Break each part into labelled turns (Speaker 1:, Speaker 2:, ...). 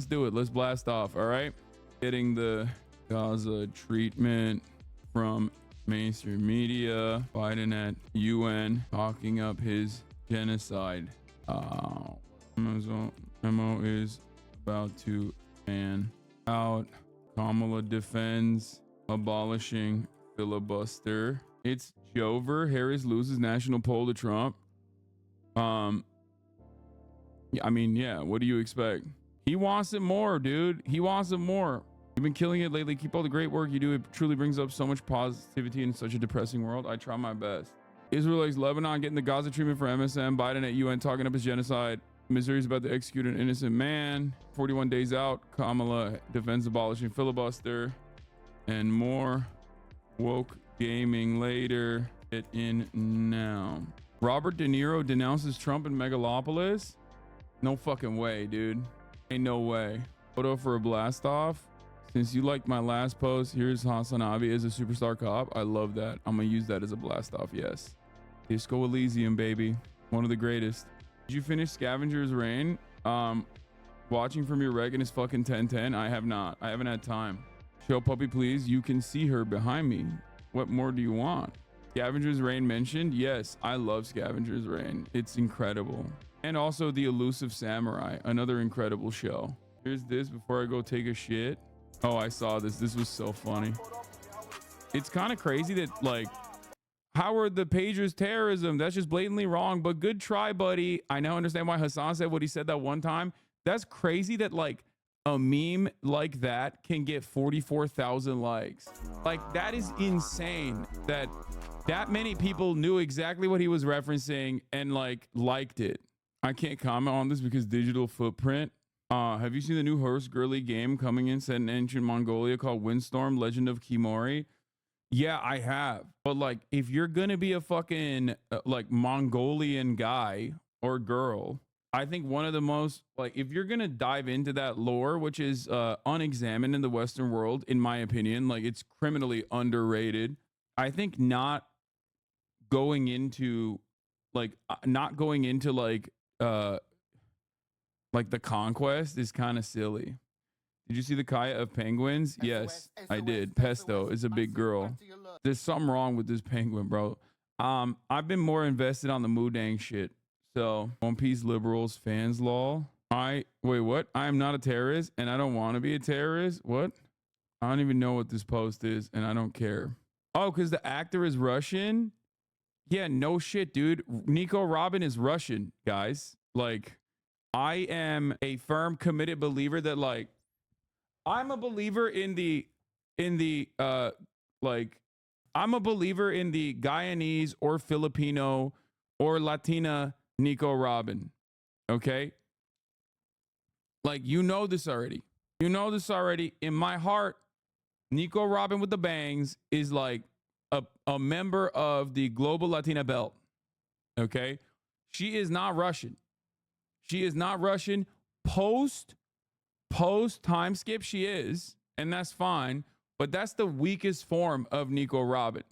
Speaker 1: Let's do it. Let's blast off. All right. Getting the Gaza treatment from mainstream media. Biden at UN talking up his genocide. Memo is about to ban out. Kamala defends abolishing filibuster. It's Jover. Harris loses national poll to Trump. Yeah, I mean, yeah, what do you expect? He wants it more, dude. He wants it more. You've been killing it lately. Keep all the great work you do. It truly brings up so much positivity in such a depressing world. I try my best. Israelites, Lebanon getting the Gaza treatment for MSM. Biden at UN talking up his genocide. Missouri's about to execute an innocent man. 41 days out. Kamala defends abolishing filibuster. And more woke gaming later. Get in now. Robert De Niro denounces Trump in Megalopolis. No fucking way, dude. Ain't no way. Photo for a blast off. Since you liked my last post, here's Hasanabi as a superstar cop. I love that. I'm gonna use that as a blast off. Yes. Disco Elysium, baby. One of the greatest. Did you finish Scavenger's Reign? Watching from your reg and is fucking 1010. I have not. I haven't had time. Show puppy, please. You can see her behind me. What more do you want? Scavenger's Reign mentioned? Yes, I love Scavenger's Reign. It's incredible. And also The Elusive Samurai, another incredible show. Here's this before I go take a shit. Oh, I saw this. This was so funny. It's kind of crazy that, like, Howard the Pager's terrorism. That's just blatantly wrong, but good try, buddy. I now understand why Hassan said what he said that one time. That's crazy that, like, a meme like that can get 44,000 likes. Like, that is insane that that many people knew exactly what he was referencing and, like, liked it. I can't comment on this because digital footprint. Have you seen the new horse girly game coming in set in ancient Mongolia called Windstorm Legend of Kimori? Yeah, I have. But, like, if you're gonna be a fucking like Mongolian guy or girl, I think one of the most, like, if you're gonna dive into that lore, which is unexamined in the Western world, in my opinion, like, it's criminally underrated. I think not going into like the conquest is kind of silly. Did you see the Kaya of penguins? Yes, I did. Pesto is a big girl. There's something wrong with this penguin, bro. I've been more invested on the Mudang shit. So, One Piece liberals fans lol. Wait, what? I am not a terrorist and I don't want to be a terrorist. What? I don't even know what this post is and I don't care. Oh, because the actor is Russian? Yeah, no shit, dude. Nico Robin is Russian, guys. Like, I am a firm, committed believer that, like, I'm a believer in the I'm a believer in the Guyanese or Filipino or Latina Nico Robin. Okay? Like, you know this already. You know this already. In my heart, Nico Robin with the bangs is like a member of the global Latina belt. Okay? She is not Russian. She is not Russian. Post time skip, she is, and that's fine. But that's the weakest form of Nico Robin.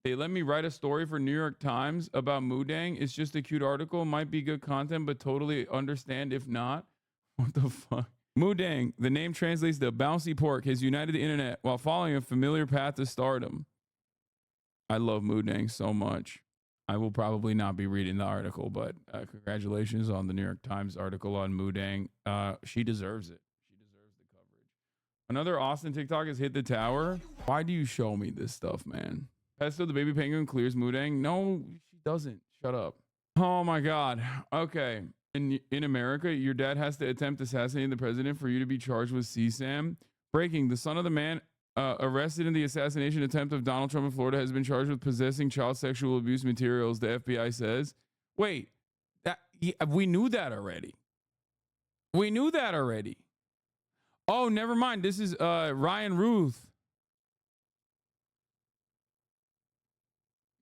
Speaker 1: They let me write a story for New York Times about Mudang. It's just a cute article. Might be good content, but totally understand if not. What the fuck? Mudang, the name translates to bouncy pork, has united the internet while following a familiar path to stardom. I love Mudang so much. I will probably not be reading the article, but congratulations on the New York Times article on Mudang. She deserves it. She deserves the coverage. Another Austin TikTok has hit the tower. Why do you show me this stuff, man? Pesto, the baby penguin, clears Mudang. No, she doesn't. Shut up. Oh my God. Okay. In America, your dad has to attempt assassinating the president for you to be charged with CSAM. Breaking. The son of the man arrested in the assassination attempt of Donald Trump in Florida has been charged with possessing child sexual abuse materials, the FBI says. Wait, we knew that already. We knew that already. Oh, never mind. This is Ryan Ruth.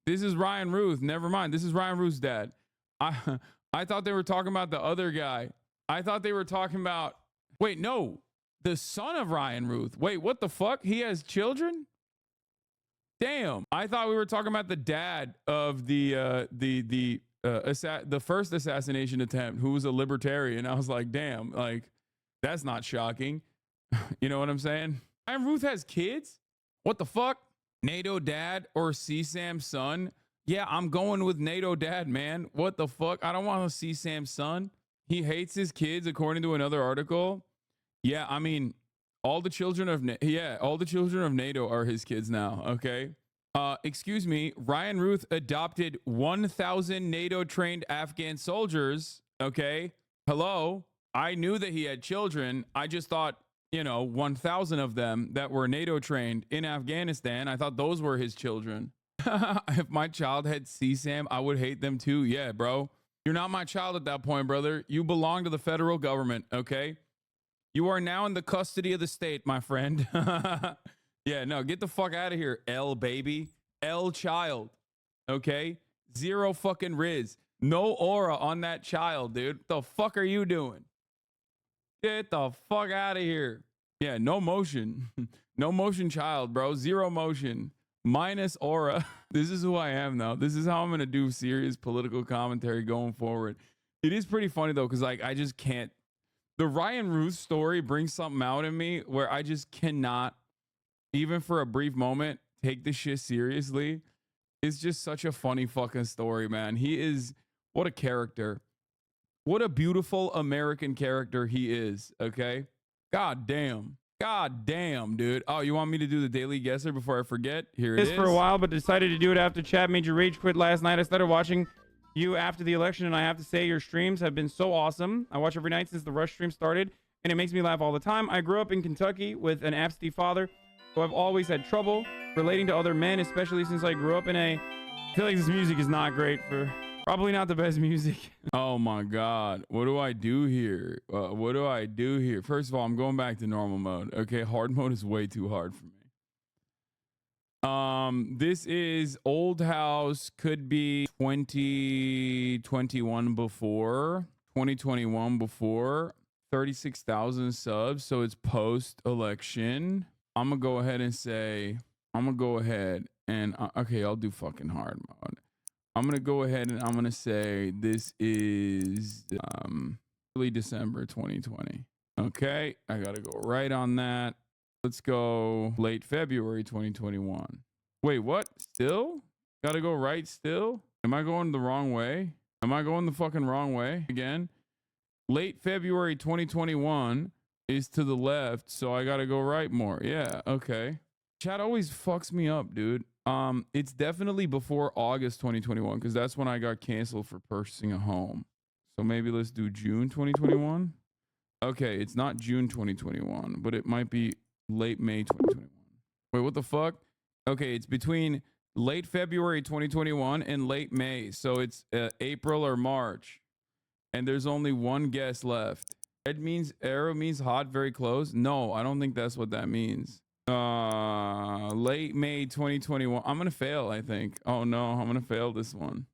Speaker 1: This is Ryan Ruth. Never mind. This is Ryan Ruth's dad. I thought they were talking about the other guy. I thought they were talking about, wait, no. The son of Ryan Ruth. Wait, what the fuck? He has children? Damn. I thought we were talking about the dad of the first assassination attempt, who was a libertarian. I was like, damn, like, That's not shocking. You know what I'm saying? And Ruth has kids? What the fuck? NATO dad or CSAM son? Yeah, I'm going with NATO dad, man. What the fuck? I don't want to CSAM son. He hates his kids, according to another article. Yeah, I mean, all the children of all the children of NATO are his kids now. Okay. Excuse me. Ryan Ruth adopted 1,000 NATO trained Afghan soldiers. Okay. Hello. I knew that he had children. I just thought, 1,000 of them that were NATO trained in Afghanistan. I thought those were his children. If my child had CSAM, I would hate them too. Yeah, bro. You're not my child at that point, brother. You belong to the federal government. Okay. You are now in the custody of the state, my friend. Yeah, no, get the fuck out of here, L baby. L child. Okay? Zero fucking Riz. No aura on that child, dude. The fuck are you doing? Get the fuck out of here. Yeah, no motion. No motion child, bro. Zero motion. Minus aura. This is who I am now. This is how I'm going to do serious political commentary going forward. It is pretty funny, though, because I just can't. The Ryan Ruth story brings something out in me where I just cannot, even for a brief moment, take this shit seriously. It's just such a funny fucking story, man. He is, what a character. What a beautiful American character he is, okay? God damn. God damn, dude. Oh, you want me to do the daily guesser before I forget? Here it is.
Speaker 2: For a while, but decided to do it after chat made you rage quit last night. I started watching you after the election, and I have to say your streams have been so awesome. I watch every night since the Rush stream started, and it makes me laugh all the time. I grew up in Kentucky with an absentee father, so I've always had trouble relating to other men, especially since I grew up in a... I feel like this music is not great for... Probably not the best music.
Speaker 1: Oh my God. What do I do here? What do I do here? First of all, I'm going back to normal mode. Okay, hard mode is way too hard for me. This is old house, could be 2021 before, 2021 before, 36,000 subs. So it's post election. I'm gonna go ahead and say, okay, I'll do fucking hard mode. I'm gonna go ahead and I'm gonna say this is early December 2020. Okay, I gotta go right on that. Let's go late February 2021. Wait, what? Still? Gotta go right still? Am I going the wrong way? Am I going the fucking wrong way again? Late February 2021 is to the left, so I gotta go right more. Yeah, okay. Chat always fucks me up, dude. It's definitely before August 2021 because that's when I got canceled for purchasing a home. So maybe let's do June 2021. Okay, it's not June 2021, but it might be late May 2021. Wait, what the fuck? Okay, it's between late February 2021 and late May. So it's April or March. And there's only one guess left. Red means arrow means hot, very close. No, I don't think that's what that means. Late May 2021. I'm gonna fail, I think. Oh no, I'm gonna fail this one.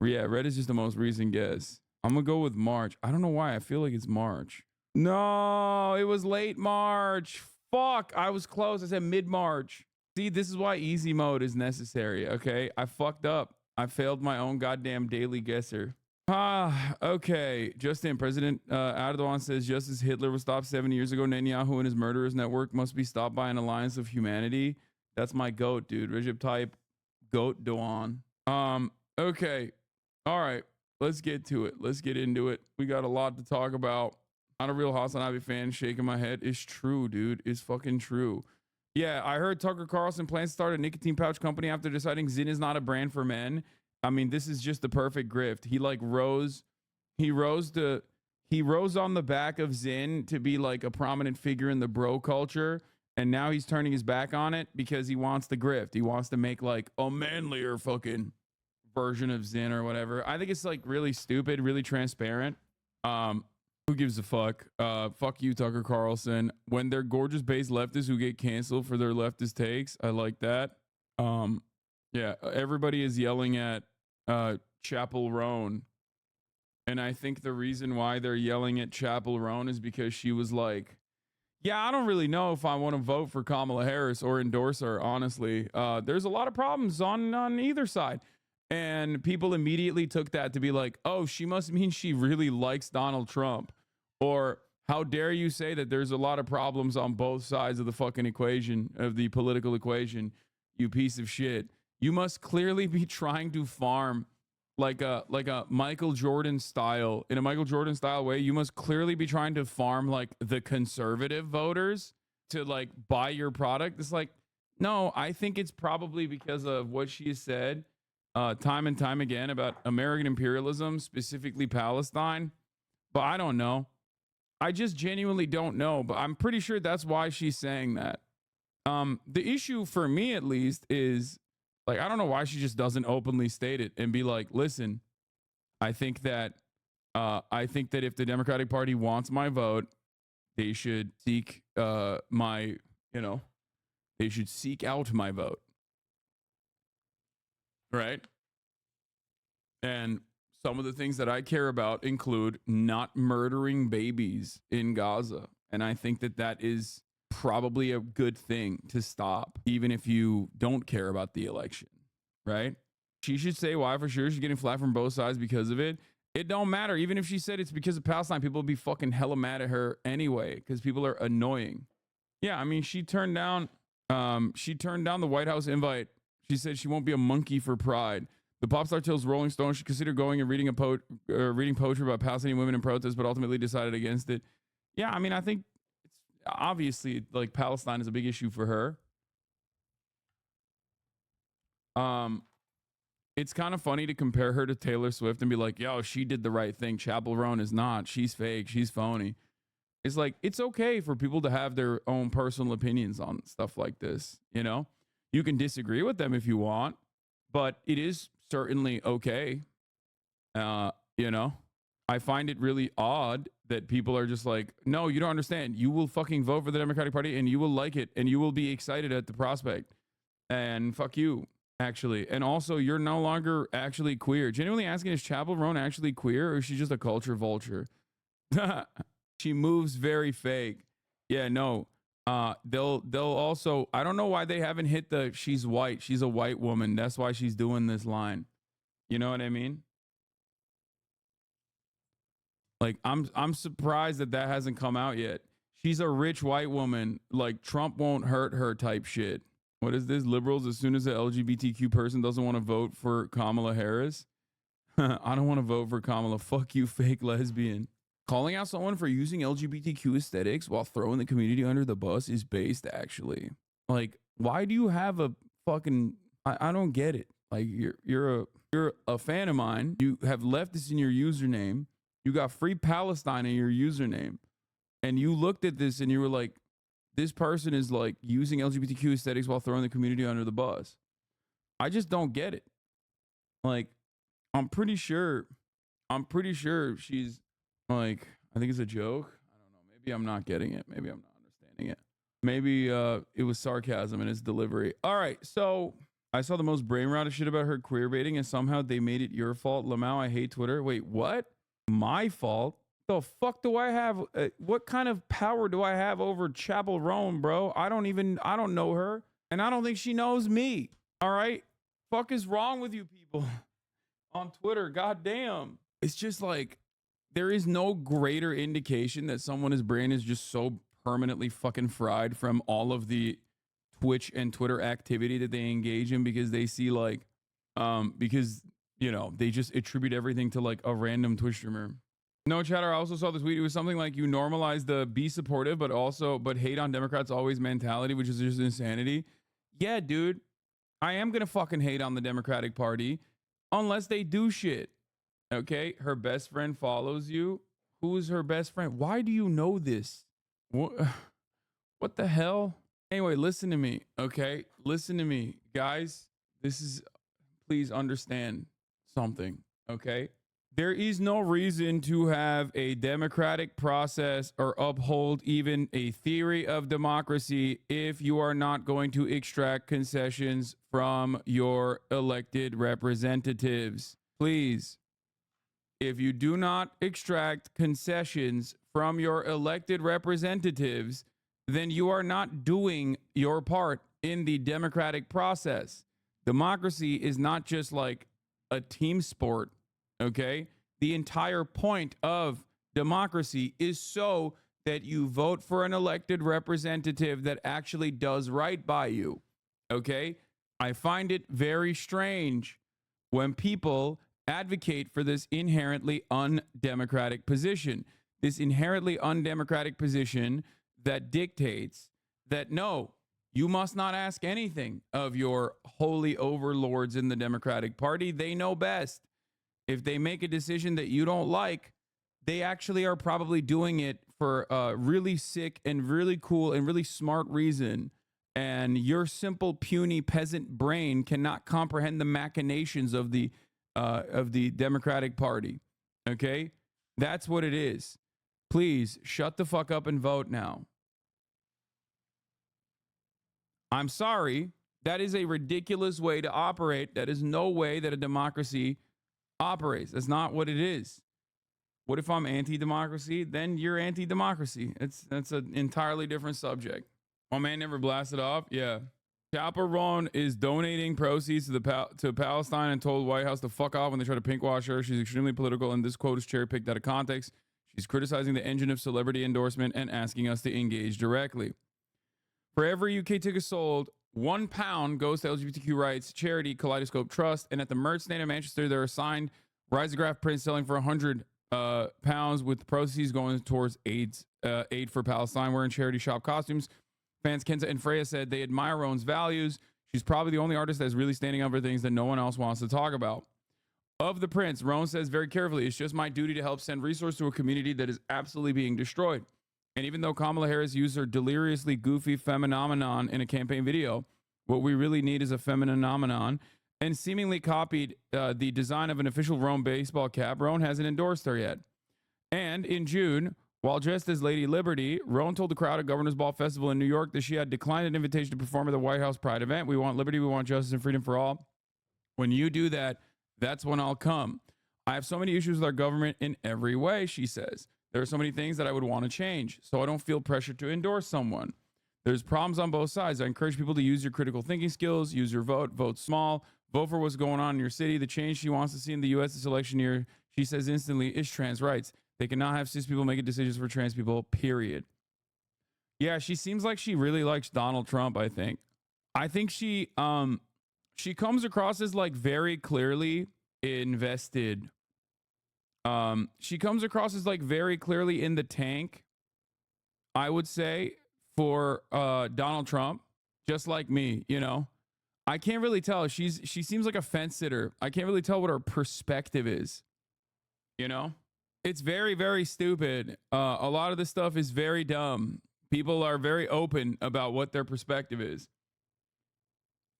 Speaker 1: Yeah, red is just the most recent guess. I'm gonna go with March. I don't know why. I feel like it's March. No, it was late March. Fuck, I was close. I said mid-March. See, this is why easy mode is necessary, okay? I fucked up. I failed my own goddamn daily guesser. Okay. Justin, President Erdogan says just as Hitler was stopped 7 years ago, Netanyahu and his murderers network must be stopped by an alliance of humanity. That's my goat, dude. Recep Tayyip Goat Doğan. Okay. All right. Let's get to it. Let's get into it. We got a lot to talk about. Not a real Hasanabi fan, shaking my head. It's true, dude. It's fucking true. Yeah, I heard Tucker Carlson plans to start a nicotine pouch company after deciding Zyn is not a brand for men. I mean, this is just the perfect grift. He like rose on the back of Zyn to be like a prominent figure in the bro culture. And now he's turning his back on it because he wants the grift. He wants to make like a manlier fucking version of Zyn or whatever. I think it's like really stupid, really transparent. Who gives a fuck? Fuck you, Tucker Carlson. When they're gorgeous base leftists who get canceled for their leftist takes, I like that. Yeah, everybody is yelling at Chapel Roan. And I think the reason why they're yelling at Chapel Roan is because she was like, yeah, I don't really know if I want to vote for Kamala Harris or endorse her, honestly. There's a lot of problems on either side. And people immediately took that to be like, oh, she must mean she really likes Donald Trump. Or How dare you say that there's a lot of problems on both sides of the fucking equation, of the political equation, you piece of shit. You must clearly be trying to farm like a Michael Jordan style, in a Michael Jordan style way. You must clearly be trying to farm like the conservative voters to like buy your product. It's like, no, I think it's probably because of what she said time and time again about American imperialism, specifically Palestine. But I don't know. I just genuinely don't know, but I'm pretty sure that's why she's saying that. The issue for me, at least, is like, I don't know why she just doesn't openly state it and be like, listen, I think that if the Democratic Party wants my vote, they should seek my, they should seek out my vote. Right. And some of the things that I care about include not murdering babies in Gaza. And I think that that is probably a good thing to stop, even if you don't care about the election, right? She should say why for sure. She's getting flat from both sides because of it. It don't matter. Even if she said it's because of Palestine, people would be fucking hella mad at her anyway, because people are annoying. Yeah, I mean, she turned down the White House invite. She said she won't be a monkey for pride. The pop star tells Rolling Stone she considered going and reading reading poetry about Palestinian women in protest, but ultimately decided against it. Yeah, I mean, I think it's obviously like Palestine is a big issue for her. It's kind of funny to compare her to Taylor Swift and be like, yo, she did the right thing. Chappell Roan is not. She's fake. She's phony. It's like, it's okay for people to have their own personal opinions on stuff like this. You know, you can disagree with them if you want, but it is certainly okay. I find it really odd that people are just like, no, you don't understand. You will fucking vote for the Democratic Party and you will like it and you will be excited at the prospect. And fuck you, actually. And also, you're no longer actually queer. Genuinely asking, is Chappell Roan actually queer or is she just a culture vulture? She moves very fake. Yeah, no. They'll also, I don't know why they haven't hit the she's white. She's a white woman. That's why she's doing this line. You know what I mean? Like, I'm surprised that hasn't come out yet. She's a rich white woman. Like, Trump won't hurt her type shit. What is this? Liberals, as soon as an LGBTQ person doesn't want to vote for Kamala Harris. I don't want to vote for Kamala. Fuck you, fake lesbian. Calling out someone for using LGBTQ aesthetics while throwing the community under the bus is based, actually. Like, why do you have a fucking... I don't get it. Like, you're a fan of mine. You have left this in your username. You got Free Palestine in your username. And you looked at this and you were like, this person is like using LGBTQ aesthetics while throwing the community under the bus. I just don't get it. Like, I'm pretty sure she's like, I think it's a joke. I don't know. Maybe I'm not getting it. Maybe I'm not understanding it. Maybe it was sarcasm in its delivery. All right. So I saw the most brain rotted shit about her queer baiting and somehow they made it your fault. Lamau, I hate Twitter. Wait, what? My fault? The fuck do I have? What kind of power do I have over Chappell Roan, bro? I don't know her. And I don't think she knows me. All right. Fuck is wrong with you people on Twitter? God damn. It's just like, there is no greater indication that someone's brain is just so permanently fucking fried from all of the Twitch and Twitter activity that they engage in because they see like, because, they just attribute everything to like a random Twitch streamer. No, chatter. I also saw this tweet. It was something like, you normalize the be supportive, but hate on Democrats always mentality, which is just insanity. Yeah, dude, I am going to fucking hate on the Democratic Party unless they do shit. Okay. Her best friend follows you. Who is her best friend? Why do you know this? What the hell? Anyway, listen to me. Okay. Listen to me, guys. Please understand something. Okay. There is no reason to have a democratic process or uphold even a theory of democracy if you are not going to extract concessions from your elected representatives. Please, if you do not extract concessions from your elected representatives, then you are not doing your part in the democratic process. Democracy is not just like a team sport. Okay. The entire point of democracy is so that you vote for an elected representative that actually does right by you. Okay? I find it very strange when people advocate for this inherently undemocratic position. This inherently undemocratic position that dictates that no, you must not ask anything of your holy overlords in the Democratic Party. They know best. If they make a decision that you don't like, they actually are probably doing it for a really sick and really cool and really smart reason. And your simple, puny peasant brain cannot comprehend the machinations of the Democratic Party. Okay, that's what it is. Please shut the fuck up and vote now. I'm sorry. That is a ridiculous way to operate. That is no way that a democracy operates. That's not what it is. What if I'm anti-democracy? Then you're anti-democracy. That's an entirely different subject. My man never blasted off. Yeah. Chaperone is donating proceeds to Palestine and told White House to fuck off when they try to pinkwash her. She's extremely political, and this quote is cherry-picked out of context. She's criticizing the engine of celebrity endorsement and asking us to engage directly. For every UK ticket sold, £1 goes to LGBTQ rights charity Kaleidoscope Trust, and at the merch stand in Manchester, there are signed risograph prints selling for £100, with proceeds going towards aid for Palestine. Wearing charity shop costumes. Fans Kenta and Freya said they admire Rowan's values. She's probably the only artist that's really standing up for things that no one else wants to talk about. Of the prints, Rowan says very carefully, it's just my duty to help send resources to a community that is absolutely being destroyed. And even though Kamala Harris used her deliriously goofy femininomenon in a campaign video, what we really need is a femininomenon, and seemingly copied the design of an official Rowan baseball cap, Rowan hasn't endorsed her yet. And in June, while dressed as Lady Liberty, Rowan told the crowd at Governor's Ball Festival in New York that she had declined an invitation to perform at the White House Pride event. We want liberty, we want justice and freedom for all. When you do that, that's when I'll come. I have so many issues with our government in every way, she says. There are so many things that I would want to change, so I don't feel pressured to endorse someone. There's problems on both sides. I encourage people to use your critical thinking skills, use your vote small, vote for what's going on in your city. The change she wants to see in the U.S. this election year, she says instantly, is trans rights. They cannot have cis people making decisions for trans people, period. Yeah, she seems like she really likes Donald Trump, I think. I think she comes across as like very clearly invested. She comes across as like very clearly in the tank, I would say, for Donald Trump, just like me, you know. I can't really tell. She seems like a fence sitter. I can't really tell what her perspective is, you know. It's very, very stupid. A lot of this stuff is very dumb. People are very open about what their perspective is.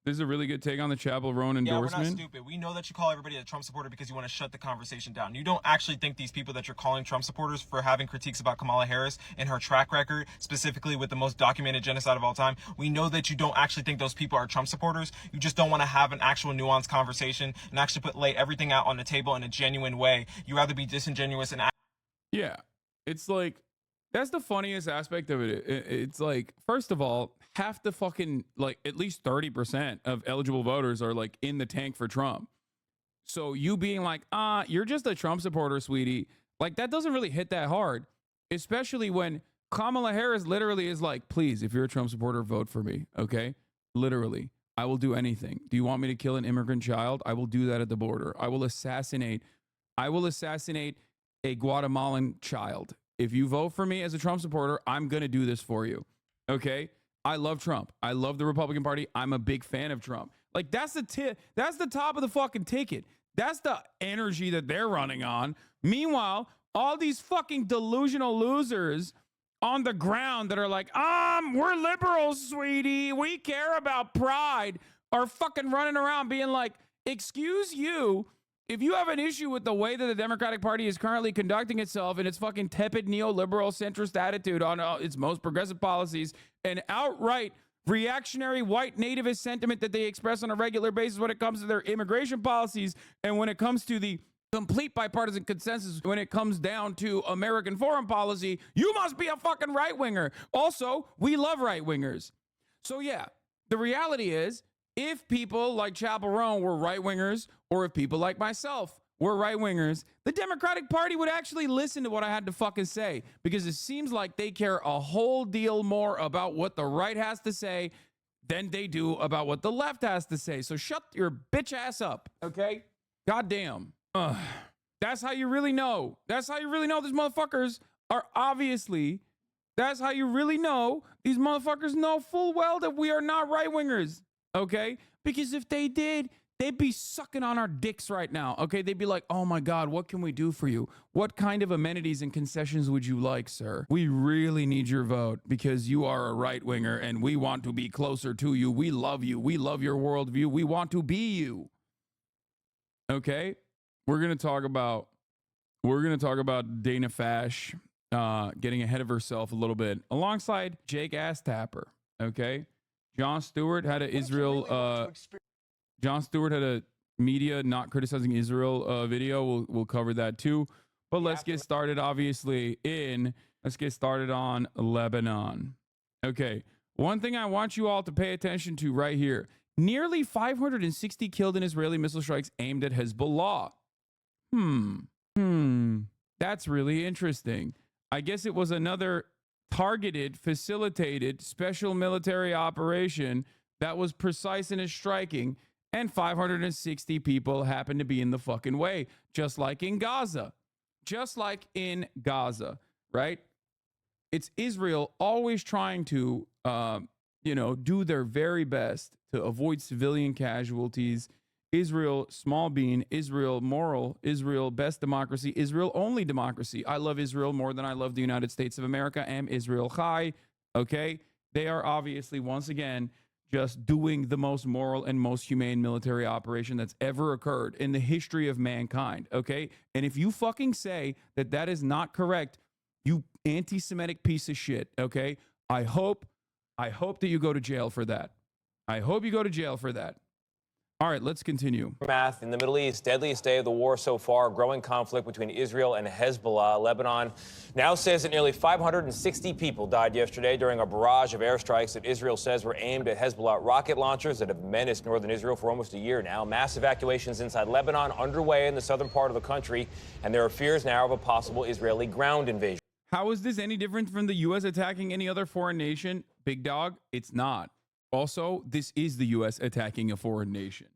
Speaker 1: This is a really good take on the Chapel Roan endorsement.
Speaker 3: Yeah, we're not stupid. We know that you call everybody a Trump supporter because you want to shut the conversation down. You don't actually think these people that you're calling Trump supporters for having critiques about Kamala Harris and her track record, specifically with the most documented genocide of all time. We know that you don't actually think those people are Trump supporters. You just don't want to have an actual nuanced conversation and actually lay everything out on the table in a genuine way. You rather be disingenuous and
Speaker 1: yeah, it's like, that's the funniest aspect of it. It's like, first of all, half the fucking, like, at least 30% of eligible voters are like in the tank for Trump. So you being like, you're just a Trump supporter, sweetie, like that doesn't really hit that hard, especially when Kamala Harris literally is like, please, if you're a Trump supporter, vote for me. Okay. Literally, I will do anything. Do you want me to kill an immigrant child? I will do that at the border. I will assassinate a Guatemalan child. If you vote for me as a Trump supporter, I'm going to do this for you. Okay. I love Trump. I love the Republican Party. I'm a big fan of Trump. Like that's the top of the fucking ticket. That's the energy that they're running on. Meanwhile, all these fucking delusional losers on the ground that are like, we're liberals, sweetie. We care about pride, are fucking running around being like, excuse you. If you have an issue with the way that the Democratic Party is currently conducting itself and its fucking tepid neoliberal centrist attitude on its most progressive policies and outright reactionary white nativist sentiment that they express on a regular basis when it comes to their immigration policies and when it comes to the complete bipartisan consensus when it comes down to American foreign policy, you must be a fucking right-winger. Also, we love right-wingers. So yeah, the reality is, if people like Chapel Roan were right-wingers, or if people like myself were right-wingers, the Democratic Party would actually listen to what I had to fucking say, because it seems like they care a whole deal more about what the right has to say than they do about what the left has to say. So shut your bitch ass up, okay? Goddamn. Ugh. That's how you really know. That's how you really know these motherfuckers are obviously, that's how you really know these motherfuckers know full well that we are not right-wingers, okay? Because if they did, they'd be sucking on our dicks right now, okay? They'd be like, oh my God, what can we do for you? What kind of amenities and concessions would you like, sir? We really need your vote because you are a right-winger and we want to be closer to you. We love you. We love your worldview. We want to be you. Okay? We're going to talk about Dana Fash getting ahead of herself a little bit alongside Jake Asstapper, okay? Jon Stewart had a media not criticizing Israel video. We'll cover that too. But let's get started let's get started on Lebanon. Okay. One thing I want you all to pay attention to right here. Nearly 560 killed in Israeli missile strikes aimed at Hezbollah. That's really interesting. I guess it was another targeted, facilitated, special military operation that was precise in its striking, and 560 people happened to be in the fucking way, just like in Gaza. Just like in Gaza, right? It's Israel always trying to, do their very best to avoid civilian casualties. Israel, small bean, Israel, moral, Israel, best democracy, Israel, only democracy. I love Israel more than I love the United States of America. Am Israel Chai, okay? They are obviously, once again, just doing the most moral and most humane military operation that's ever occurred in the history of mankind, okay? And if you fucking say that that is not correct, you anti-Semitic piece of shit, okay? I hope that you go to jail for that. I hope you go to jail for that. All right, let's continue.
Speaker 4: Math in the Middle East, deadliest day of the war so far, growing conflict between Israel and Hezbollah. Lebanon now says that nearly 560 people died yesterday during a barrage of airstrikes that Israel says were aimed at Hezbollah rocket launchers that have menaced northern Israel for almost a year now. Mass evacuations inside Lebanon underway in the southern part of the country, and there are fears now of a possible Israeli ground invasion.
Speaker 1: How is this any different from the U.S. attacking any other foreign nation? Big dog, it's not. Also, this is the U.S. attacking a foreign nation.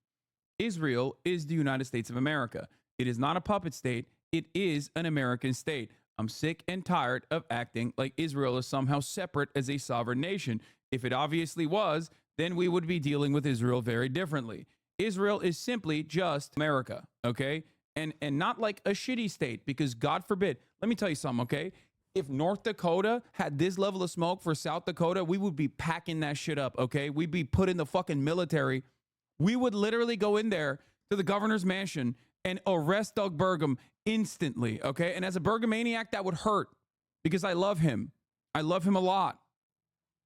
Speaker 1: Israel is the United States of America. It is not a puppet state. It is an American state. I'm sick and tired of acting like Israel is somehow separate as a sovereign nation. If it obviously was, then we would be dealing with Israel very differently. Israel is simply just America, okay? And not like a shitty state, because God forbid, let me tell you something, okay? If North Dakota had this level of smoke for South Dakota, we would be packing that shit up, okay? We'd be put in the fucking military. We would literally go in there to the governor's mansion and arrest Doug Burgum instantly, okay? And as a Burgomaniac, that would hurt because I love him. I love him a lot.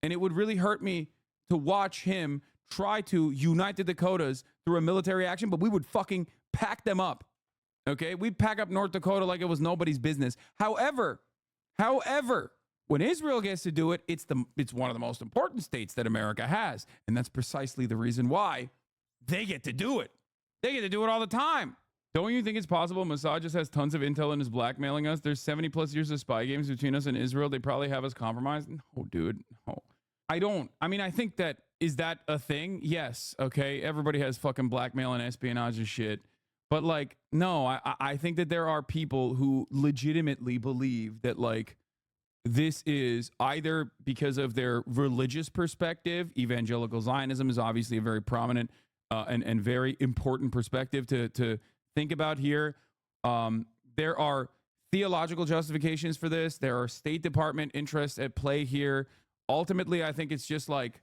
Speaker 1: And it would really hurt me to watch him try to unite the Dakotas through a military action, but we would fucking pack them up, okay? We'd pack up North Dakota like it was nobody's business. However, when Israel gets to do it, it's one of the most important states that America has. And that's precisely the reason why they get to do it. They get to do it all the time. Don't you think it's possible Mossad just has tons of intel and is blackmailing us? There's 70 plus years of spy games between us and Israel. They probably have us compromised. No, dude. No. I think that, is that a thing? Yes. Okay. Everybody has fucking blackmail and espionage and shit. But like, no, I think that there are people who legitimately believe that like, this is either because of their religious perspective. Evangelical Zionism is obviously a very prominent and very important perspective to think about here. There are theological justifications for this. There are State Department interests at play here. Ultimately, I think it's just like,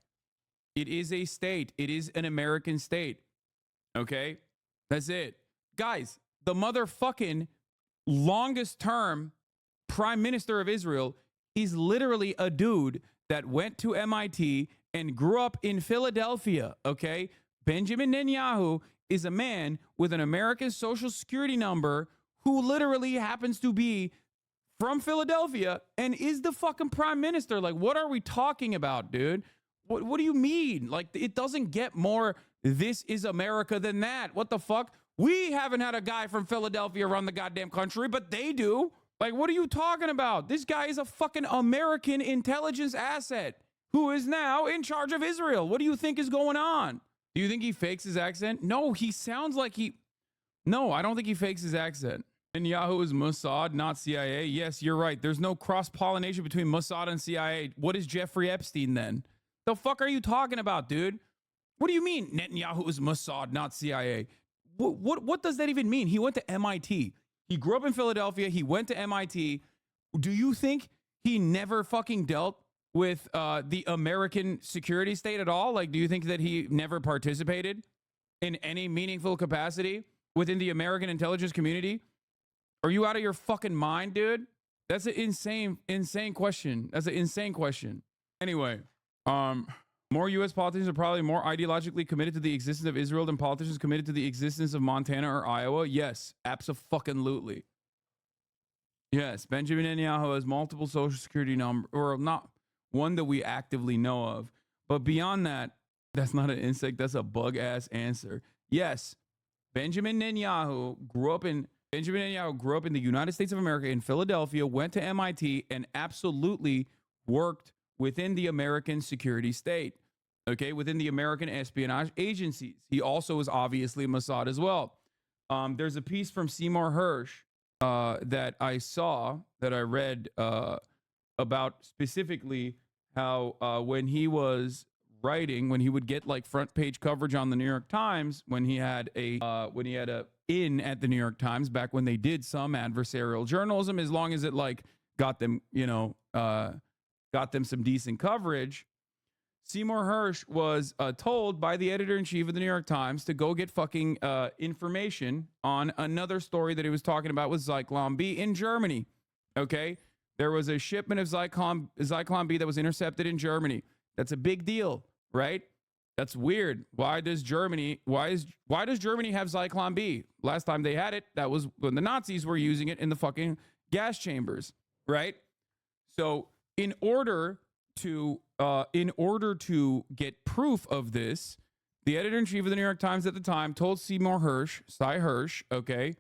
Speaker 1: it is a state. It is an American state. Okay? That's it. Guys, the motherfucking longest term prime minister of Israel is literally a dude that went to MIT and grew up in Philadelphia, okay? Benjamin Netanyahu is a man with an American social security number who literally happens to be from Philadelphia and is the fucking prime minister. Like, what are we talking about, dude? What do you mean? Like, it doesn't get more "this is America" than that. What the fuck? We haven't had a guy from Philadelphia run the goddamn country, but they do. Like, what are you talking about? This guy is a fucking American intelligence asset who is now in charge of Israel. What do you think is going on? Do you think he fakes his accent? No, he sounds like he... No, I don't think he fakes his accent. Netanyahu is Mossad, not CIA. Yes, you're right. There's no cross-pollination between Mossad and CIA. What is Jeffrey Epstein then? The fuck are you talking about, dude? What do you mean Netanyahu is Mossad, not CIA? What does that even mean? He went to MIT. He grew up in Philadelphia. He went to MIT. Do you think he never fucking dealt with the American security state at all? Like, do you think that he never participated in any meaningful capacity within the American intelligence community? Are you out of your fucking mind, dude? That's an insane question. That's an insane question. Anyway, more U.S. politicians are probably more ideologically committed to the existence of Israel than politicians committed to the existence of Montana or Iowa. Yes, abso-fucking-lutely. Yes, Benjamin Netanyahu has multiple social security numbers, or not one that we actively know of. But beyond that, that's not an insect. That's a bug-ass answer. Yes, Benjamin Netanyahu grew up in the United States of America in Philadelphia, went to MIT, and absolutely worked within the American security state, okay, within the American espionage agencies. He also is obviously Mossad as well. There's a piece from Seymour Hersh that I read about specifically how when he was writing, when he would get like front page coverage on the New York Times, when he had a in at the New York Times back when they did some adversarial journalism, as long as it like got them, got them some decent coverage. Seymour Hersh was told by the editor-in-chief of the New York Times to go get fucking information on another story that he was talking about with Zyklon B in Germany. Okay? There was a shipment of Zyklon B that was intercepted in Germany. That's a big deal, right? That's weird. Why does Germany have Zyklon B? Last time they had it, that was when the Nazis were using it in the fucking gas chambers, right? So in order to get proof of this, the editor-in-chief of the New York Times at the time told Seymour Hersh, Cy Hersh, okay,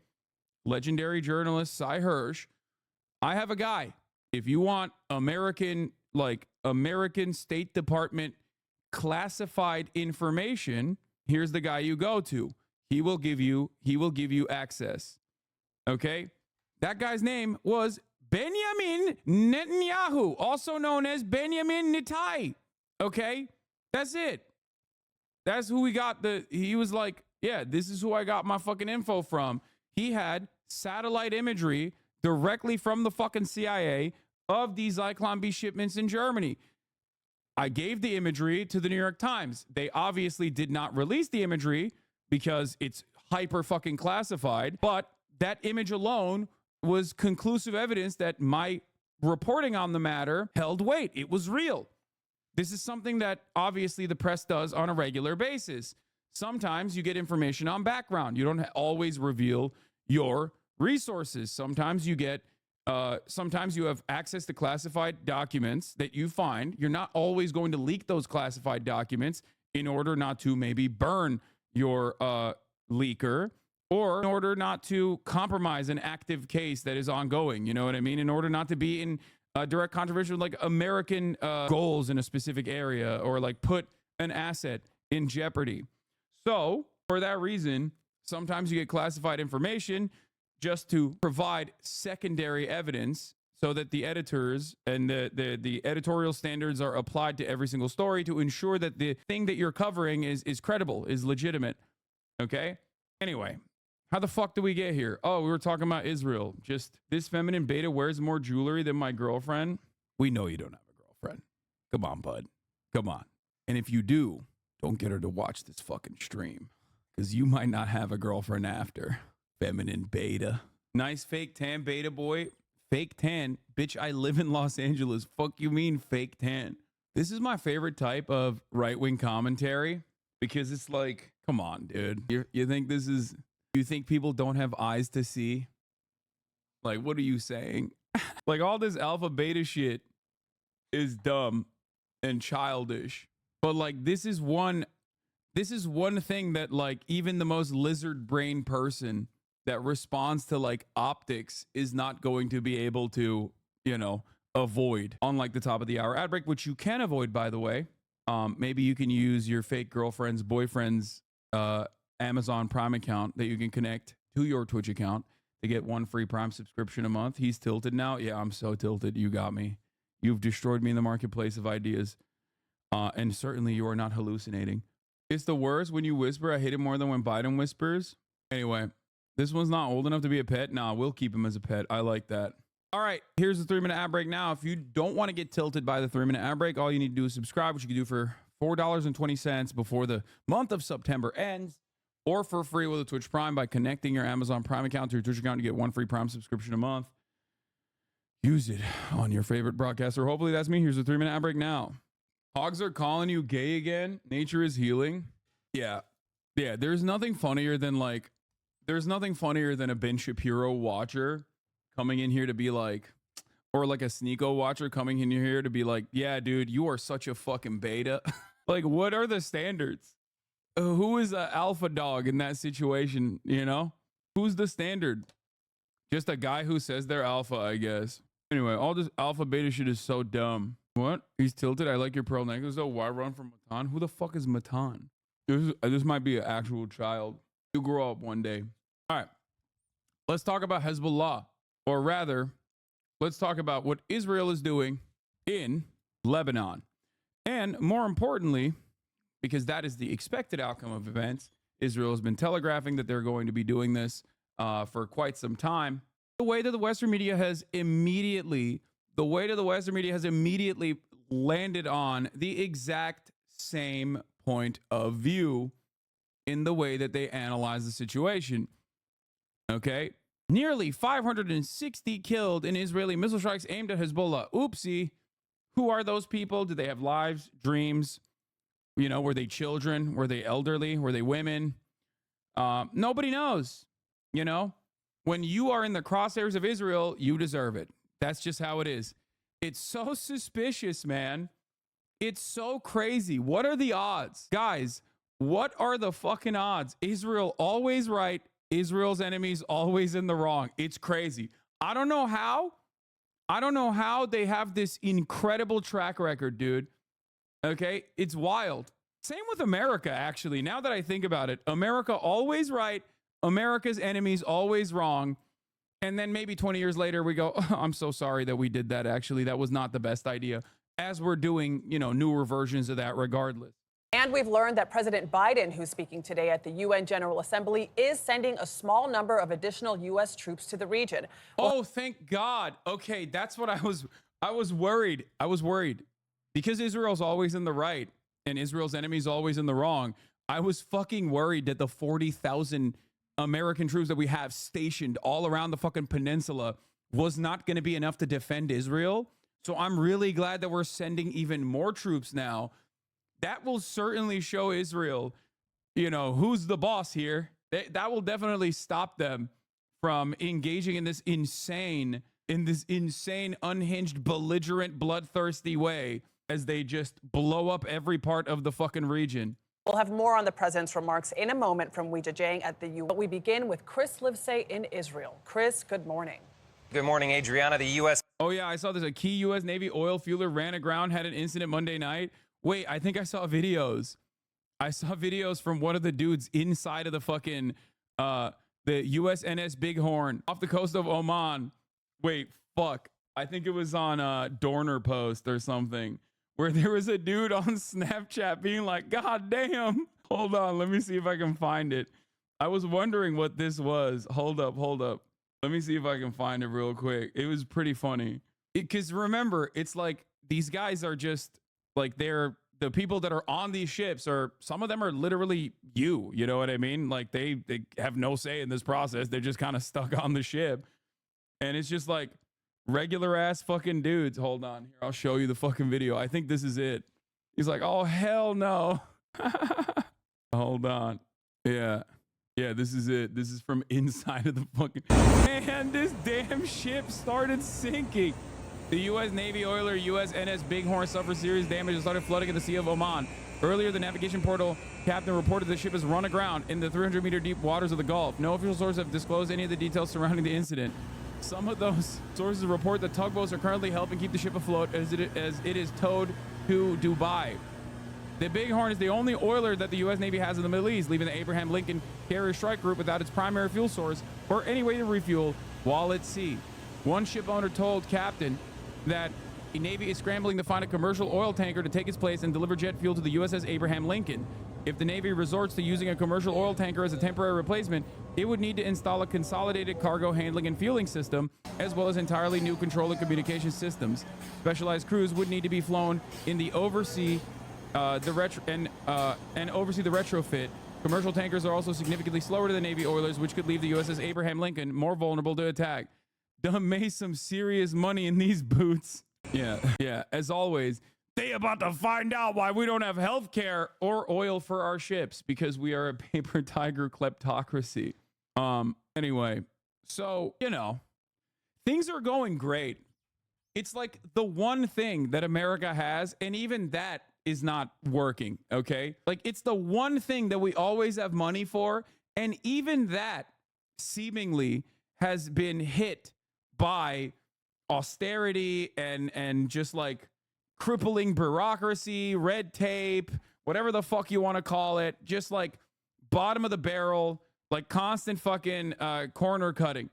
Speaker 1: legendary journalist Cy Hersh, I have a guy. If you want American State Department classified information, here's the guy you go to. He will give you access. Okay? That guy's name was Benjamin Netanyahu, also known as Benjamin Netai. Okay? That's it. That's who we got. He was like, yeah, this is who I got my fucking info from. He had satellite imagery directly from the fucking CIA of these Zyklon B shipments in Germany. I gave the imagery to the New York Times. They obviously did not release the imagery because it's hyper fucking classified, but that image alone was conclusive evidence that my reporting on the matter held weight. It was real. This is something that obviously the press does on a regular basis. Sometimes you get information on background. You don't always reveal your resources. Sometimes you have access to classified documents that you find. You're not always going to leak those classified documents in order not to maybe burn your leaker, or in order not to compromise an active case that is ongoing. You know what I mean? In order not to be in direct controversy with like American goals in a specific area, or like put an asset in jeopardy. So for that reason, sometimes you get classified information just to provide secondary evidence so that the editors and the editorial standards are applied to every single story to ensure that the thing that you're covering is credible, is legitimate. Okay? Anyway, how the fuck did we get here? Oh, we were talking about Israel. Just, this feminine beta wears more jewelry than my girlfriend. We know you don't have a girlfriend. Come on, bud. Come on. And if you do, don't get her to watch this fucking stream, because you might not have a girlfriend after. Feminine beta. Nice fake tan beta boy. Fake tan. Bitch, I live in Los Angeles. Fuck you mean fake tan? This is my favorite type of right-wing commentary, because it's like, come on, dude. You think people don't have eyes to see? Like, what are you saying? Like, all this alpha beta shit is dumb and childish. But like, this is one this is one thing that like even the most lizard brain person that responds to like optics is not going to be able to, you know, avoid on like the top of the hour ad break, which you can avoid, by the way. Maybe you can use your fake girlfriend's boyfriend's Amazon Prime account that you can connect to your Twitch account to get 1 free Prime subscription a month. He's tilted now. Yeah, I'm so tilted. You got me. You've destroyed me in the marketplace of ideas. And certainly you are not hallucinating. It's the worst when you whisper. I hate it more than when Biden whispers. Anyway, this one's not old enough to be a pet. Nah, we'll keep him as a pet. I like that. All right, here's the 3-minute ad break now. If you don't want to get tilted by the 3-minute ad break, all you need to do is subscribe, which you can do for $4.20 before the month of September ends, or for free with a Twitch Prime by connecting your Amazon Prime account to your Twitch account to get 1 free Prime subscription a month. Use it on your favorite broadcaster. Hopefully that's me. Here's the 3-minute ad break now. Hogs are calling you gay again. Nature is healing. Yeah. There's nothing funnier than a Ben Shapiro watcher coming in here to be like, or like a Sneeko watcher coming in here to be like, yeah, dude, you are such a fucking beta. Like, what are the standards? Who is an alpha dog in that situation? You know, who's the standard? Just a guy who says they're alpha, I guess. Anyway, all this alpha beta shit is so dumb. What? He's tilted. I like your pearl necklace though. Why run from Matan? Who the fuck is Matan? This might be an actual child. You'll grow up one day. All right. Let's talk about Hezbollah. Or rather, let's talk about what Israel is doing in Lebanon. And more importantly, because that is the expected outcome of events, Israel has been telegraphing that they're going to be doing this for quite some time. The way that the Western media has immediately landed on the exact same point of view in the way that they analyze the situation. Okay? Nearly 560 killed in Israeli missile strikes aimed at Hezbollah. Oopsie. Who are those people? Do they have lives, dreams? You know, were they children? Were they elderly? Were they women? Nobody knows. You know, when you are in the crosshairs of Israel, you deserve it. That's just how it is. It's so suspicious, man. It's so crazy. What are the odds? Guys, what are the fucking odds? Israel always right. Israel's enemies always in the wrong. It's crazy. I don't know how they have this incredible track record, dude. Okay, it's wild. Same with America, actually. Now that I think about it, America always right, America's enemies always wrong. And then maybe 20 years later, we go, oh, I'm so sorry that we did that. Actually, that was not the best idea. As we're doing, you know, newer versions of that regardless.
Speaker 5: And we've learned that President Biden, who's speaking today at the UN General Assembly, is sending a small number of additional U.S. troops to the region.
Speaker 1: Oh, thank God. Okay, that's what I was worried. I was worried because Israel's always in the right and Israel's enemies always in the wrong. I was fucking worried that the 40,000 American troops that we have stationed all around the fucking peninsula was not going to be enough to defend Israel. So I'm really glad that we're sending even more troops now. That will certainly show Israel, you know, who's the boss here. That will definitely stop them from engaging in this insane, unhinged, belligerent, bloodthirsty way as they just blow up every part of the fucking region.
Speaker 5: We'll have more on the president's remarks in a moment from Weijia Jiang at the UN. But we begin with Chris Livesay in Israel. Chris, good morning.
Speaker 6: Good morning, Adriana. The U.S.
Speaker 1: Oh, yeah, I saw there's a key U.S. Navy oil fueler ran aground, had an incident Monday night. Wait, I think I saw videos. I saw videos from one of the dudes inside of the fucking, the USNS Bighorn off the coast of Oman. Wait, fuck. I think it was on Dorner Post or something, where there was a dude on Snapchat being like, God damn. Hold on, let me see if I can find it. I was wondering what this was. Hold up. Let me see if I can find it real quick. It was pretty funny. Because remember, it's like these guys are just, like they're the people that are on these ships, or some of them are literally you know what I mean? Like they have no say in this process. They're just kind of stuck on the ship. And it's just like regular ass fucking dudes. Hold on here. I'll show you the fucking video. I think this is it. He's like, oh, hell no. Hold on. Yeah, this is it. This is from inside of the fucking, man, this damn ship started sinking. The U.S. Navy oiler USNS Bighorn suffered serious damage and started flooding in the Sea of Oman. Earlier, the navigation portal captain reported the ship has run aground in the 300-meter deep waters of the Gulf. No official sources have disclosed any of the details surrounding the incident. Some of those sources report that tugboats are currently helping keep the ship afloat as it is towed to Dubai. The Bighorn is the only oiler that the U.S. Navy has in the Middle East, leaving the Abraham Lincoln Carrier Strike Group without its primary fuel source or any way to refuel while at sea. One ship owner told Captain that the Navy is scrambling to find a commercial oil tanker to take its place and deliver jet fuel to the USS Abraham Lincoln. If the Navy resorts to using a commercial oil tanker as a temporary replacement, it would need to install a consolidated cargo handling and fueling system, as well as entirely new control and communication systems. Specialized crews would need to be flown in the oversee the retrofit. Commercial tankers are also significantly slower to the Navy oilers, which could leave the USS Abraham Lincoln more vulnerable to attack. Done made some serious money in these boots. Yeah. As always, they about to find out why we don't have health care or oil for our ships, because we are a paper tiger kleptocracy. Anyway, so, things are going great. It's like the one thing that America has, and even that is not working, okay? Like, it's the one thing that we always have money for, and even that seemingly has been hit by austerity and just like crippling bureaucracy, red tape, whatever the fuck you want to call it, just like bottom of the barrel, like constant fucking corner cutting.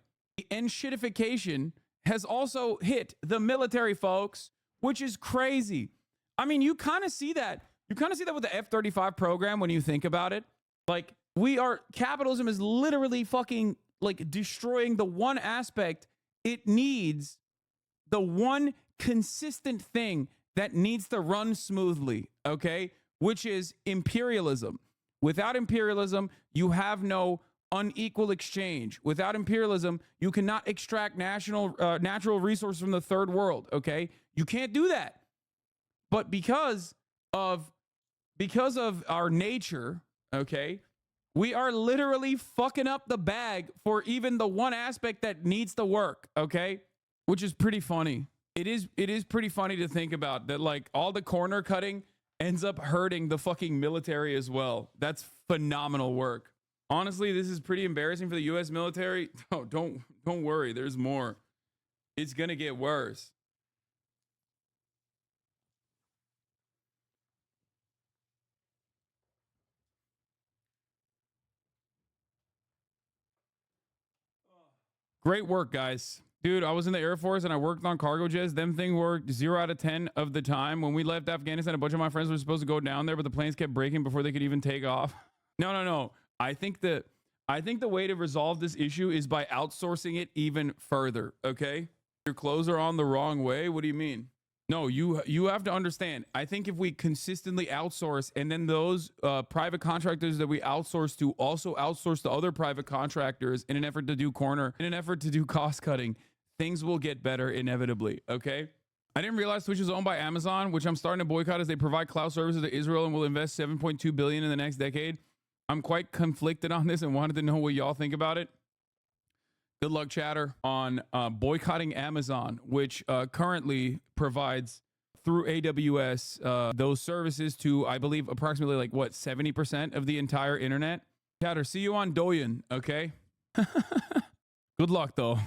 Speaker 1: And shitification has also hit the military, folks, which is crazy. I mean, you kind of see that. You kind of see that with the F-35 program when you think about it. Like, capitalism is literally fucking like destroying the one aspect it needs, the one consistent thing that needs to run smoothly, okay? Which is imperialism. Without imperialism, you have no unequal exchange. Without imperialism, you cannot extract natural resources from the third world, okay? You can't do that. But because of our nature, okay, we are literally fucking up the bag for even the one aspect that needs to work, okay? Which is pretty funny. It is pretty funny to think about that, like, all the corner cutting ends up hurting the fucking military as well. That's phenomenal work. Honestly, this is pretty embarrassing for the US military. Oh, don't worry, there's more. It's gonna get worse. Great work, guys. Dude, I was in the Air Force and I worked on cargo jets. Them thing worked 0 out of 10 of the time. When we left Afghanistan, a bunch of my friends were supposed to go down there, but the planes kept breaking before they could even take off. No. I think the way to resolve this issue is by outsourcing it even further, okay? Your clothes are on the wrong way. What do you mean? No, you have to understand. I think if we consistently outsource, and then those private contractors that we outsource to also outsource to other private contractors in an effort to do cost cutting, things will get better inevitably, okay? I didn't realize Twitch is owned by Amazon, which I'm starting to boycott as they provide cloud services to Israel and will invest $7.2 billion in the next decade. I'm quite conflicted on this and wanted to know what y'all think about it. Good luck, chatter, on boycotting Amazon, which currently provides through AWS those services to, I believe, approximately 70% of the entire internet. Chatter, see you on Douyin, okay? Good luck, though.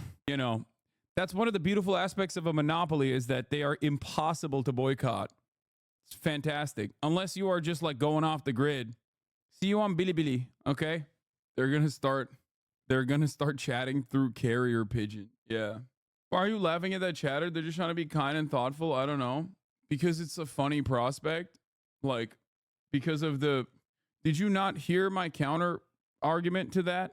Speaker 1: That's one of the beautiful aspects of a monopoly, is that they are impossible to boycott. It's fantastic. Unless you are just going off the grid. See you on Bilibili, okay? They're going to start chatting through carrier pigeon. Yeah. Why are you laughing at that, chatter? They're just trying to be kind and thoughtful. I don't know. Because it's a funny prospect. Because of did you not hear my counter argument to that?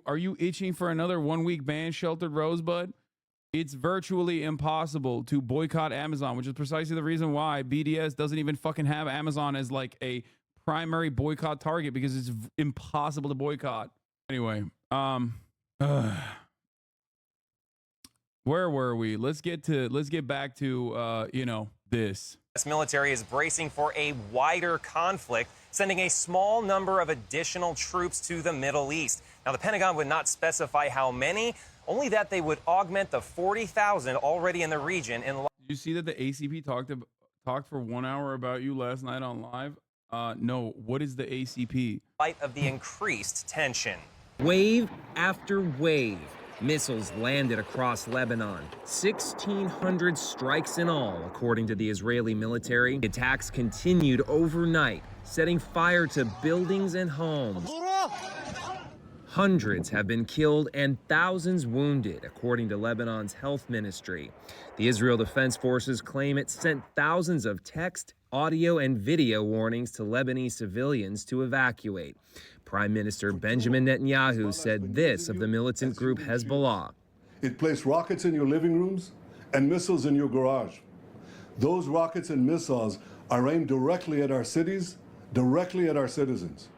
Speaker 1: Are you itching for another 1 week ban, Sheltered Rosebud? It's virtually impossible to boycott Amazon, which is precisely the reason why BDS doesn't even fucking have Amazon as a primary boycott target, because it's impossible to boycott. Anyway, where were we? Let's get back to this.
Speaker 6: The military is bracing for a wider conflict, sending a small number of additional troops to the Middle East. Now, the Pentagon would not specify how many only that they would augment the 40,000 already in the region in
Speaker 1: You see that the ACP talked for 1 hour about you last night on live? No. What is the ACP?
Speaker 6: light of the increased tension.
Speaker 7: Wave after wave, missiles landed across Lebanon. 1,600 strikes in all, according to the Israeli military. Attacks continued overnight, setting fire to buildings and homes. Hundreds have been killed and thousands wounded, according to Lebanon's health ministry. The Israel Defense Forces claim it sent thousands of text, audio, and video warnings to Lebanese civilians to evacuate. Prime Minister Benjamin Netanyahu said this of the militant group Hezbollah.
Speaker 8: It placed rockets in your living rooms and missiles in your garage. Those rockets and missiles are aimed directly at our cities, directly at our citizens.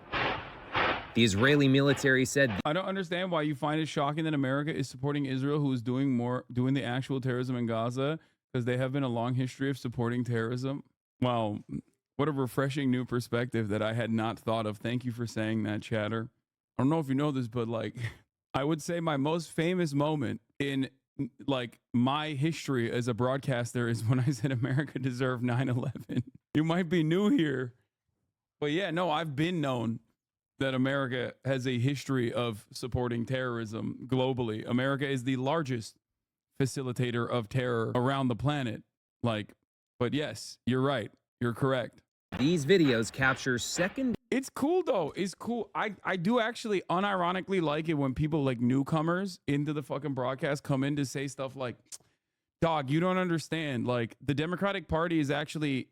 Speaker 7: The Israeli military said
Speaker 1: I don't understand why you find it shocking that America is supporting Israel, who is doing the actual terrorism in Gaza, because they have been a long history of supporting terrorism. Wow, what a refreshing new perspective that I had not thought of. Thank you for saying that, chatter. I don't know if you know this, but like, I would say my most famous moment in like my history as a broadcaster is when I said America deserved 9/11. You might be new here, but yeah, no, I've been known that America has a history of supporting terrorism globally. America is the largest facilitator of terror around the planet. Like, but yes, you're right. You're correct.
Speaker 7: these videos capture second.
Speaker 1: It's cool though. It's cool. I do actually unironically like it when people like newcomers into the fucking broadcast come in to say stuff like, dog, you don't understand. Like the Democratic Party is actually,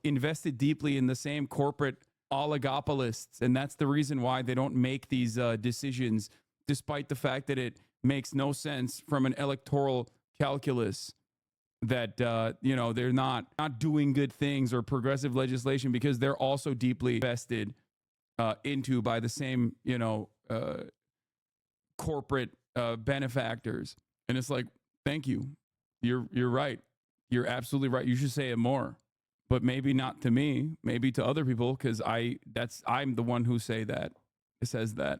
Speaker 1: invested deeply in the same corporate oligopolists. And that's the reason why they don't make these decisions, despite the fact that it makes no sense from an electoral calculus that, they're not doing good things or progressive legislation, because they're also deeply vested into by the same, corporate benefactors. And it's like, thank you. You're right. You're absolutely right. You should say it more, but maybe not to me, maybe to other people, because I'm the one who says that.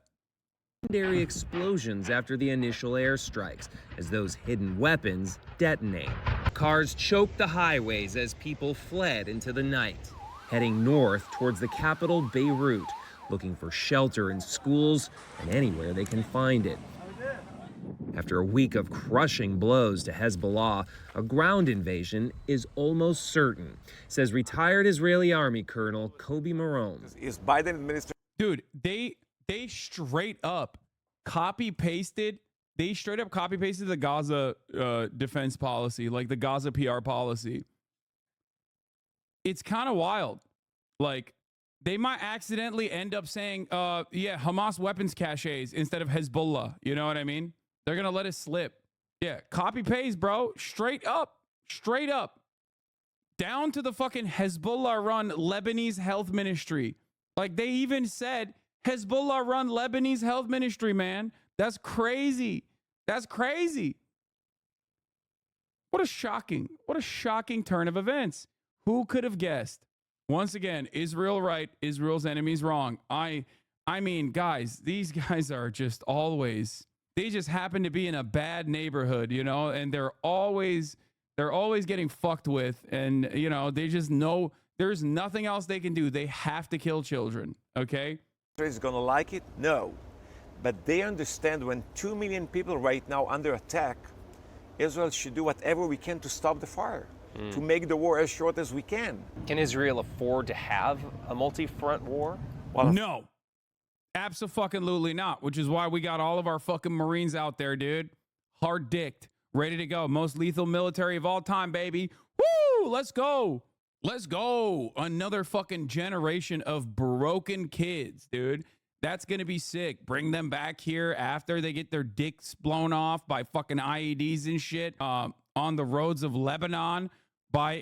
Speaker 7: Secondary explosions after the initial airstrikes as those hidden weapons detonate. Cars choked the highways as people fled into the night, heading north towards the capital, Beirut, looking for shelter in schools and anywhere they can find it. After a week of crushing blows to Hezbollah, a ground invasion is almost certain, says retired Israeli Army Colonel Kobi Maron.
Speaker 9: Is Biden administration?
Speaker 1: Dude, they straight up copy pasted the Gaza defense policy, like the Gaza PR policy. It's kind of wild. Like, they might accidentally end up saying, Hamas weapons caches instead of Hezbollah. You know what I mean? They're going to let it slip. Yeah, copy paste, bro. Straight up. Down to the fucking Hezbollah-run Lebanese health ministry. Like, they even said Hezbollah-run Lebanese health ministry, man. That's crazy. What a shocking turn of events. Who could have guessed? Once again, Israel right, Israel's enemies wrong. I mean, guys, these guys are just always, they just happen to be in a bad neighborhood, and they're always getting fucked with. And, they just know there's nothing else they can do. They have to kill children. Okay.
Speaker 9: Is going to like it? No. But they understand when 2 million people right now under attack, Israel should do whatever we can to stop the fire, to make the war as short as we can.
Speaker 6: Can Israel afford to have a multi-front war?
Speaker 9: Well,
Speaker 1: no. Abso-fucking-lutely not, which is why we got all of our fucking Marines out there, dude. Hard-dicked, ready to go. Most lethal military of all time, baby. Woo! Let's go. Another fucking generation of broken kids, dude. That's going to be sick. Bring them back here after they get their dicks blown off by fucking IEDs and shit on the roads of Lebanon by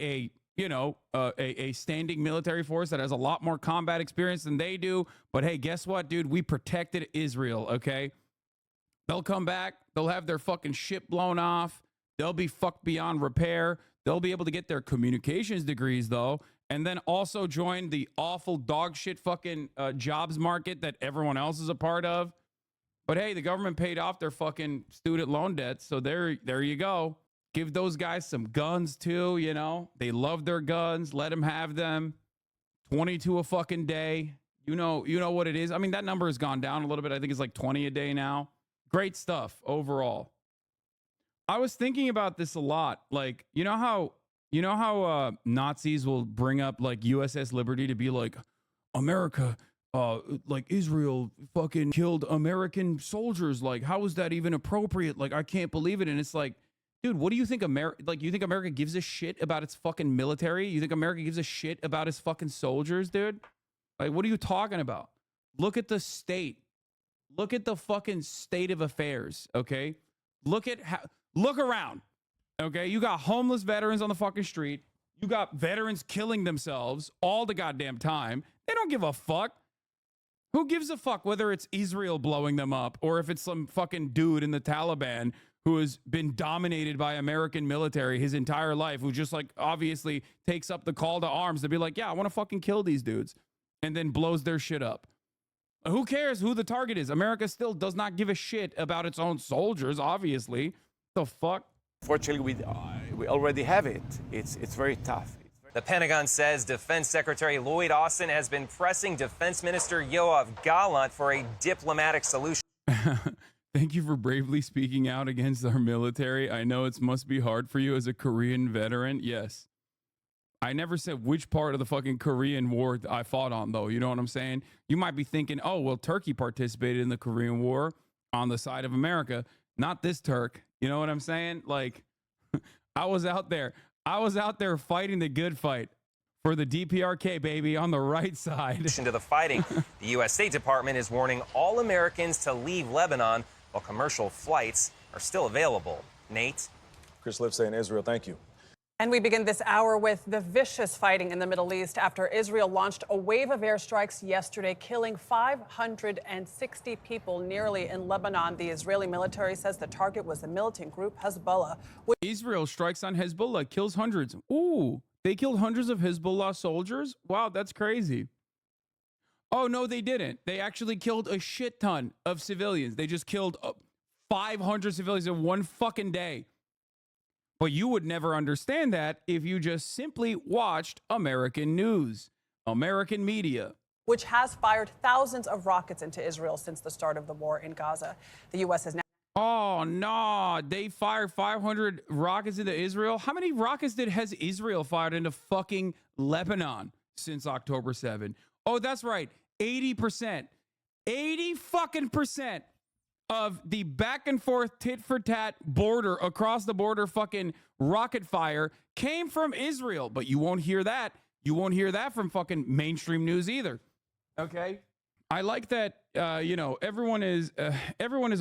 Speaker 1: a standing military force that has a lot more combat experience than they do. But hey, guess what, dude? We protected Israel, okay? They'll come back. They'll have their fucking shit blown off. They'll be fucked beyond repair. They'll be able to get their communications degrees, though, and then also join the awful dog shit fucking jobs market that everyone else is a part of. But hey, the government paid off their fucking student loan debts. So there you go. Give those guys some guns too, you know. They love their guns. Let them have them. 22 a fucking day. You know what it is. I mean, that number has gone down a little bit. I think it's like 20 a day now. Great stuff overall. I was thinking about this a lot. Like, you know how Nazis will bring up like USS Liberty to be like, America, like Israel fucking killed American soldiers. Like, how is that even appropriate? Like, I can't believe it. And it's like, dude, what do you think you think America gives a shit about its fucking military? You think America gives a shit about its fucking soldiers, dude? Like, what are you talking about? Look at the state. Look at the fucking state of affairs, okay? Look around, okay? You got homeless veterans on the fucking street. You got veterans killing themselves all the goddamn time. They don't give a fuck. Who gives a fuck whether it's Israel blowing them up or if it's some fucking dude in the Taliban who has been dominated by American military his entire life, who just like obviously takes up the call to arms to be like, yeah, I want to fucking kill these dudes, and then blows their shit up. Who cares who the target is? America still does not give a shit about its own soldiers, obviously. The fuck?
Speaker 9: Fortunately, we already have it. It's very tough.
Speaker 6: The Pentagon says Defense Secretary Lloyd Austin has been pressing Defense Minister Yoav Gallant for a diplomatic solution.
Speaker 1: Thank you for bravely speaking out against our military. I know it must be hard for you as a Korean veteran. Yes. I never said which part of the fucking Korean War I fought on, though. You know what I'm saying? You might be thinking, oh, well, Turkey participated in the Korean War on the side of America. Not this Turk. You know what I'm saying? Like, I was out there fighting the good fight for the DPRK, baby, on the right side.
Speaker 6: To the fighting, the U.S. State Department is warning all Americans to leave Lebanon while commercial flights are still available. Nate?
Speaker 10: Chris Lipsey in Israel, thank you.
Speaker 5: And we begin this hour with the vicious fighting in the Middle East after Israel launched a wave of airstrikes yesterday, killing 560 people nearly in Lebanon. The Israeli military says the target was the militant group Hezbollah.
Speaker 1: Israel strikes on Hezbollah, kills hundreds. Ooh, they killed hundreds of Hezbollah soldiers? Wow, that's crazy. Oh, no, they didn't. They actually killed a shit ton of civilians. They just killed 500 civilians in one fucking day. But you would never understand that if you just simply watched American news, American media,
Speaker 5: which has fired thousands of rockets into Israel since the start of the war in Gaza. The U.S. has now...
Speaker 1: Oh, no. They fired 500 rockets into Israel. How many rockets has Israel fired into fucking Lebanon since October 7? Oh, that's right. 80%. 80 fucking percent of the back and forth tit for tat border across the border fucking rocket fire came from Israel. But you won't hear that. You won't hear that from fucking mainstream news either. Okay. I like that, everyone is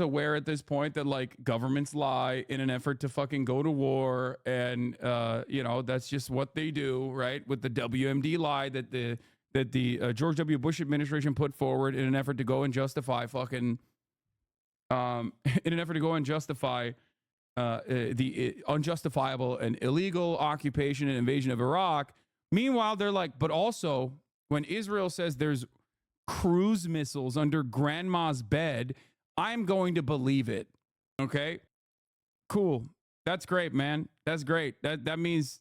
Speaker 1: aware at this point that like governments lie in an effort to fucking go to war. And, that's just what they do, right? With the WMD lie that the George W. Bush administration put forward in an effort to go and justify fucking the unjustifiable and illegal occupation and invasion of Iraq. Meanwhile, they're like, but also when Israel says there's cruise missiles under grandma's bed, I'm going to believe it. Okay, cool. That's great, man. That's great. That means,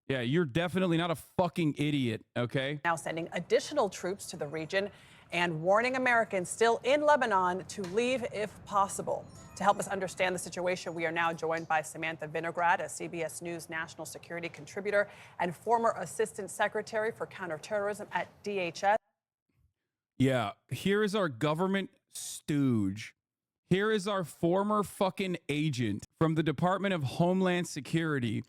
Speaker 1: yeah, you're definitely not a fucking idiot. Okay.
Speaker 5: Now sending additional troops to the region and warning Americans still in Lebanon to leave if possible. To help us understand the situation, we are now joined by Samantha Vinograd, a CBS News national security contributor and former assistant secretary for counterterrorism at DHS.
Speaker 1: Yeah, here is our government stooge. Here is our former fucking agent from the Department of Homeland Security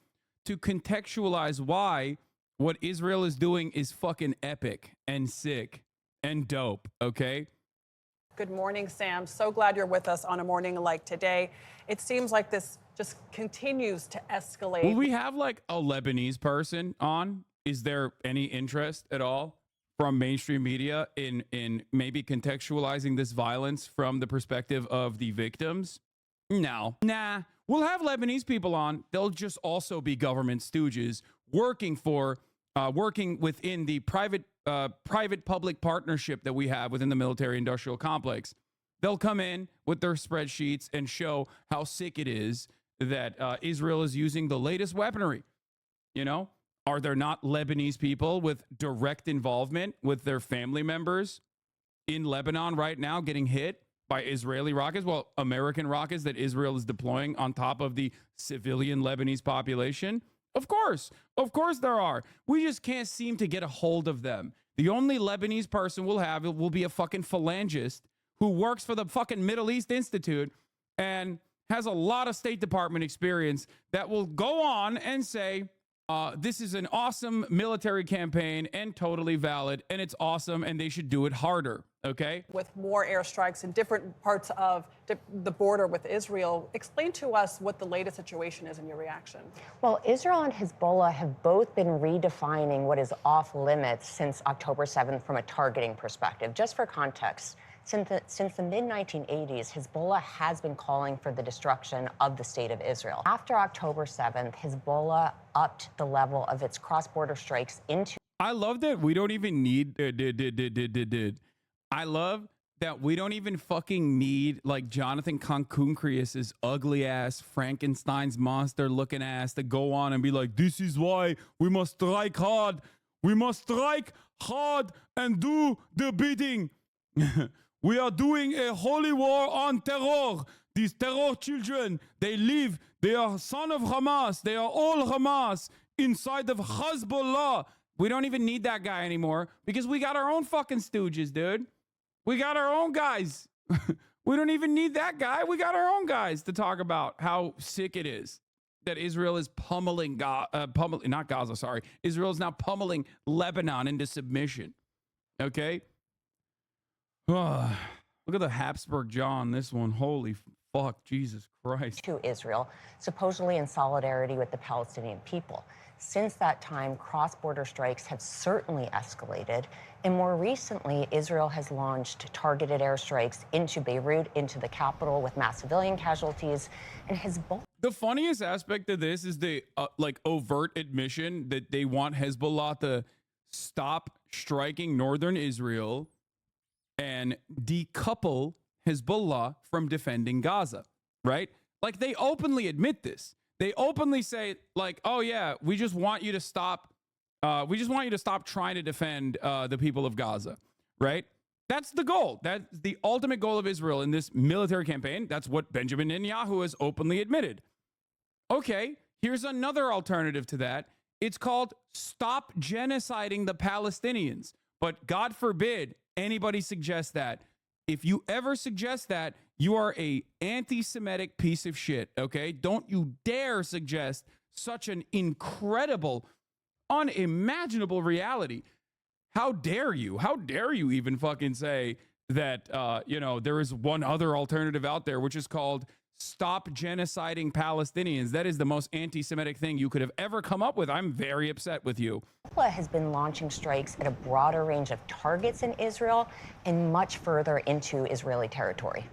Speaker 1: to contextualize why what Israel is doing is fucking epic and sick and dope, okay?
Speaker 5: Good morning, Sam. So glad you're with us on a morning like today. It seems like this just continues to escalate.
Speaker 1: Will we have like a Lebanese person on? Is there any interest at all from mainstream media in maybe contextualizing this violence from the perspective of the victims? No. Nah. We'll have Lebanese people on. They'll just also be government stooges working within the private-public partnership that we have within the military-industrial complex. They'll come in with their spreadsheets and show how sick it is that Israel is using the latest weaponry. You know, are there not Lebanese people with direct involvement with their family members in Lebanon right now getting hit by Israeli rockets? Well, American rockets that Israel is deploying on top of the civilian Lebanese population? Of course there are. We just can't seem to get a hold of them. The only Lebanese person we'll have will be a fucking phalangist who works for the fucking Middle East Institute and has a lot of State Department experience that will go on and say, this is an awesome military campaign and totally valid, and it's awesome, and they should do it harder, okay?
Speaker 5: With more airstrikes in different parts of the border with Israel, explain to us what the latest situation is in your reaction.
Speaker 11: Well, Israel and Hezbollah have both been redefining what is off limits since October 7th from a targeting perspective. Just for context, since the mid-1980s, Hezbollah has been calling for the destruction of the state of Israel. After October 7th, Hezbollah upped the level of its cross-border strikes into...
Speaker 1: I love that we don't even need... I love that we don't even fucking need, like, Jonathan Concuncrius's ugly-ass Frankenstein's monster-looking ass to go on and be like, this is why we must strike hard. We must strike hard and do the bidding. We are doing a holy war on terror. These terror children, they live, they are son of Hamas. They are all Hamas inside of Hezbollah. We don't even need that guy anymore because we got our own fucking stooges, dude. We got our own guys. We don't even need that guy. We got our own guys to talk about how sick it is that Israel is pummeling, Israel is now pummeling Lebanon into submission. Okay? Look at the Habsburg jaw on this one. Holy fuck, Jesus Christ.
Speaker 11: To Israel, supposedly in solidarity with the Palestinian people. Since that time, cross-border strikes have certainly escalated. And more recently, Israel has launched targeted airstrikes into Beirut, into the capital, with mass civilian casualties. And Hezbollah...
Speaker 1: The funniest aspect of this is the overt admission that they want Hezbollah to stop striking northern Israel and decouple Hezbollah from defending Gaza, right? Like, they openly admit this. They openly say, like, oh yeah, we just want you to stop. We just want you to stop trying to defend the people of Gaza, right? That's the goal. That's the ultimate goal of Israel in this military campaign. That's what Benjamin Netanyahu has openly admitted. Okay, here's another alternative to that. It's called stop genociding the Palestinians. But God forbid anybody suggests that. If you ever suggest that, you are a anti-Semitic piece of shit, okay? Don't you dare suggest such an incredible, unimaginable reality. How dare you? How dare you even fucking say that, there is one other alternative out there, which is called stop genociding Palestinians. That is the most anti-Semitic thing you could have ever come up with. I'm very upset with you.
Speaker 11: Hezbollah has been launching strikes at a broader range of targets in Israel and much further into Israeli territory.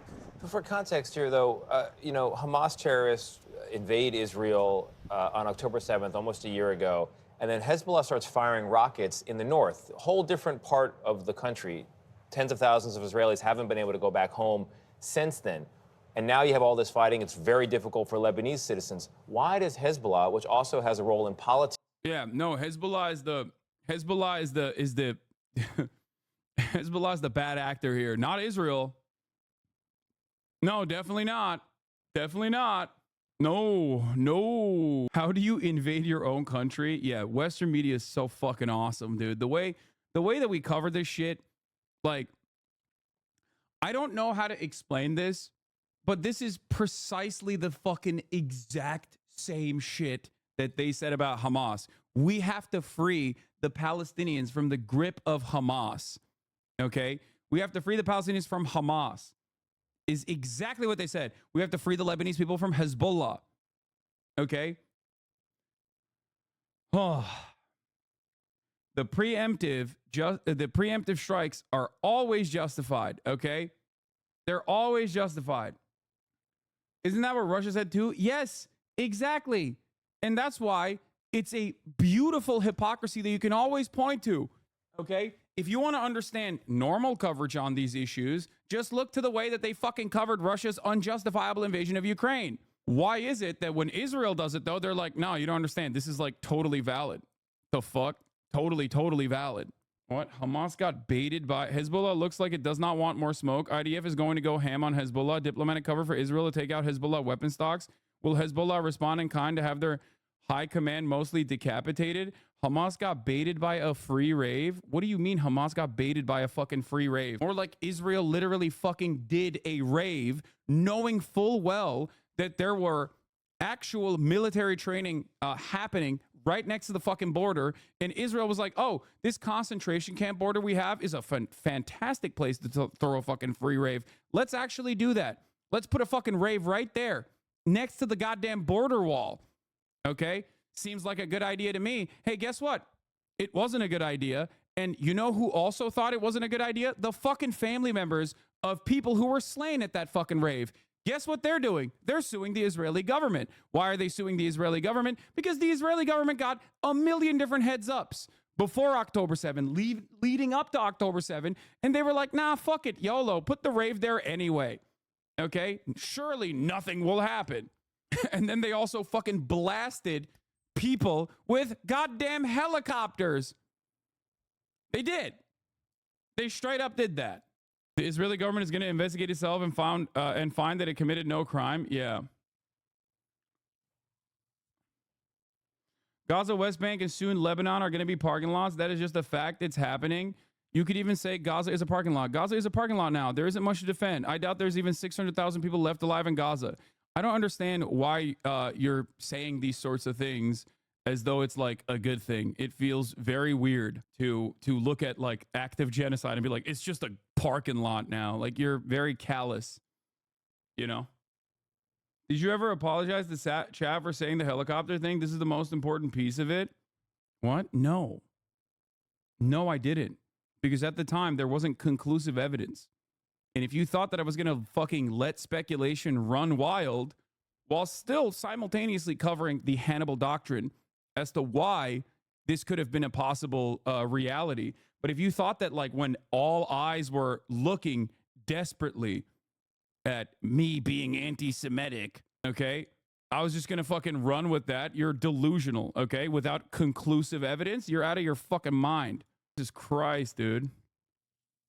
Speaker 4: For context here, though, Hamas terrorists invade Israel on October 7th, almost a year ago, and then Hezbollah starts firing rockets in the north, a whole different part of the country. Tens of thousands of Israelis haven't been able to go back home since then. And now you have all this fighting. It's very difficult for Lebanese citizens. Why does Hezbollah, which also has a role in politics?
Speaker 1: Yeah, no, Hezbollah is the Hezbollah is the bad actor here, not Israel. No, definitely not. Definitely not. No. How do you invade your own country? Yeah, Western media is so fucking awesome, dude. The way that we cover this shit, like, I don't know how to explain this, but this is precisely the fucking exact same shit that they said about Hamas. We have to free the Palestinians from the grip of Hamas. Okay? We have to free the Palestinians from Hamas. Is exactly what they said. We have to free the Lebanese people from Hezbollah. Okay? Oh. The preemptive strikes are always justified, okay? They're always justified. Isn't that what Russia said too? Yes, exactly. And that's why it's a beautiful hypocrisy that you can always point to, okay? If you want to understand normal coverage on these issues, just look to the way that they fucking covered Russia's unjustifiable invasion of Ukraine. Why is it that when Israel does it, though, they're like, no, you don't understand. This is like totally valid. The fuck? Totally valid. What? Hamas got baited by Hezbollah. Looks like it does not want more smoke. IDF is going to go ham on Hezbollah. Diplomatic cover for Israel to take out Hezbollah weapon stocks. Will Hezbollah respond in kind to have their high command mostly decapitated? Hamas got baited by a free rave. What do you mean Hamas got baited by a fucking free rave? Or like Israel literally fucking did a rave knowing full well that there were actual military training happening right next to the fucking border. And Israel was like, oh, this concentration camp border we have is a fantastic place to throw a fucking free rave. Let's actually do that. Let's put a fucking rave right there next to the goddamn border wall. Okay? Seems like a good idea to me. Hey, guess what? It wasn't a good idea. And you know who also thought it wasn't a good idea? The fucking family members of people who were slain at that fucking rave. Guess what they're doing? They're suing the Israeli government. Why are they suing the Israeli government? Because the Israeli government got a million different heads ups before October 7, leading up to October 7. And they were like, nah, fuck it, YOLO, put the rave there anyway. Okay? Surely nothing will happen. And then they also fucking blasted people with goddamn helicopters. They did. They straight up did that. The Israeli government is going to investigate itself and find that it committed no crime. Yeah. Gaza, West Bank, and soon Lebanon are going to be parking lots. That is just a fact. It's happening. You could even say Gaza is a parking lot. Gaza is a parking lot now. There isn't much to defend. I doubt there's even 600,000 people left alive in Gaza. I don't understand why you're saying these sorts of things as though it's like a good thing. It feels very weird to look at like active genocide and be like, it's just a parking lot now. Like, you're very callous, you know? Did you ever apologize to Chav for saying the helicopter thing? This is the most important piece of it. What? No. No, I didn't. Because at the time, there wasn't conclusive evidence. And if you thought that I was going to fucking let speculation run wild while still simultaneously covering the Hannibal doctrine as to why this could have been a possible reality. But if you thought that, like, when all eyes were looking desperately at me being anti-Semitic, okay, I was just going to fucking run with that, you're delusional, okay? Without conclusive evidence, you're out of your fucking mind. Jesus Christ, dude.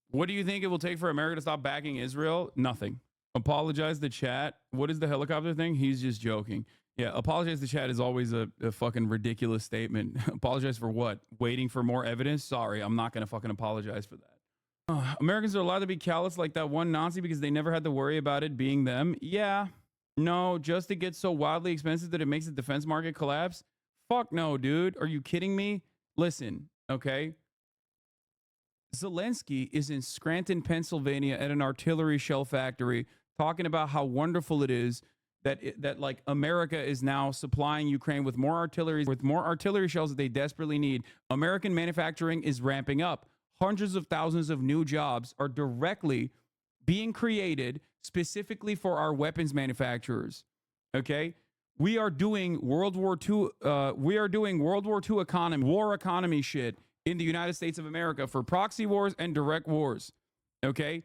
Speaker 1: What do you think it will take for America to stop backing Israel? Nothing. Apologize to chat. What is the helicopter thing? He's just joking. Yeah, apologize to chat is always a fucking ridiculous statement. Apologize for what? Waiting for more evidence? Sorry, I'm not going to fucking apologize for that. Americans are allowed to be callous like that one Nazi because they never had to worry about it being them. Yeah. No, just it gets so wildly expensive that it makes the defense market collapse? Fuck no, dude. Are you kidding me? Listen, okay? Zelensky is in Scranton, Pennsylvania at an artillery shell factory talking about how wonderful it is that like America is now supplying Ukraine with more artillery shells that they desperately need. American manufacturing is ramping up. Hundreds of thousands of new jobs are directly being created specifically for our weapons manufacturers. Okay? We are doing World War II economy, war economy shit in the United States of America for proxy wars and direct wars. Okay?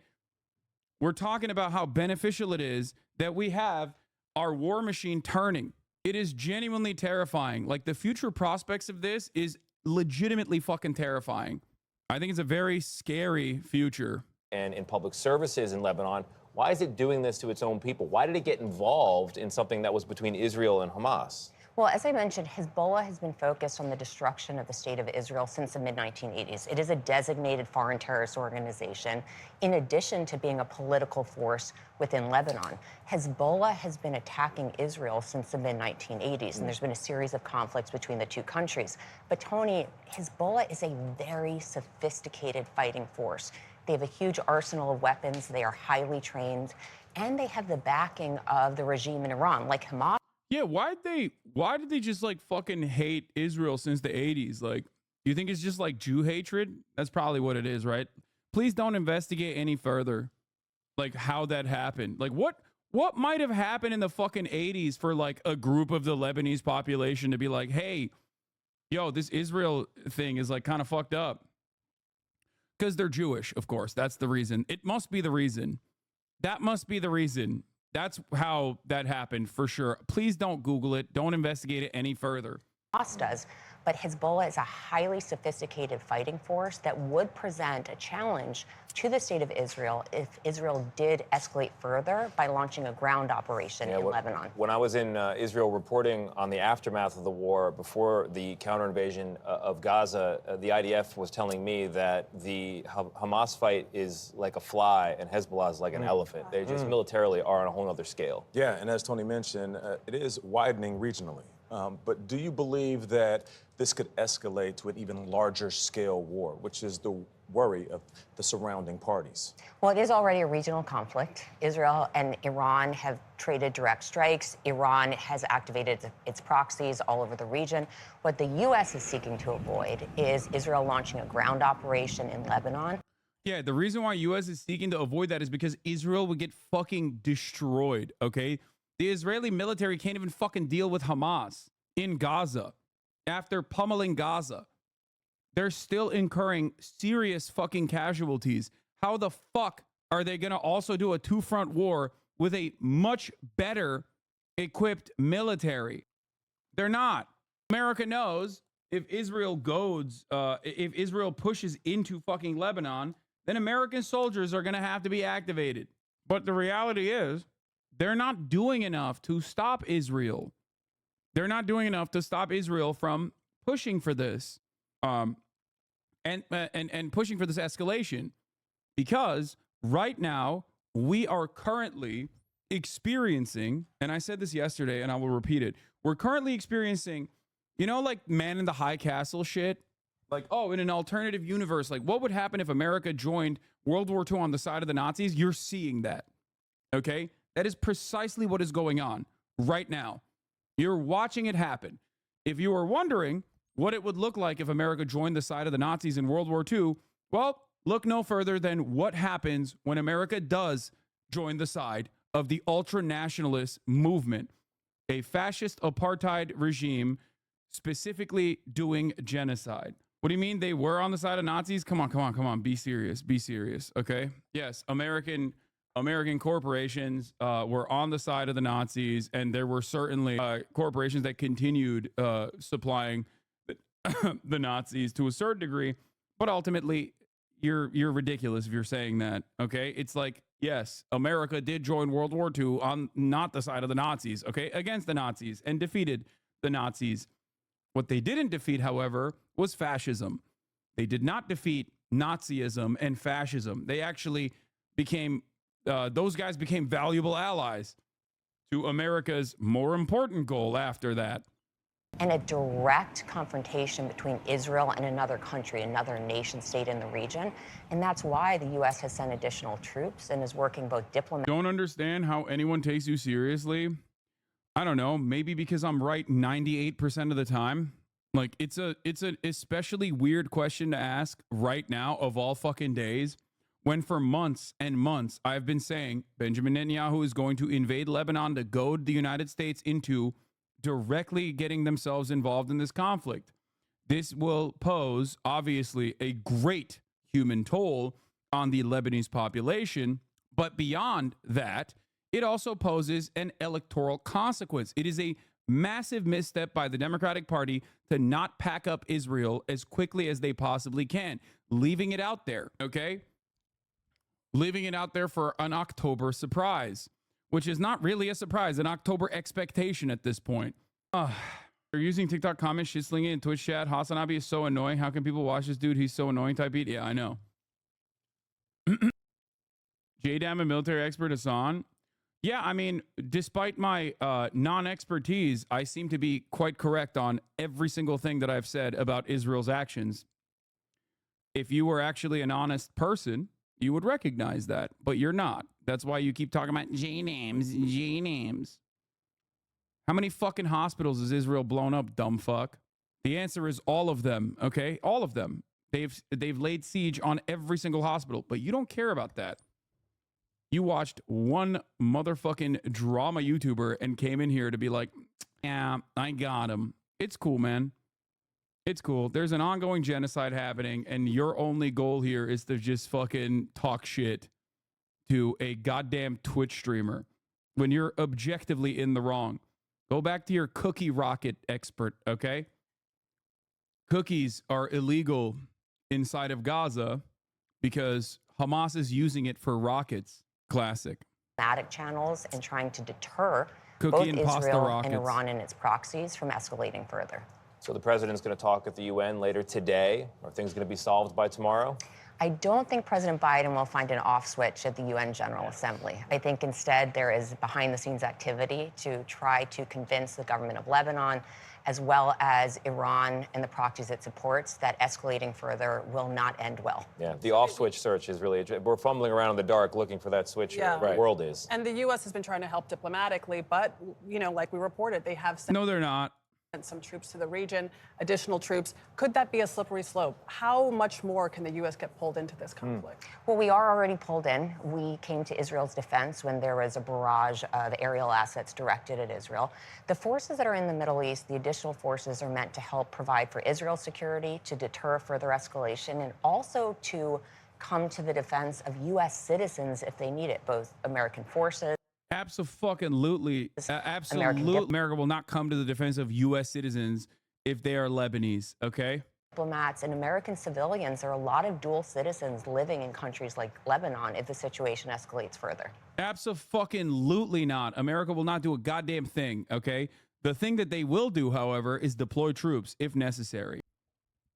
Speaker 1: We're talking about how beneficial it is that we have our war machine turning. It is genuinely terrifying. Like, the future prospects of this is legitimately fucking terrifying. I think it's a very scary future.
Speaker 4: And in public services in Lebanon, why is it doing this to its own people? Why did it get involved in something that was between Israel and Hamas?
Speaker 11: Well, as I mentioned, Hezbollah has been focused on the destruction of the state of Israel since the mid-1980s. It is a designated foreign terrorist organization, in addition to being a political force within Lebanon. Hezbollah has been attacking Israel since the mid-1980s, and there's been a series of conflicts between the two countries. But Tony, Hezbollah is a very sophisticated fighting force. They have a huge arsenal of weapons, they are highly trained, and they have the backing of the regime in Iran, like Hamas.
Speaker 1: Yeah, why did they just like fucking hate Israel since the 80s? Like, do you think it's just like Jew hatred? That's probably what it is, right? Please don't investigate any further, like, how that happened. Like, what might have happened in the fucking 80s for like a group of the Lebanese population to be like, hey, yo, this Israel thing is like kind of fucked up. because they're Jewish, of course. That's the reason. It must be the reason. That must be the reason. That's how that happened for sure. Please don't Google it. Don't investigate it any further.
Speaker 11: Hamas does, but Hezbollah is a highly sophisticated fighting force that would present a challenge to the state of Israel if Israel did escalate further by launching a ground operation in Lebanon.
Speaker 4: When I was in Israel reporting on the aftermath of the war before the counter invasion of Gaza, the IDF was telling me that the Hamas fight is like a fly and Hezbollah is like an elephant. They just militarily are on a whole other scale.
Speaker 10: Yeah, and as Tony mentioned, it is widening regionally. But do you believe that this could escalate to an even larger scale war, which is the worry of the surrounding parties?
Speaker 11: Well, it is already a regional conflict. Israel and Iran have traded direct strikes. Iran has activated its proxies all over the region. What the U.S. is seeking to avoid is Israel launching a ground operation in Lebanon.
Speaker 1: Yeah, the reason why U.S. is seeking to avoid that is because Israel would get fucking destroyed, okay? The Israeli military can't even fucking deal with Hamas in Gaza. After pummeling Gaza, they're still incurring serious fucking casualties. How the fuck are they going to also do a two-front war with a much better equipped military? They're not. America knows if Israel if Israel pushes into fucking Lebanon, then American soldiers are going to have to be activated. But the reality is, they're not doing enough to stop Israel. They're not doing enough to stop Israel from pushing for this, and pushing for this escalation, because right now we are currently experiencing, and I said this yesterday, and I will repeat it. We're currently experiencing, you know, like Man in the High Castle shit. Like, oh, in an alternative universe, like what would happen if America joined World War II on the side of the Nazis? You're seeing that, okay? That is precisely what is going on right now. You're watching it happen. If you were wondering what it would look like if America joined the side of the Nazis in World War II, well, look no further than what happens when America does join the side of the ultra-nationalist movement, a fascist apartheid regime specifically doing genocide. What do you mean they were on the side of Nazis? Come on. Be serious, okay? Yes, American corporations were on the side of the Nazis, and there were certainly corporations that continued supplying the Nazis to a certain degree. But ultimately, you're ridiculous if you're saying that. Okay, it's like, yes, America did join World War II on not the side of the Nazis. Okay, against the Nazis, and defeated the Nazis. What they didn't defeat, however, was fascism. They did not defeat Nazism and fascism. They actually became those guys became valuable allies to America's more important goal after that.
Speaker 11: And a direct confrontation between Israel and another country, another nation state in the region. And that's why the U.S. has sent additional troops and is working both diplomatically.
Speaker 1: Don't understand how anyone takes you seriously? I don't know, maybe because I'm right 98% of the time. Like, it's an especially weird question to ask right now of all fucking days, when for months and months I've been saying Benjamin Netanyahu is going to invade Lebanon to goad the United States into directly getting themselves involved in this conflict. This will pose, obviously, a great human toll on the Lebanese population, but beyond that, it also poses an electoral consequence. It is a massive misstep by the Democratic Party to not pack up Israel as quickly as they possibly can, leaving it out there, okay? Leaving it out there for an October surprise, which is not really a surprise, an October expectation at this point. They're using TikTok comments, shit slinging in Twitch chat. Hasanabi is so annoying. How can people watch this dude? He's so annoying type beat. Yeah, I know. JDAM and military expert Hassan. Yeah, I mean, despite my non-expertise, I seem to be quite correct on every single thing that I've said about Israel's actions. If you were actually an honest person, you would recognize that, but you're not. That's why you keep talking about J-names. How many fucking hospitals has Israel blown up, dumb fuck? The answer is all of them, okay? All of them. They've laid siege on every single hospital, but you don't care about that. You watched one motherfucking drama YouTuber and came in here to be like, yeah, I got him. It's cool, man. It's cool. There's an ongoing genocide happening, and your only goal here is to just fucking talk shit to a goddamn Twitch streamer when you're objectively in the wrong. Go back to your cookie rocket expert, okay? Cookies are illegal inside of Gaza because Hamas is using it for rockets. Classic.
Speaker 11: Diplomatic channels and trying to deter
Speaker 1: Cookie
Speaker 11: both
Speaker 1: and pasta
Speaker 11: Israel
Speaker 1: rockets.
Speaker 11: and Iran and its proxies from escalating further.
Speaker 4: So the president's going to talk at the UN later today. Are things going to be solved by tomorrow?
Speaker 11: I don't think President Biden will find an off switch at the UN General Assembly. I think instead there is behind the scenes activity to try to convince the government of Lebanon, as well as Iran and the proxies it supports, that escalating further will not end well.
Speaker 4: Yeah, the off switch search is really, we're fumbling around in the dark looking for that switch.
Speaker 5: Yeah.
Speaker 4: The world is.
Speaker 5: And the U.S. has been trying to help diplomatically, but, you know, like we reported, they have sent
Speaker 1: No, they're not.
Speaker 5: some troops to the region, additional troops. Could that be a slippery slope? How much more can the U.S. get pulled into this conflict?
Speaker 11: Well, we are already pulled in. We came to Israel's defense when there was a barrage of aerial assets directed at Israel. The forces that are in the Middle East, the additional forces, are meant to help provide for Israel's security, to deter further escalation, and also to come to the defense of U.S. citizens if they need it, both American forces.
Speaker 1: Absolutely. Absolutely. America will not come to the defense of U.S. citizens if they are Lebanese, okay?
Speaker 11: Diplomats and American civilians. There are a lot of dual citizens living in countries like Lebanon if the situation escalates further.
Speaker 1: Absolutely not. America will not do a goddamn thing, okay? The thing that they will do, however, is deploy troops if necessary.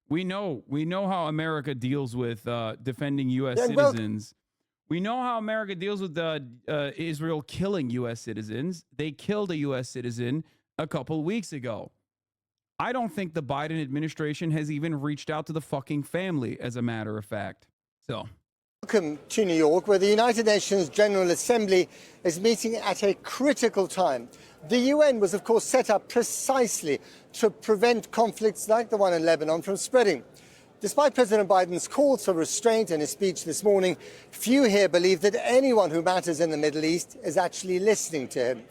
Speaker 1: We know how America deals with defending U.S. citizens. We know how America deals with Israel killing U.S. citizens. They killed a U.S. citizen a couple weeks ago. I don't think the Biden administration has even reached out to the fucking family, as a matter of fact. So,
Speaker 12: welcome to New York, where the United Nations General Assembly is meeting at a critical time. The UN was, of course, set up precisely to prevent conflicts like the one in Lebanon from spreading. Despite President Biden's calls for restraint in his speech this morning, few here believe that anyone who matters in the Middle East is actually listening to him.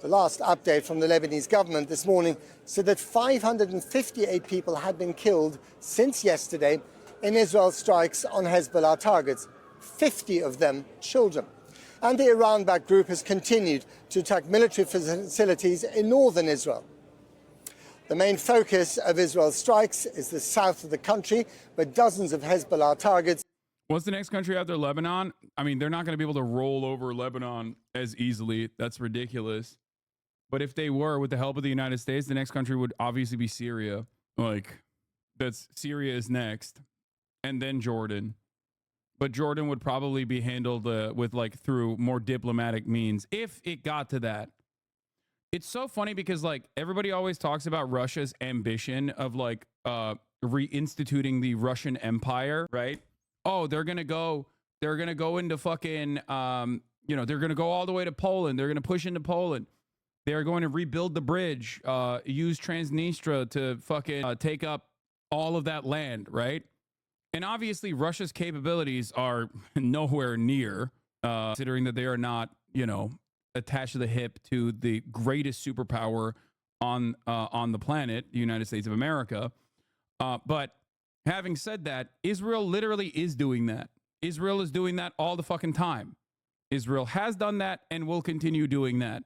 Speaker 12: The last update from the Lebanese government this morning said that 558 people had been killed since yesterday in Israel's strikes on Hezbollah targets, 50 of them children. And the Iran-backed group has continued to attack military facilities in northern Israel. The main focus of Israel's strikes is the south of the country, where dozens of Hezbollah targets.
Speaker 1: What's the next country after Lebanon? I mean, they're not going to be able to roll over Lebanon as easily. That's ridiculous. But if they were, with the help of the United States, the next country would obviously be Syria. Syria is next, and then Jordan. But Jordan would probably be handled through more diplomatic means if it got to that. It's so funny because everybody always talks about Russia's ambition of reinstituting the Russian Empire, right? Oh, they're gonna go into fucking they're gonna go all the way to Poland. They're gonna push into Poland. They're going to rebuild the bridge, use Transnistria to fucking take up all of that land, right? And obviously Russia's capabilities are nowhere near, considering that they are not, attached to the hip to the greatest superpower on the planet, the United States of America. But having said that, Israel literally is doing that. Israel is doing that all the fucking time. Israel has done that and will continue doing that.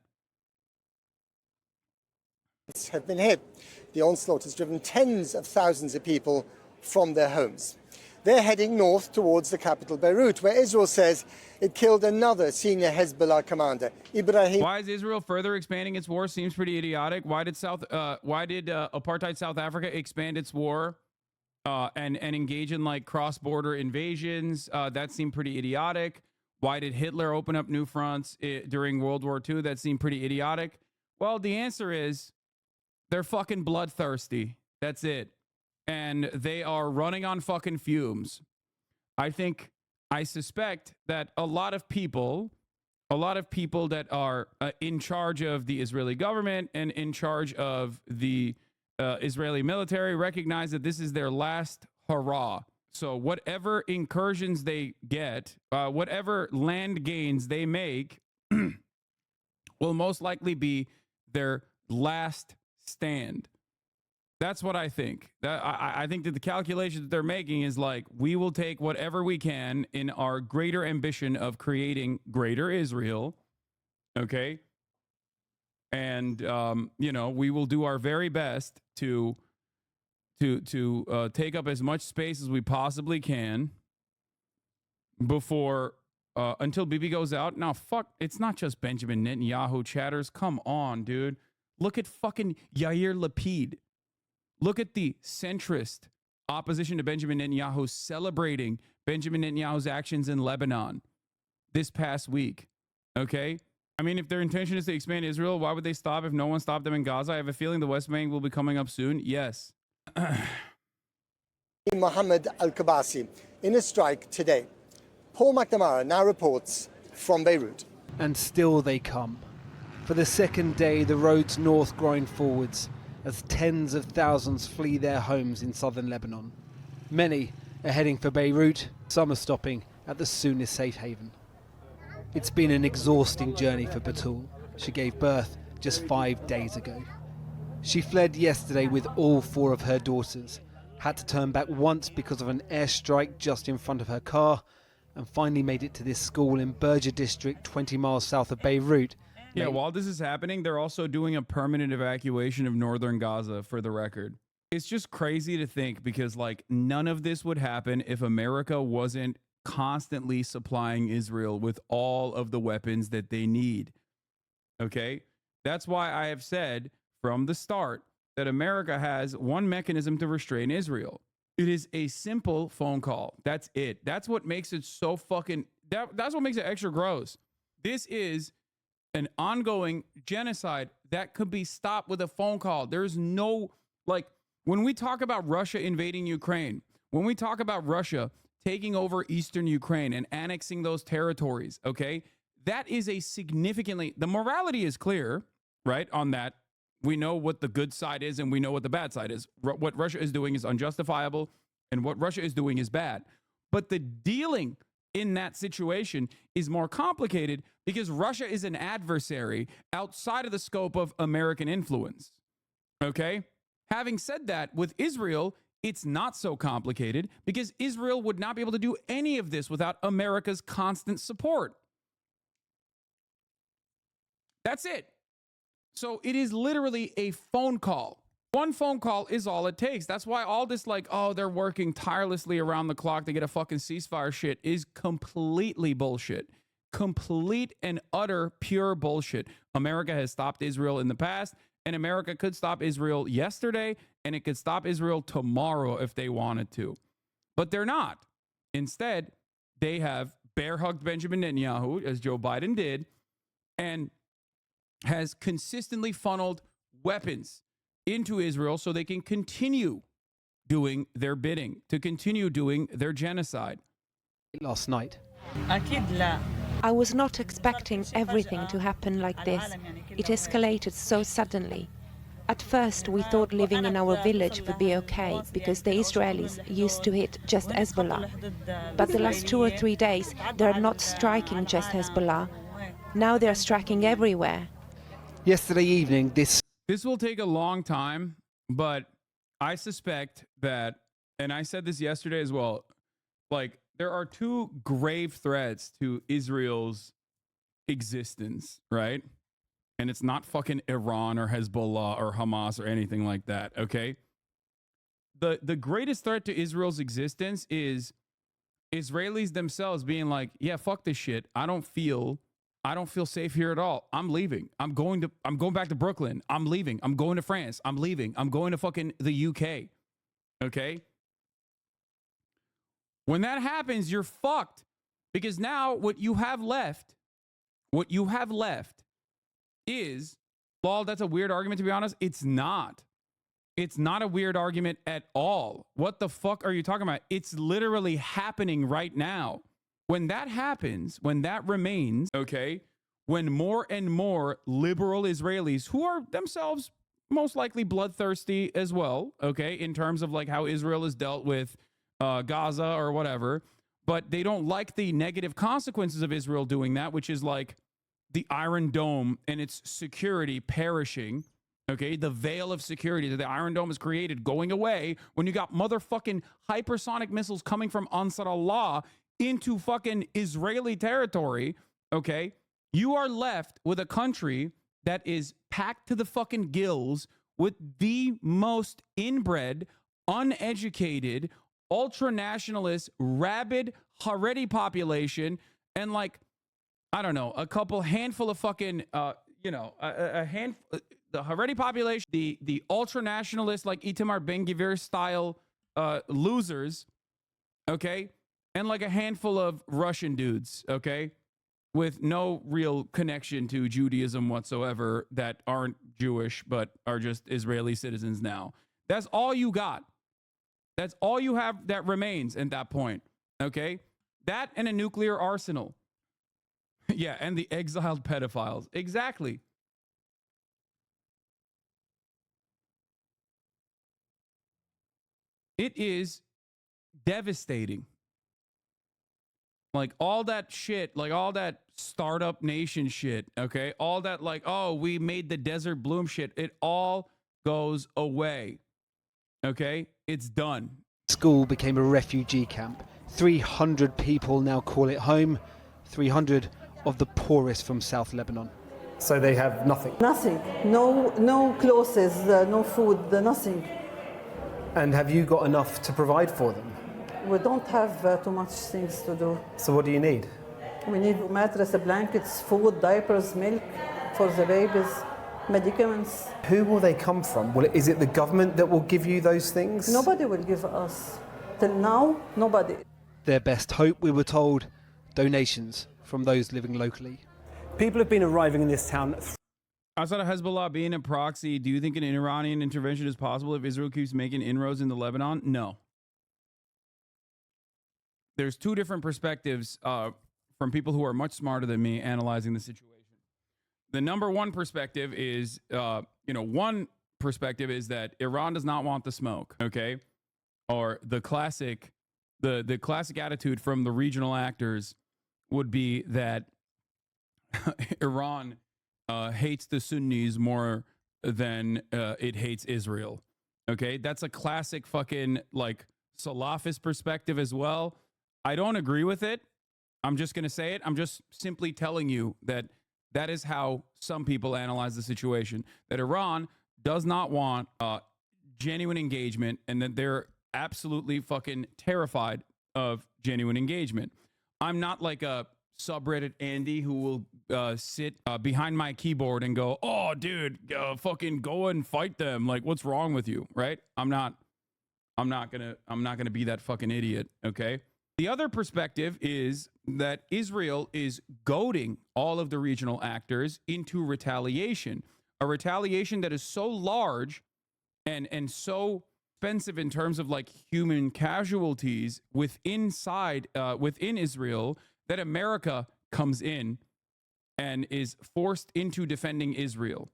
Speaker 12: Have been hit. The onslaught has driven tens of thousands of people from their homes. They're heading north towards the capital, Beirut, where Israel says it killed another senior Hezbollah commander, Ibrahim.
Speaker 1: Why is Israel further expanding its war? Seems pretty idiotic. Why did apartheid South Africa expand its war and engage in cross-border invasions? That seemed pretty idiotic. Why did Hitler open up new fronts during World War II? That seemed pretty idiotic. Well, the answer is they're fucking bloodthirsty. That's it. And they are running on fucking fumes. I suspect that a lot of people that are in charge of the Israeli government and in charge of the Israeli military recognize that this is their last hurrah. So whatever incursions they get, whatever land gains they make will most likely be their last stand. That's what I think. I think that the calculation that they're making is like, we will take whatever we can in our greater ambition of creating greater Israel. Okay. And, you know, we will do our very best to take up as much space as we possibly can before until Bibi goes out. Now, fuck, it's not just Benjamin Netanyahu chatters. Come on, dude. Look at fucking Yair Lapid. Look at the centrist opposition to Benjamin Netanyahu celebrating Benjamin Netanyahu's actions in Lebanon this past week. Okay? I mean, if their intention is to expand Israel, why would they stop if no one stopped them in Gaza? I have a feeling the West Bank will be coming up soon. Yes.
Speaker 12: Mohammed Al-Kabasi in a strike today. Paul McNamara now reports from Beirut.
Speaker 13: And still they come. For the second day, the roads north grind forwards as tens of thousands flee their homes in southern Lebanon. Many are heading for Beirut, some are stopping at the soonest safe haven. It's been an exhausting journey for Batul. She gave birth just 5 days ago. She fled yesterday with all 4 of her daughters, had to turn back once because of an airstrike just in front of her car, and finally made it to this school in Berger district 20 miles south of Beirut.
Speaker 1: Yeah, while this is happening, they're also doing a permanent evacuation of northern Gaza, for the record. It's just crazy to think because, like, none of this would happen if America wasn't constantly supplying Israel with all of the weapons that they need. Okay? That's why I have said from the start that America has one mechanism to restrain Israel. It is a simple phone call. That's it. That's what makes it so fucking... That's what makes it extra gross. This is an ongoing genocide that could be stopped with a phone call. There's no, like, when we talk about Russia invading Ukraine, when we talk about Russia taking over eastern Ukraine and annexing those territories, okay, that is a significantly, the morality is clear, right, on that. We know what the good side is and we know what the bad side is. What Russia is doing is unjustifiable and what Russia is doing is bad. But the dealing in that situation is more complicated because Russia is an adversary outside of the scope of American influence. Okay? Having said that, with Israel, it's not so complicated because Israel would not be able to do any of this without America's constant support. That's it. So it is literally a phone call. One phone call is all it takes. That's why all this, like, oh, they're working tirelessly around the clock to get a fucking ceasefire shit is completely bullshit. Complete and utter pure bullshit. America has stopped Israel in the past, and America could stop Israel yesterday, and it could stop Israel tomorrow if they wanted to. But they're not. Instead, they have bear hugged Benjamin Netanyahu, as Joe Biden did, and has consistently funneled weapons into Israel so they can continue doing their bidding, to continue doing their genocide.
Speaker 13: Last night.
Speaker 14: I was not expecting everything to happen like this. It escalated so suddenly. At first, we thought living in our village would be okay because the Israelis used to hit just Hezbollah. But the last 2 or 3 days, they're not striking just Hezbollah. Now they're striking everywhere.
Speaker 13: Yesterday evening, this
Speaker 1: will take a long time, but I suspect that, and I said this yesterday as well, like, there are 2 grave threats to Israel's existence, right? And it's not fucking Iran or Hezbollah or Hamas or anything like that, okay? The greatest threat to Israel's existence is Israelis themselves being like, yeah, fuck this shit. I don't feel safe here at all. I'm leaving. I'm going back to Brooklyn. I'm leaving. I'm going to France. I'm leaving. I'm going to fucking the UK. Okay? When that happens, you're fucked. Because now what you have left is, lol, that's a weird argument, to be honest. It's not. It's not a weird argument at all. What the fuck are you talking about? It's literally happening right now. When that happens, when that remains, okay, when more and more liberal Israelis, who are themselves most likely bloodthirsty as well, okay, in terms of like how Israel has dealt with Gaza or whatever, but they don't like the negative consequences of Israel doing that, which is like the Iron Dome and its security perishing, Okay, the veil of security that the Iron Dome has created going away when you got motherfucking hypersonic missiles coming from Ansar Allah into fucking Israeli territory. Okay, you are left with a country that is packed to the fucking gills with the most inbred, uneducated, ultra nationalist, rabid Haredi population, and like, I don't know, a couple handful of fucking, a handful. The Haredi population, the ultra nationalist like Itamar Ben Gvir style losers, okay, and like a handful of Russian dudes, okay, with no real connection to Judaism whatsoever that aren't Jewish but are just Israeli citizens now. That's all you got. That's all you have that remains at that point, okay? That and a nuclear arsenal. Yeah, and the exiled pedophiles. Exactly. It is devastating. Like all that shit, like all that startup nation shit, okay? All that like, oh, we made the desert bloom shit. It all goes away. Okay? It's done.
Speaker 13: School became a refugee camp. 300 people now call it home. 300 of the poorest from South Lebanon.
Speaker 15: So they have nothing?
Speaker 16: Nothing. No clothes, no food, nothing.
Speaker 15: And have you got enough to provide for them?
Speaker 16: We don't have too much things to do.
Speaker 15: So what do you need?
Speaker 16: We need mattress, blankets, food, diapers, milk for the babies, medicaments.
Speaker 15: Who will they come from? Is it the government that will give you those things?
Speaker 16: Nobody will give us. Till now, nobody.
Speaker 13: Their best hope, we were told, donations from those living locally.
Speaker 15: People have been arriving in this town.
Speaker 1: Outside of Hezbollah being a proxy, do you think an Iranian intervention is possible if Israel keeps making inroads into Lebanon? No. There's two different perspectives from people who are much smarter than me analyzing the situation. The number one perspective is, one perspective is that Iran does not want the smoke, okay? Or the classic attitude from the regional actors would be that Iran hates the Sunnis more than it hates Israel. Okay, that's a classic fucking like Salafist perspective as well. I don't agree with it. I'm just going to say it. I'm just simply telling you that that is how some people analyze the situation. That Iran does not want genuine engagement, and that they're absolutely fucking terrified of genuine engagement. I'm not like a subreddit Andy who will sit behind my keyboard and go, "Oh, dude, fucking go and fight them. Like, what's wrong with you?" Right? I'm not gonna be that fucking idiot. Okay. The other perspective is that Israel is goading all of the regional actors into retaliation, a retaliation that is so large and so expensive in terms of like human casualties within Israel, that America comes in and is forced into defending Israel.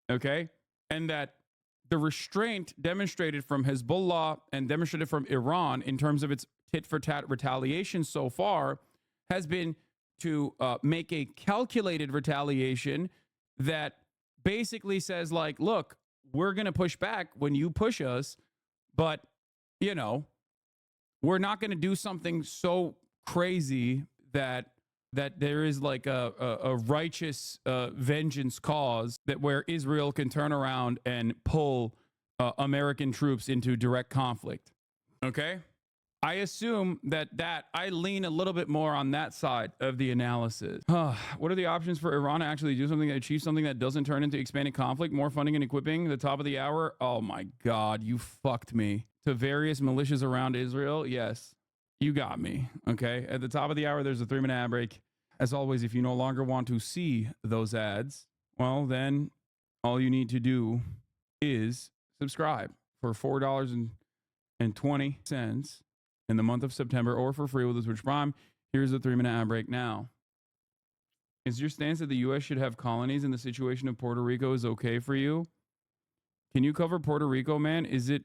Speaker 1: Okay? And that the restraint demonstrated from Hezbollah and demonstrated from Iran in terms of its tit-for-tat retaliation so far has been to make a calculated retaliation that basically says like, look, we're going to push back when you push us, but, you know, we're not going to do something so crazy that there is like a righteous vengeance cause that where Israel can turn around and pull American troops into direct conflict. Okay? I assume that I lean a little bit more on that side of the analysis. What are the options for Iran to actually do something that achieves something that doesn't turn into expanded conflict? More funding and equipping, the top of the hour? Oh my God, you fucked me. To various militias around Israel? Yes, you got me. Okay, at the top of the hour, there's a 3-minute ad break. As always, if you no longer want to see those ads, well, then all you need to do is subscribe for $4.20 in the month of September, or for free with the Twitch Prime. Here's a 3-minute ad break now. Is your stance that the U.S. should have colonies and the situation of Puerto Rico is okay for you? Can you cover Puerto Rico, man? Is it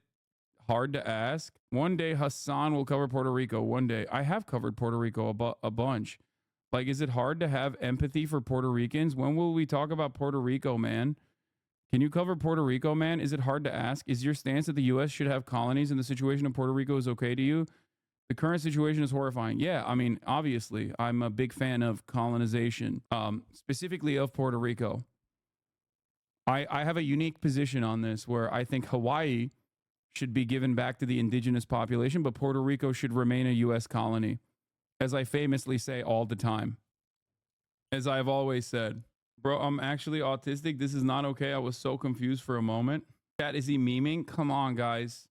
Speaker 1: hard to ask? One day Hassan will cover Puerto Rico. One day. I have covered Puerto Rico a bunch. Like, is it hard to have empathy for Puerto Ricans? When will we talk about Puerto Rico, man? Can you cover Puerto Rico, man? Is it hard to ask? Is your stance that the U.S. should have colonies and the situation of Puerto Rico is okay to you? The current situation is horrifying. Yeah, I mean, obviously, I'm a big fan of colonization, specifically of Puerto Rico. I have a unique position on this where I think Hawaii should be given back to the indigenous population, but Puerto Rico should remain a U.S. colony, as I famously say all the time. As I've always said. Bro, I'm actually autistic. This is not okay. I was so confused for a moment. Chat, is he memeing? Come on, guys.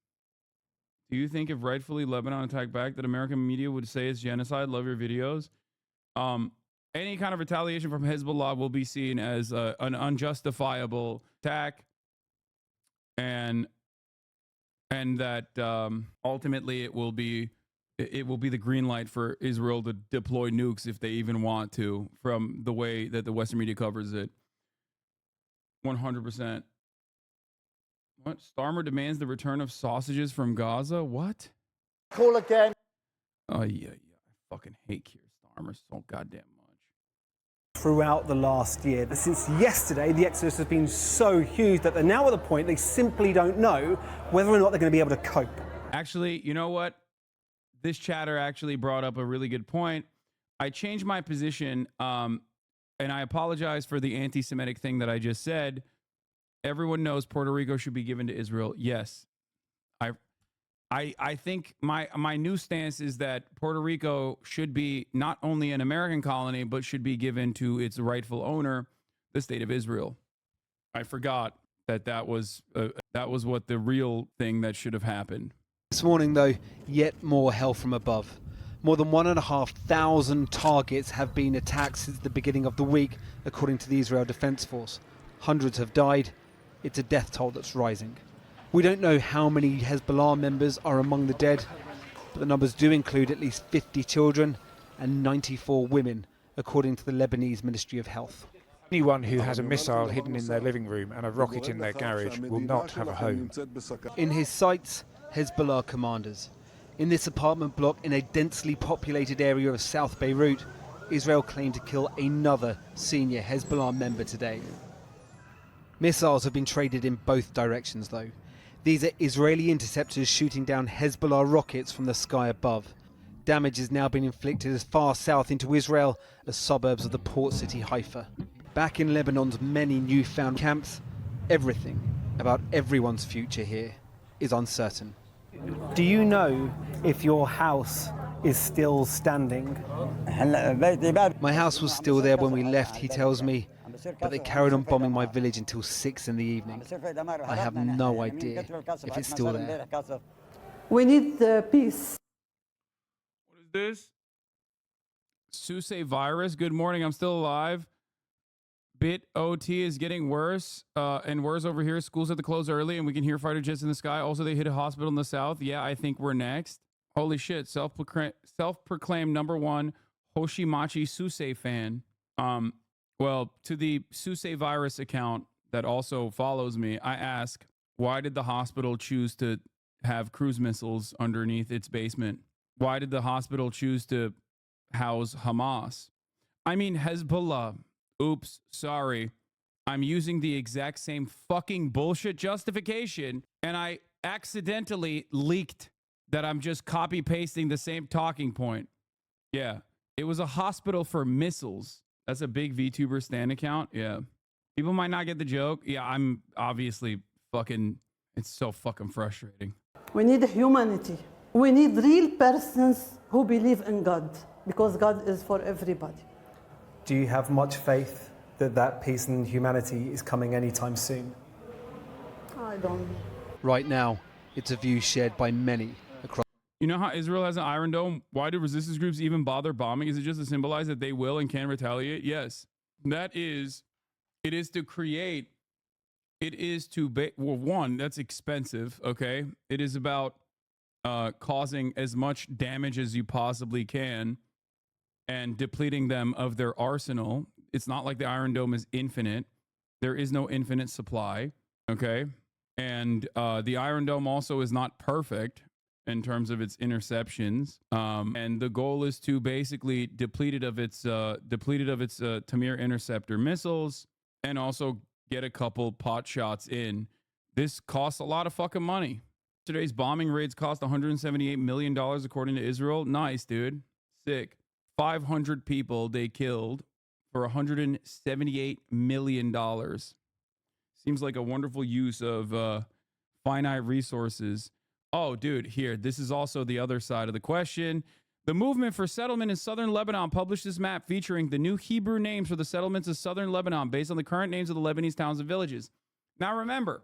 Speaker 1: Do you think if rightfully Lebanon attacked back that American media would say it's genocide? Love your videos. Any kind of retaliation from Hezbollah will be seen as an unjustifiable attack, and that ultimately it will be the green light for Israel to deploy nukes if they even want to, from the way that the Western media covers it. 100%. What? Starmer demands the return of sausages from Gaza? What?
Speaker 12: Call again.
Speaker 1: Oh, yeah. I fucking hate Keir Starmer so goddamn much.
Speaker 15: Throughout the last year. Since yesterday, the exodus has been so huge that they're now at the point they simply don't know whether or not they're going to be able to cope.
Speaker 1: Actually, you know what? This chatter actually brought up a really good point. I changed my position, and I apologize for the anti-Semitic thing that I just said. Everyone knows Puerto Rico should be given to Israel. Yes. I think my new stance is that Puerto Rico should be not only an American colony, but should be given to its rightful owner, the state of Israel. I forgot that was what the real thing that should have happened.
Speaker 13: This morning, though, yet more hell from above. More than 1,500 targets have been attacked since the beginning of the week, according to the Israel Defense Force. Hundreds have died. It's a death toll that's rising. We don't know how many Hezbollah members are among the dead, but the numbers do include at least 50 children and 94 women, according to the Lebanese Ministry of Health.
Speaker 17: Anyone who has a missile hidden in their living room and a rocket in their garage will not have a home.
Speaker 13: In his sights, Hezbollah commanders. In this apartment block in a densely populated area of South Beirut, Israel claimed to kill another senior Hezbollah member today. Missiles have been traded in both directions, though. These are Israeli interceptors shooting down Hezbollah rockets from the sky above. Damage has now been inflicted as far south into Israel as suburbs of the port city Haifa. Back in Lebanon's many newfound camps, everything about everyone's future here is uncertain.
Speaker 15: Do you know if your house is still standing?
Speaker 13: My house was still there when we left, he tells me, but they carried on bombing my village until 6 in the evening. I have no idea if it's still there.
Speaker 16: We need peace.
Speaker 1: What is this? Susei virus. Good morning. I'm still alive. Bit OT is getting worse and worse over here. Schools have to close early and we can hear fighter jets in the sky. Also, they hit a hospital in the south. Yeah, I think we're next. Holy shit. Self-proclaimed #1 Hoshimachi Susei fan. Well, to the Susei virus account that also follows me, I ask, why did the hospital choose to have cruise missiles underneath its basement? Why did the hospital choose to house Hamas? I mean, Hezbollah. Oops, sorry. I'm using the exact same fucking bullshit justification, and I accidentally leaked that I'm just copy pasting the same talking point. Yeah, it was a hospital for missiles. That's a big VTuber stan account. Yeah. People might not get the joke. Yeah, I'm obviously fucking, it's so fucking frustrating.
Speaker 16: We need humanity. We need real persons who believe in God, because God is for everybody.
Speaker 15: Do you have much faith that that peace and humanity is coming anytime soon?
Speaker 16: I don't.
Speaker 13: Right now, it's a view shared by many across.
Speaker 1: You know how Israel has an Iron Dome? Why do resistance groups even bother bombing? Is it just to symbolize that they will and can retaliate? Yes. It is to create, well, one, that's expensive, okay? It is about causing as much damage as you possibly can and depleting them of their arsenal. It's not like the Iron Dome is infinite. There is no infinite supply, okay? And the Iron Dome also is not perfect in terms of its interceptions. And the goal is to basically deplete it of its Tamir interceptor missiles and also get a couple pot shots in. This costs a lot of fucking money. Today's bombing raids cost $178 million according to Israel. Nice, dude. Sick. 500 people they killed for $178 million. Seems like a wonderful use of finite resources. Oh, dude, here. This is also the other side of the question. The movement for settlement in southern Lebanon published this map featuring the new Hebrew names for the settlements of southern Lebanon based on the current names of the Lebanese towns and villages. Now, remember,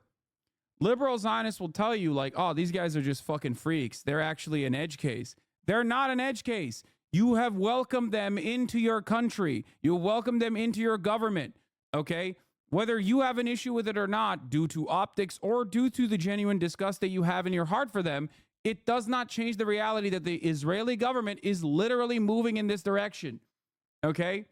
Speaker 1: liberal Zionists will tell you, like, oh, these guys are just fucking freaks. They're actually an edge case. They're not an edge case. You have welcomed them into your country. You welcomed them into your government, okay? Whether you have an issue with it or not, due to optics or due to the genuine disgust that you have in your heart for them, it does not change the reality that the Israeli government is literally moving in this direction, okay?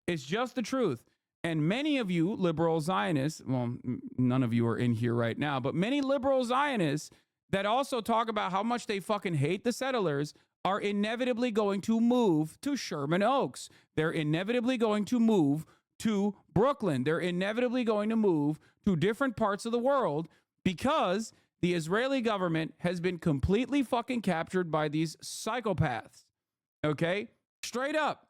Speaker 1: It's just the truth. And many of you liberal Zionists, well, none of you are in here right now, but many liberal Zionists that also talk about how much they fucking hate the settlers are inevitably going to move to Sherman Oaks. They're inevitably going to move to Brooklyn. They're inevitably going to move to different parts of the world because the Israeli government has been completely fucking captured by these psychopaths. Okay? Straight up.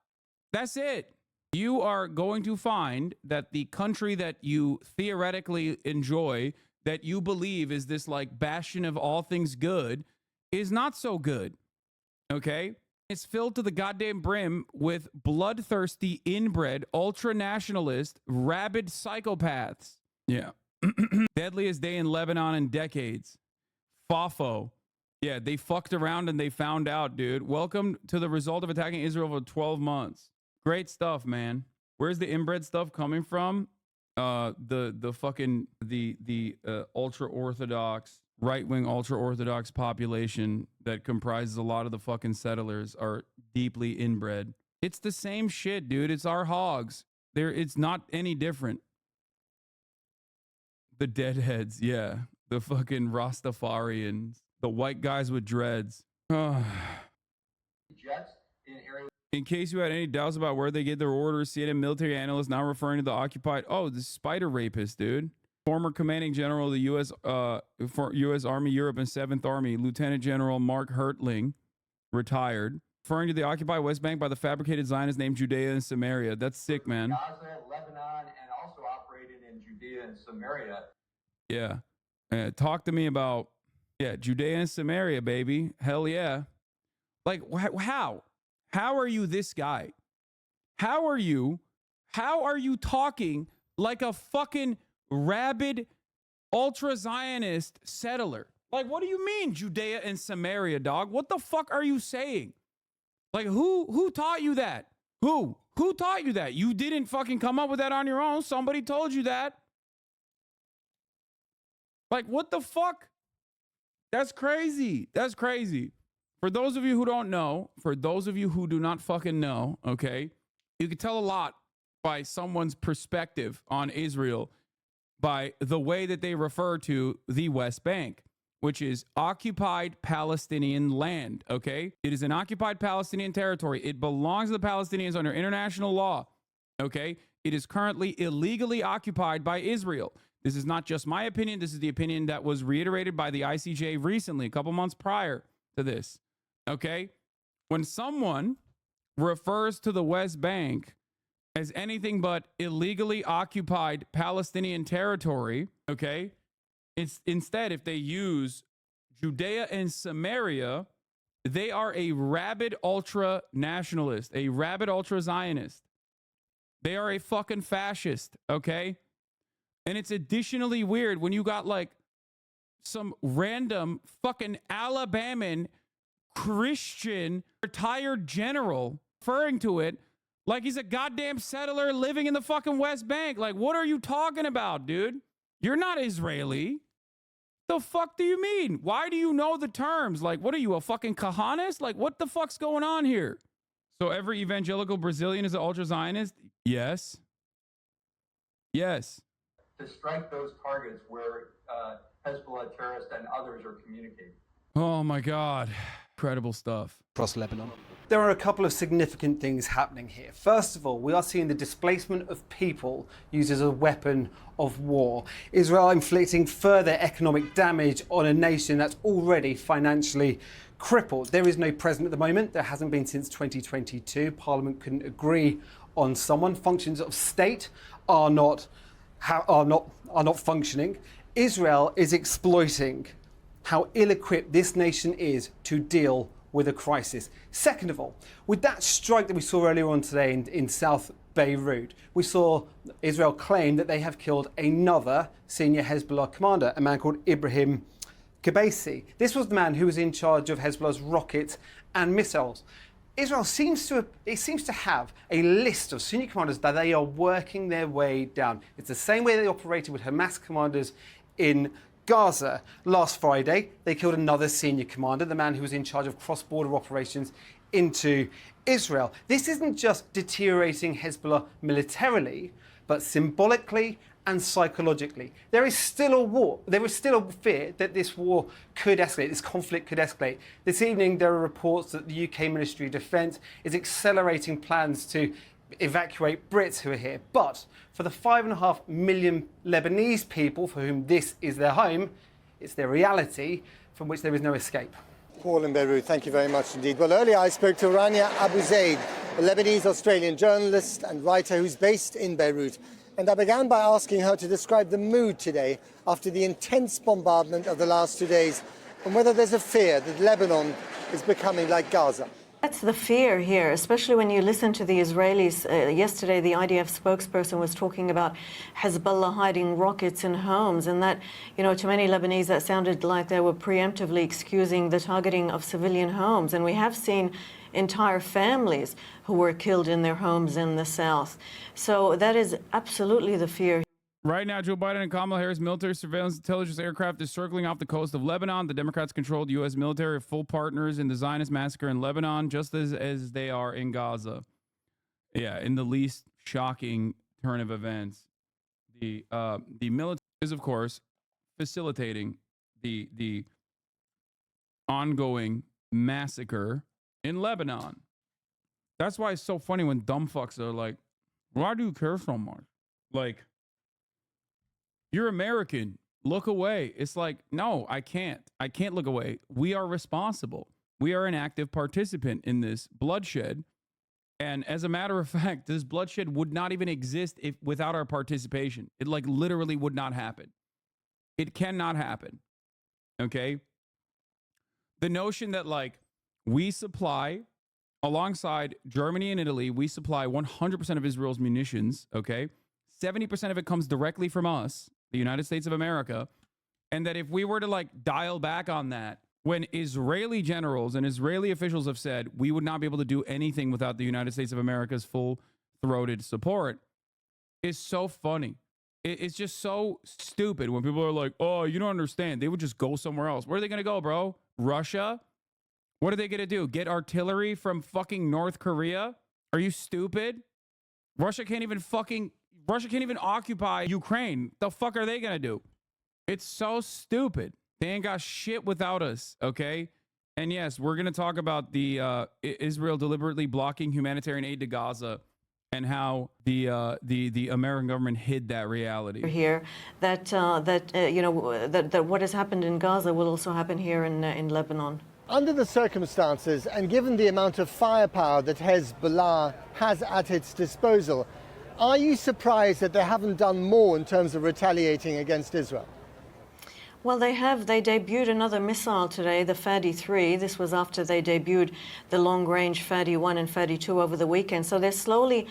Speaker 1: That's it. You are going to find that the country that you theoretically enjoy, that you believe is this like bastion of all things good, is not so good. Okay? It's filled to the goddamn brim with bloodthirsty, inbred, ultra-nationalist, rabid psychopaths. Yeah. Deadliest day in Lebanon in decades. FAFO. Yeah, they fucked around and they found out, dude. Welcome to the result of attacking Israel for 12 months. Great stuff, man. Where's the inbred stuff coming from? The fucking ultra-Orthodox, right-wing ultra-Orthodox population that comprises a lot of the fucking settlers are deeply inbred. It's the same shit, dude. It's our hogs. It's not any different. The deadheads, yeah. The fucking Rastafarians. The white guys with dreads. In case you had any doubts about where they get their orders, CNN military analyst now referring to the occupied... Oh, the spider rapist, dude. Former commanding general of the U.S. U.S. Army Europe and 7th Army, Lieutenant General Mark Hertling, retired. Referring to the occupied West Bank by the fabricated Zionists named Judea and Samaria. That's sick, man.
Speaker 18: Gaza, Lebanon, and also operated in Judea and Samaria.
Speaker 1: Yeah. Talk to me about, Judea and Samaria, baby. Hell yeah. Like, how? How are you this guy? How are you talking like a fucking rabid ultra-Zionist settler? Like, what do you mean, Judea and Samaria, dog? What the fuck are you saying? Like, who taught you that? Who taught you that? You didn't fucking come up with that on your own. Somebody told you that. Like, what the fuck? That's crazy. That's crazy. For those of you who don't know, for those of you who do not fucking know, okay, you can tell a lot by someone's perspective on Israel by the way that they refer to the West Bank, which is occupied Palestinian land, okay? It is an occupied Palestinian territory. It belongs to the Palestinians under international law, okay? It is currently illegally occupied by Israel. This is not just my opinion. This is the opinion that was reiterated by the ICJ recently, a couple months prior to this, okay? When someone refers to the West Bank as anything but illegally occupied Palestinian territory, okay? It's instead, if they use Judea and Samaria, they are a rabid ultra-nationalist, a rabid ultra-Zionist. They are a fucking fascist, okay? And it's additionally weird when you got like some random fucking Alabaman Christian retired general referring to it like he's a goddamn settler living in the fucking West Bank. Like, what are you talking about, dude? You're not Israeli. The fuck do you mean? Why do you know the terms? Like, what are you, a fucking Kahanis? Like, what the fuck's going on here? So every evangelical Brazilian is an ultra-Zionist? Yes. Yes.
Speaker 18: To strike those targets where Hezbollah terrorists and others are communicating.
Speaker 1: Oh my God. Incredible stuff.
Speaker 13: Across Lebanon.
Speaker 15: There are a couple of significant things happening here. First of all, we are seeing the displacement of people used as a weapon of war. Israel inflicting further economic damage on a nation that's already financially crippled. There is no president at the moment. There hasn't been since 2022. Parliament couldn't agree on someone. Functions of state are not functioning. Israel is exploiting how ill-equipped this nation is to deal with a crisis. Second of all, with that strike that we saw earlier on today in South Beirut, we saw Israel claim that they have killed another senior Hezbollah commander, a man called Ibrahim Kebesi. This was the man who was in charge of Hezbollah's rockets and missiles. Israel seems to have a list of senior commanders that they are working their way down. It's the same way they operated with Hamas commanders in Gaza. Last Friday, they killed another senior commander, the man who was in charge of cross-border operations into Israel. This isn't just deteriorating Hezbollah militarily, but symbolically and psychologically. There is still a war. There is still a fear that this war could escalate, this conflict could escalate. This evening, there are reports that the UK Ministry of Defence is accelerating plans to evacuate Brits who are here. But for the 5.5 million Lebanese people for whom this is their home, it's their reality from which there is no escape.
Speaker 12: Paul in Beirut, thank you very much indeed. Well, earlier I spoke to Rania Abu Zaid, a Lebanese-Australian journalist and writer who's based in Beirut. And I began by asking her to describe the mood today after the intense bombardment of the last 2 days and whether there's a fear that Lebanon is becoming like Gaza.
Speaker 19: That's the fear here, especially when you listen to the Israelis. Yesterday, the IDF spokesperson was talking about Hezbollah hiding rockets in homes, and that, to many Lebanese, that sounded like they were preemptively excusing the targeting of civilian homes. And we have seen entire families who were killed in their homes in the south. So that is absolutely the fear.
Speaker 1: Right now, Joe Biden and Kamala Harris military surveillance intelligence aircraft is circling off the coast of Lebanon. The Democrats-controlled U.S. military are full partners in the Zionist massacre in Lebanon, just as they are in Gaza. Yeah, in the least shocking turn of events, the military is, of course, facilitating the ongoing massacre in Lebanon. That's why it's so funny when dumb fucks are like, "Why do you care so much?" Like, you're American. Look away. It's like, no, I can't. I can't look away. We are responsible. We are an active participant in this bloodshed. And as a matter of fact, this bloodshed would not even exist without our participation. It literally would not happen. It cannot happen. Okay? The notion that we supply, alongside Germany and Italy, we supply 100% of Israel's munitions, okay? 70% of it comes directly from us, the United States of America, and that if we were to dial back on that, when Israeli generals and Israeli officials have said we would not be able to do anything without the United States of America's full-throated support, is so funny. It's just so stupid when people are like, "Oh, you don't understand. They would just go somewhere else." Where are they going to go, bro? Russia? What are they going to do? Get artillery from fucking North Korea? Are you stupid? Russia can't even occupy Ukraine. The fuck are they going to do? It's so stupid. They ain't got shit without us, okay? And yes, we're going to talk about the Israel deliberately blocking humanitarian aid to Gaza and how the American government hid that reality.
Speaker 19: Here, that what has happened in Gaza will also happen here in Lebanon.
Speaker 12: Under the circumstances, and given the amount of firepower that Hezbollah has at its disposal, are you surprised that they haven't done more in terms of retaliating against Israel?
Speaker 19: Well, they debuted another missile today, the Fadi-3. This was after they debuted the long-range Fadi-1 and Fadi-2 over the weekend. So they're slowly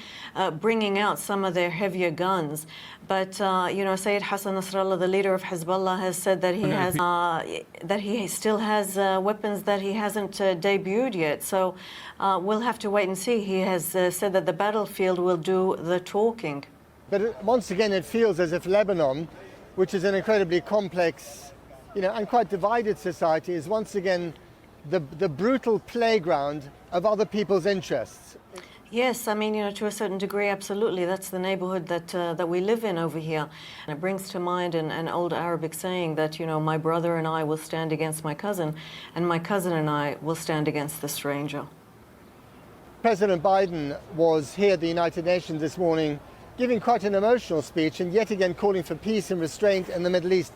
Speaker 19: bringing out some of their heavier guns. But, Sayyid Hassan Nasrallah, the leader of Hezbollah, has said that he still has weapons that he hasn't debuted yet. So we'll have to wait and see. He has said that the battlefield will do the talking.
Speaker 12: But once again, it feels as if Lebanon, which is an incredibly complex, and quite divided society, is once again the brutal playground of other people's interests.
Speaker 19: Yes, I mean, to a certain degree, absolutely. That's the neighborhood that we live in over here. And it brings to mind an old Arabic saying that, my brother and I will stand against my cousin, and my cousin and I will stand against the stranger.
Speaker 12: President Biden was here at the United Nations this morning giving quite an emotional speech and yet again calling for peace and restraint in the Middle East.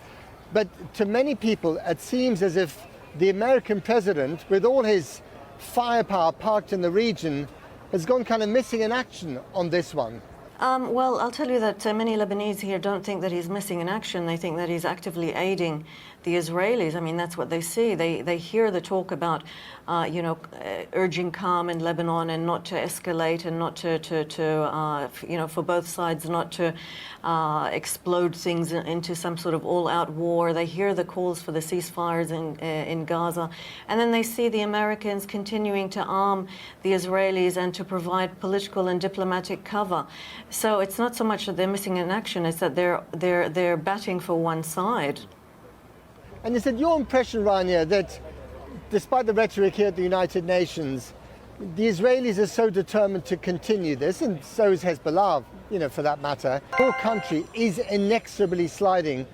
Speaker 12: But to many people, it seems as if the American president, with all his firepower parked in the region, has gone kind of missing in action on this one.
Speaker 19: Well, I'll tell you that many Lebanese here don't think that he's missing in action. They think that he's actively aiding the Israelis. I mean, that's what they see. They hear the talk about, urging calm in Lebanon and not to escalate and not to for both sides not to explode things into some sort of all-out war. They hear the calls for the ceasefires in Gaza. And then they see the Americans continuing to arm the Israelis and to provide political and diplomatic cover. So it's not so much that they're missing in action, it's that they're batting for one side.
Speaker 12: And is it your impression, Rania, that despite the rhetoric here at the United Nations, the Israelis are so determined to continue this, and so is Hezbollah, for that matter. The whole country is inexorably sliding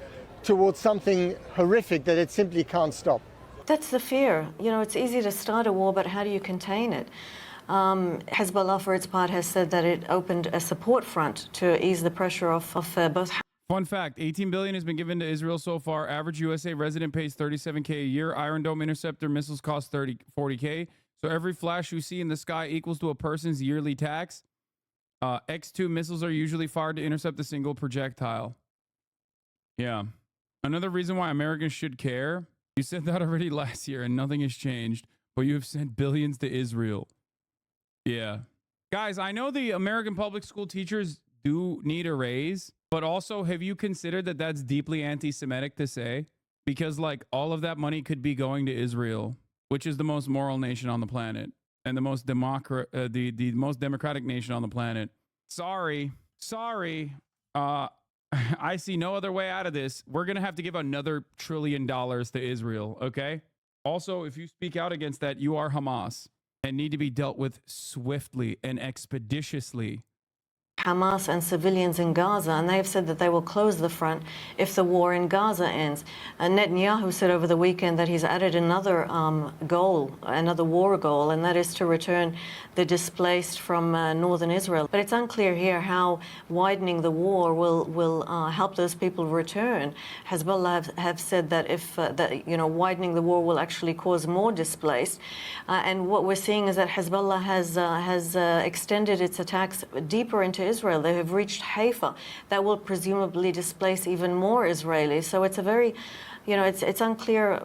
Speaker 12: towards something horrific that it simply can't stop.
Speaker 19: That's the fear. It's easy to start a war, but how do you contain it? Hezbollah, for its part, has said that it opened a support front to ease the pressure of both.
Speaker 1: Fun fact, $18 billion has been given to Israel so far. Average USA resident pays $37K a year. Iron Dome interceptor missiles cost $40K. So every flash you see in the sky equals to a person's yearly tax. X-2 missiles are usually fired to intercept a single projectile. Yeah. Another reason why Americans should care. You said that already last year and nothing has changed, but you have sent billions to Israel. Yeah. Guys, I know the American public school teachers do need a raise, but also have you considered that that's deeply anti-Semitic to say? Because all of that money could be going to Israel, which is the most moral nation on the planet and the most the most democratic nation on the planet. Sorry. I see no other way out of this. We're going to have to give another $1 trillion to Israel, okay? Also, if you speak out against that, you are Hamas and need to be dealt with swiftly and expeditiously.
Speaker 19: Hamas and civilians in Gaza, and they have said that they will close the front if the war in Gaza ends. Netanyahu said over the weekend that he's added another another war goal, and that is to return the displaced from northern Israel. But it's unclear here how widening the war will help those people return. Hezbollah have said that if widening the war will actually cause more displaced, and what we're seeing is that Hezbollah has extended its attacks deeper into Israel. They have reached Haifa. That will presumably displace even more Israelis. So it's a very, it's unclear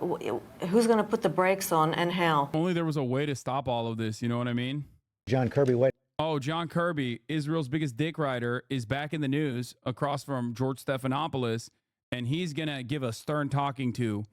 Speaker 19: who's going to put the brakes on and how.
Speaker 1: Only there was a way to stop all of this. You know what I mean?
Speaker 20: John Kirby, what?
Speaker 1: Oh, John Kirby, Israel's biggest dick rider, is back in the news across from George Stephanopoulos, and he's going to give a stern talking to.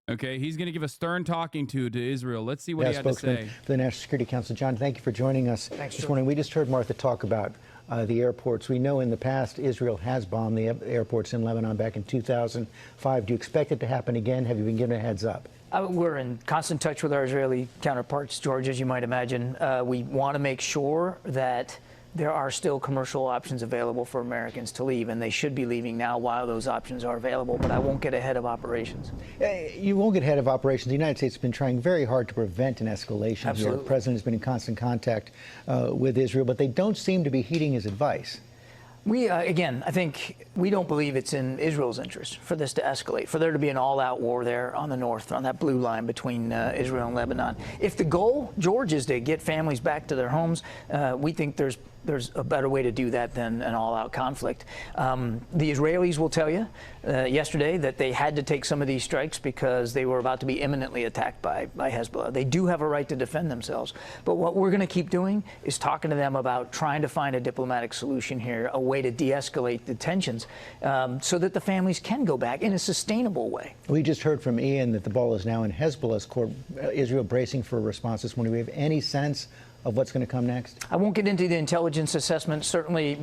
Speaker 1: Okay, he's going to give a stern talking to Israel. Let's see what he had to say.
Speaker 20: For the National Security Council. John, thank you for joining us this morning. We just heard Martha talk about the airports. We know in the past Israel has bombed the airports in Lebanon back in 2005. Do you expect it to happen again? Have you been given a heads up?
Speaker 21: We're in constant touch with our Israeli counterparts, George, as you might imagine. We want to make sure that there are still commercial options available for Americans to leave, and they should be leaving now while those options are available, but I won't get ahead of operations.
Speaker 20: You won't get ahead of operations. The United States has been trying very hard to prevent an escalation here. The president has been in constant contact with Israel, but they don't seem to be heeding his advice.
Speaker 21: Again, I think we don't believe it's in Israel's interest for this to escalate, for there to be an all-out war there on the north, on that blue line between Israel and Lebanon. If the goal, George, is to get families back to their homes, we think there's a better way to do that than an all-out conflict. The Israelis will tell you yesterday that they had to take some of these strikes because they were about to be imminently attacked by Hezbollah. They do have a right to defend themselves. But what we're going to keep doing is talking to them about trying to find a diplomatic solution here, a way to de-escalate the tensions so that the families can go back in a sustainable way.
Speaker 20: We just heard from Ian that the ball is now in Hezbollah's court. Israel bracing for a response this morning. Do we have any sense of what's going to come next?
Speaker 21: I won't get into the intelligence assessment. Certainly,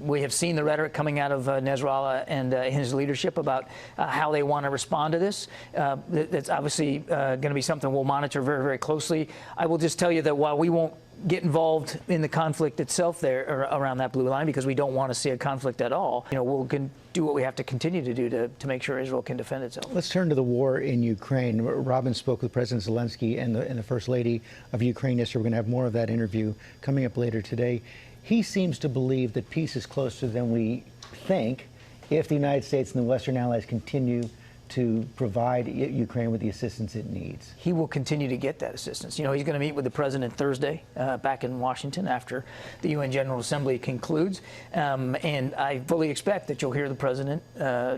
Speaker 21: we have seen the rhetoric coming out of Nasrallah and his leadership about how they want to respond to this. That's obviously going to be something we'll monitor very, very closely. I will just tell you that while we won't get involved in the conflict itself there or around that blue line because we don't want to see a conflict at all. We'll do what we have to continue to do to make sure Israel can defend itself.
Speaker 20: Let's turn to the war in Ukraine. Robin spoke with President Zelensky and the First Lady of Ukraine yesterday. We're going to have more of that interview coming up later today. He seems to believe that peace is closer than we think if the United States and the Western allies continue to provide Ukraine with the assistance it needs.
Speaker 21: He will continue to get that assistance. He's going to meet with the president Thursday back in Washington after the UN General Assembly concludes. And I fully expect that you'll hear the president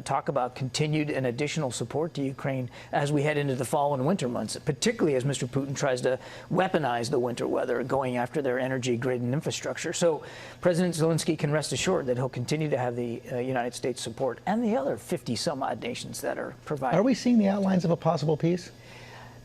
Speaker 21: talk about continued and additional support to Ukraine as we head into the fall and winter months, particularly as Mr. Putin tries to weaponize the winter weather, going after their energy grid and infrastructure. So President Zelensky can rest assured that he'll continue to have the United States support and the other 50-some-odd nations that are providing.
Speaker 20: Are we seeing the outlines of a possible peace?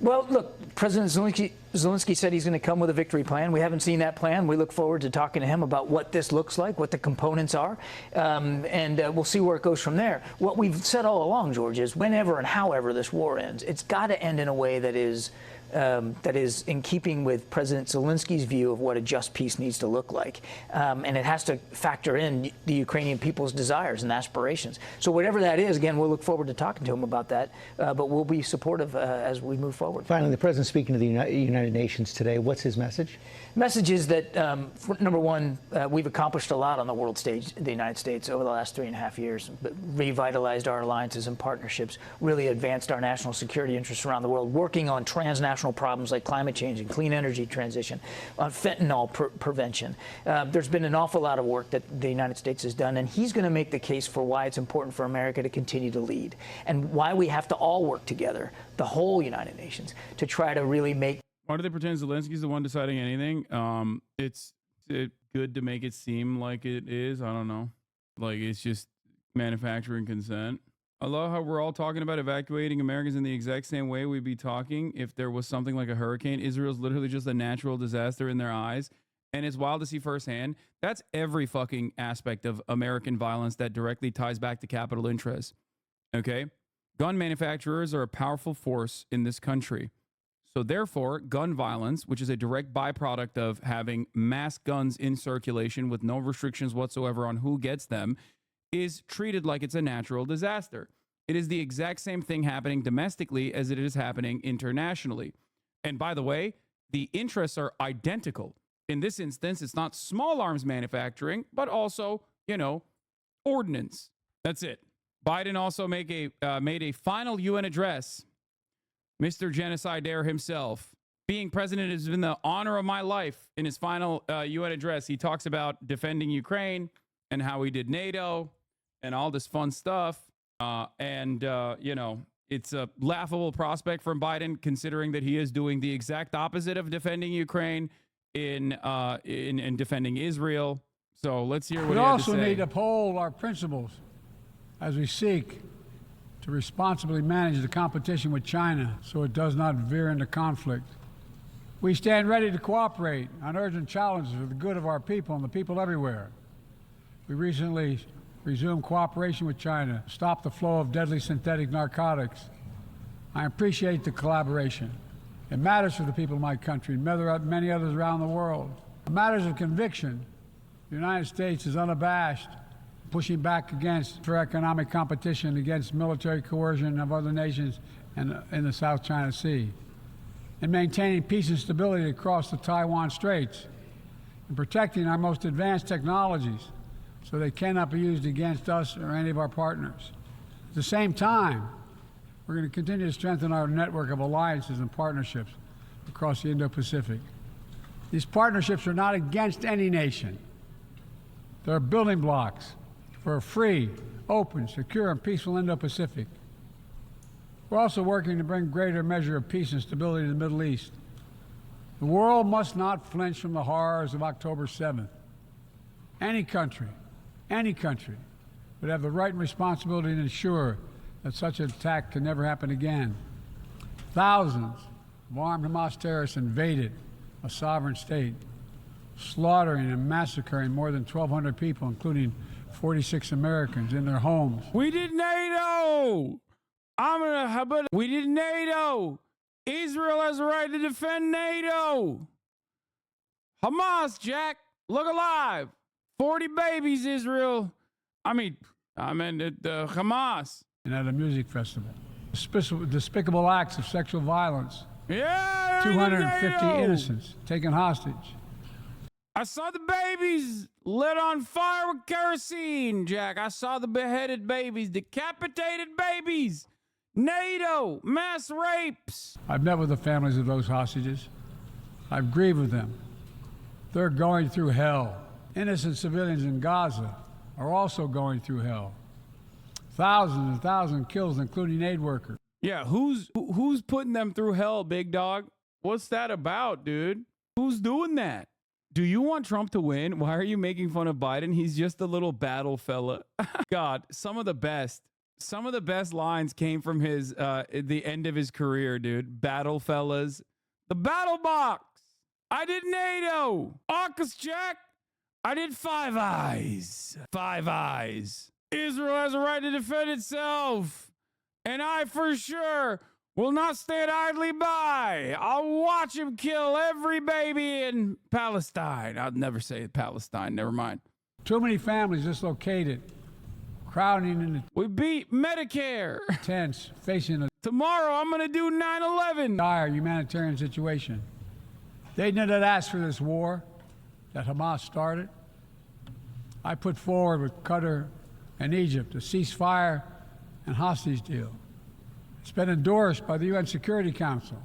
Speaker 21: Well, look, President Zelensky said he's going to come with a victory plan. We haven't seen that plan. We look forward to talking to him about what this looks like, what the components are, and we'll see where it goes from there. What we've said all along, George, is whenever and however this war ends, it's got to end in a way that is in keeping with President Zelensky's view of what a just peace needs to look like. And it has to factor in the Ukrainian people's desires and aspirations. So whatever that is, again, we'll look forward to talking to him about that, but we'll be supportive as we move forward.
Speaker 20: Finally, the president speaking to the United Nations today. What's his message?
Speaker 21: Message is that, number one, we've accomplished a lot on the world stage in the United States over the last 3.5 years, revitalized our alliances and partnerships, really advanced our national security interests around the world, working on transnational problems like climate change and clean energy transition, on fentanyl prevention. There's been an awful lot of work that the United States has done, and he's going to make the case for why it's important for America to continue to lead and why we have to all work together, the whole United Nations, to try to really make.
Speaker 1: Why do they pretend Zelensky's the one deciding anything? It's good to make it seem like it is. I don't know. Like, it's just manufacturing consent. I love how we're all talking about evacuating Americans in the exact same way we'd be talking if there was something like a hurricane. Israel's literally just a natural disaster in their eyes. And it's wild to see firsthand. That's every fucking aspect of American violence that directly ties back to capital interests. Okay? Gun manufacturers are a powerful force in this country. So therefore, gun violence, which is a direct byproduct of having mass guns in circulation with no restrictions whatsoever on who gets them, is treated like it's a natural disaster. It is the exact same thing happening domestically as it is happening internationally. And by the way, the interests are identical. In this instance, it's not small arms manufacturing, but also, ordnance. That's it. Biden also made a final UN address. Mr. Genocidaire himself. Being president has been the honor of my life. In his final UN address, he talks about defending Ukraine and how he did NATO and all this fun stuff. It's a laughable prospect from Biden, considering that he is doing the exact opposite of defending Ukraine in defending Israel. So let's hear what he had to say.
Speaker 2: We also need to uphold our principles as we seek to responsibly manage the competition with China so it does not veer into conflict. We stand ready to cooperate on urgent challenges for the good of our people and the people everywhere. We recently resumed cooperation with China to stop the flow of deadly synthetic narcotics. I appreciate the collaboration. It matters for the people of my country and many others around the world. On matters of conviction, the United States is unabashed, pushing back for economic competition against military coercion of other nations in the South China Sea, and maintaining peace and stability across the Taiwan Straits, and protecting our most advanced technologies so they cannot be used against us or any of our partners. At the same time, we're going to continue to strengthen our network of alliances and partnerships across the Indo-Pacific. These partnerships are not against any nation. They're building blocks for a free, open, secure, and peaceful Indo-Pacific. We're also working to bring greater measure of peace and stability to the Middle East. The world must not flinch from the horrors of October 7th. Any country would have the right and responsibility to ensure that such an attack can never happen again. Thousands of armed Hamas terrorists invaded a sovereign state, slaughtering and massacring more than 1,200 people, including 46 Americans in their homes.
Speaker 1: We did NATO! We did NATO! Israel has a right to defend NATO! Hamas, Jack, look alive. 40 babies, Israel. I mean, Hamas.
Speaker 2: And at a music festival. Despicable acts of sexual violence.
Speaker 1: Yeah,
Speaker 2: 250 innocents taken hostage.
Speaker 1: I saw the babies lit on fire with kerosene, Jack. I saw the beheaded babies, decapitated babies. NATO, mass rapes.
Speaker 2: I've met with the families of those hostages. I've grieved with them. They're going through hell. Innocent civilians in Gaza are also going through hell. Thousands and thousands kills, including aid workers.
Speaker 1: Yeah, who's putting them through hell, big dog? What's that about, dude? Who's doing that? Do you want Trump to win? Why are you making fun of Biden? He's just a little battle fella. God, some of the best lines came from his the end of his career, dude. Battle fellas. The battle box. I did NATO. AUKUS, Jack. I did Five Eyes. Five Eyes. Israel has a right to defend itself. And I for sure will not stand idly by. I'll watch him kill every baby in Palestine. I'll never say Palestine. Never mind.
Speaker 2: Too many families dislocated, crowding in the...
Speaker 1: We beat Medicare.
Speaker 2: Tents, facing a...
Speaker 1: Tomorrow I'm going to do 9/11.
Speaker 2: Dire humanitarian situation. They did not ask for this war that Hamas started. I put forward with Qatar and Egypt a ceasefire and hostage deal. It's been endorsed by the UN Security Council.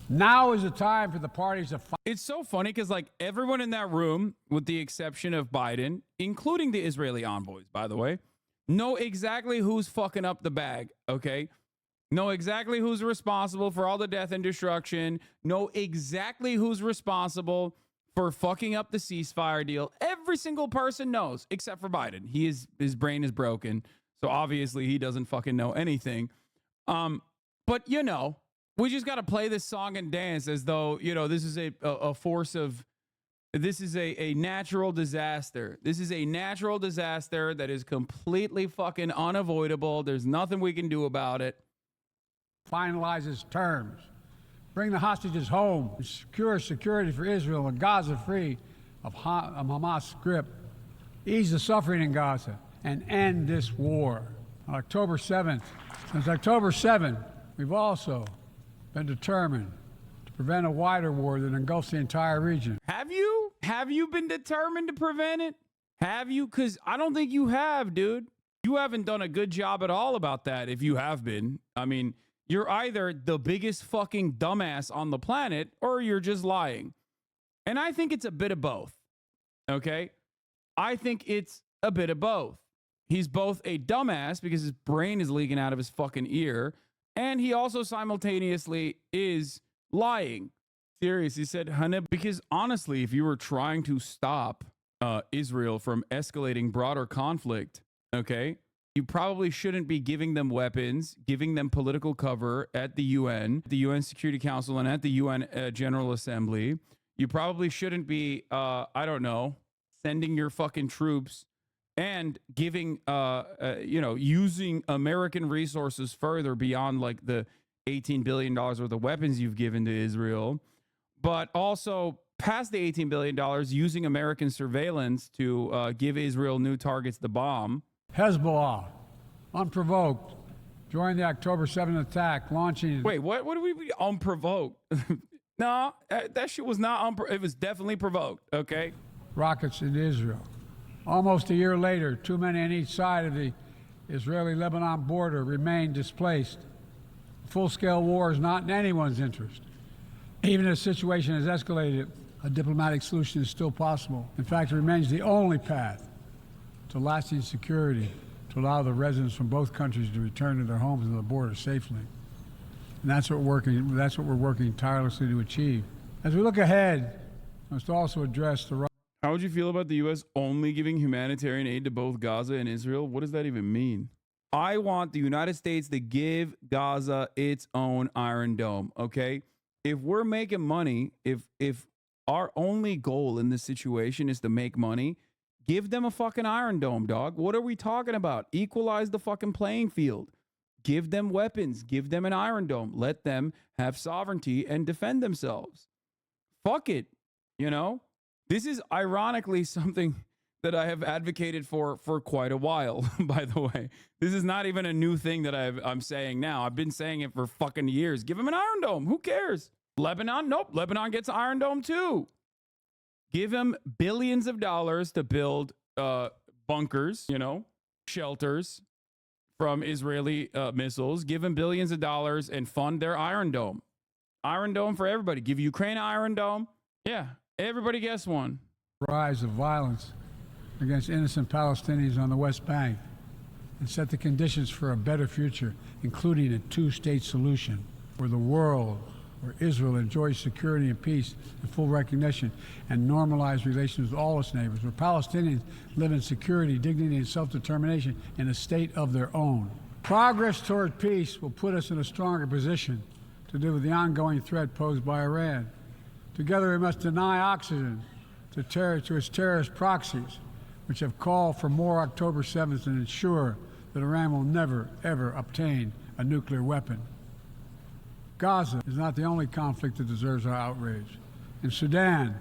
Speaker 2: Now is the time for the parties to fight.
Speaker 1: It's so funny because, like, everyone in that room, with the exception of Biden, including the Israeli envoys, by the way, know exactly who's fucking up the bag, okay? Know exactly who's responsible for all the death and destruction. Know exactly who's responsible for fucking up the ceasefire deal. Every single person knows, except for Biden. His brain is broken, so obviously he doesn't fucking know anything. But, you know, we just got to play this song and dance as though, you know, this is a force of, this is a natural disaster. This is a natural disaster that is completely fucking unavoidable. There's nothing we can do about it.
Speaker 2: Finalizes terms. Bring the hostages home. Secure security for Israel and Gaza free of Hamas grip. Ease the suffering in Gaza and end this war. On October 7th, since October 7th, we've also been determined to prevent a wider war that engulfs the entire region.
Speaker 1: Have you? Have you been determined to prevent it? Have you? Because I don't think you have, dude. You haven't done a good job at all about that if you have been. I mean, you're either the biggest fucking dumbass on the planet or you're just lying. And I think it's a bit of both. Okay? I think it's a bit of both. He's both a dumbass because his brain is leaking out of his fucking ear, and he also simultaneously is lying. Serious. He said, Haneb, because honestly, if you were trying to stop Israel from escalating broader conflict, okay, you probably shouldn't be giving them weapons, giving them political cover at the UN Security Council, and at the UN General Assembly. You probably shouldn't be, I don't know, sending your fucking troops and giving, using American resources further beyond like the $18 billion worth of weapons you've given to Israel, but also past the $18 billion using American surveillance to give Israel new targets to bomb.
Speaker 2: Hezbollah, unprovoked, joined the October 7th attack, launching...
Speaker 1: Wait, what do we be unprovoked? No, that shit was not it was definitely provoked, okay?
Speaker 2: Rockets into Israel. Almost a year later, too many on each side of the Israeli-Lebanon border remain displaced. Full-scale war is not in anyone's interest. Even if the situation has escalated, a diplomatic solution is still possible. In fact, it remains the only path to lasting security to allow the residents from both countries to return to their homes and the border safely. And that's what we're working tirelessly to achieve. As we look ahead, we must also address the...
Speaker 1: How would you feel about the U.S. only giving humanitarian aid to both Gaza and Israel? What does that even mean? I want the United States to give Gaza its own Iron Dome, okay? If we're making money, if our only goal in this situation is to make money, give them a fucking Iron Dome, dog. What are we talking about? Equalize the fucking playing field. Give them weapons. Give them an Iron Dome. Let them have sovereignty and defend themselves. Fuck it, you know? This is ironically something that I have advocated for quite a while, by the way. This is not even a new thing that I'm saying now. I've been saying it for fucking years. Give them an Iron Dome. Who cares? Lebanon? Nope. Lebanon gets Iron Dome too. Give them billions of dollars to build bunkers, you know, shelters from Israeli missiles. Give them billions of dollars and fund their Iron Dome. Iron Dome for everybody. Give Ukraine an Iron Dome. Yeah, everybody gets one.
Speaker 2: Rise of violence against innocent Palestinians on the West Bank and set the conditions for a better future, including a two-state solution where the world, where Israel enjoys security and peace and full recognition and normalized relations with all its neighbors, where Palestinians live in security, dignity, and self-determination in a state of their own. Progress toward peace will put us in a stronger position to deal with the ongoing threat posed by Iran. Together we must deny oxygen to its terrorist proxies, which have called for more October 7th and ensure that Iran will never, ever obtain a nuclear weapon. Gaza is not the only conflict that deserves our outrage. In Sudan,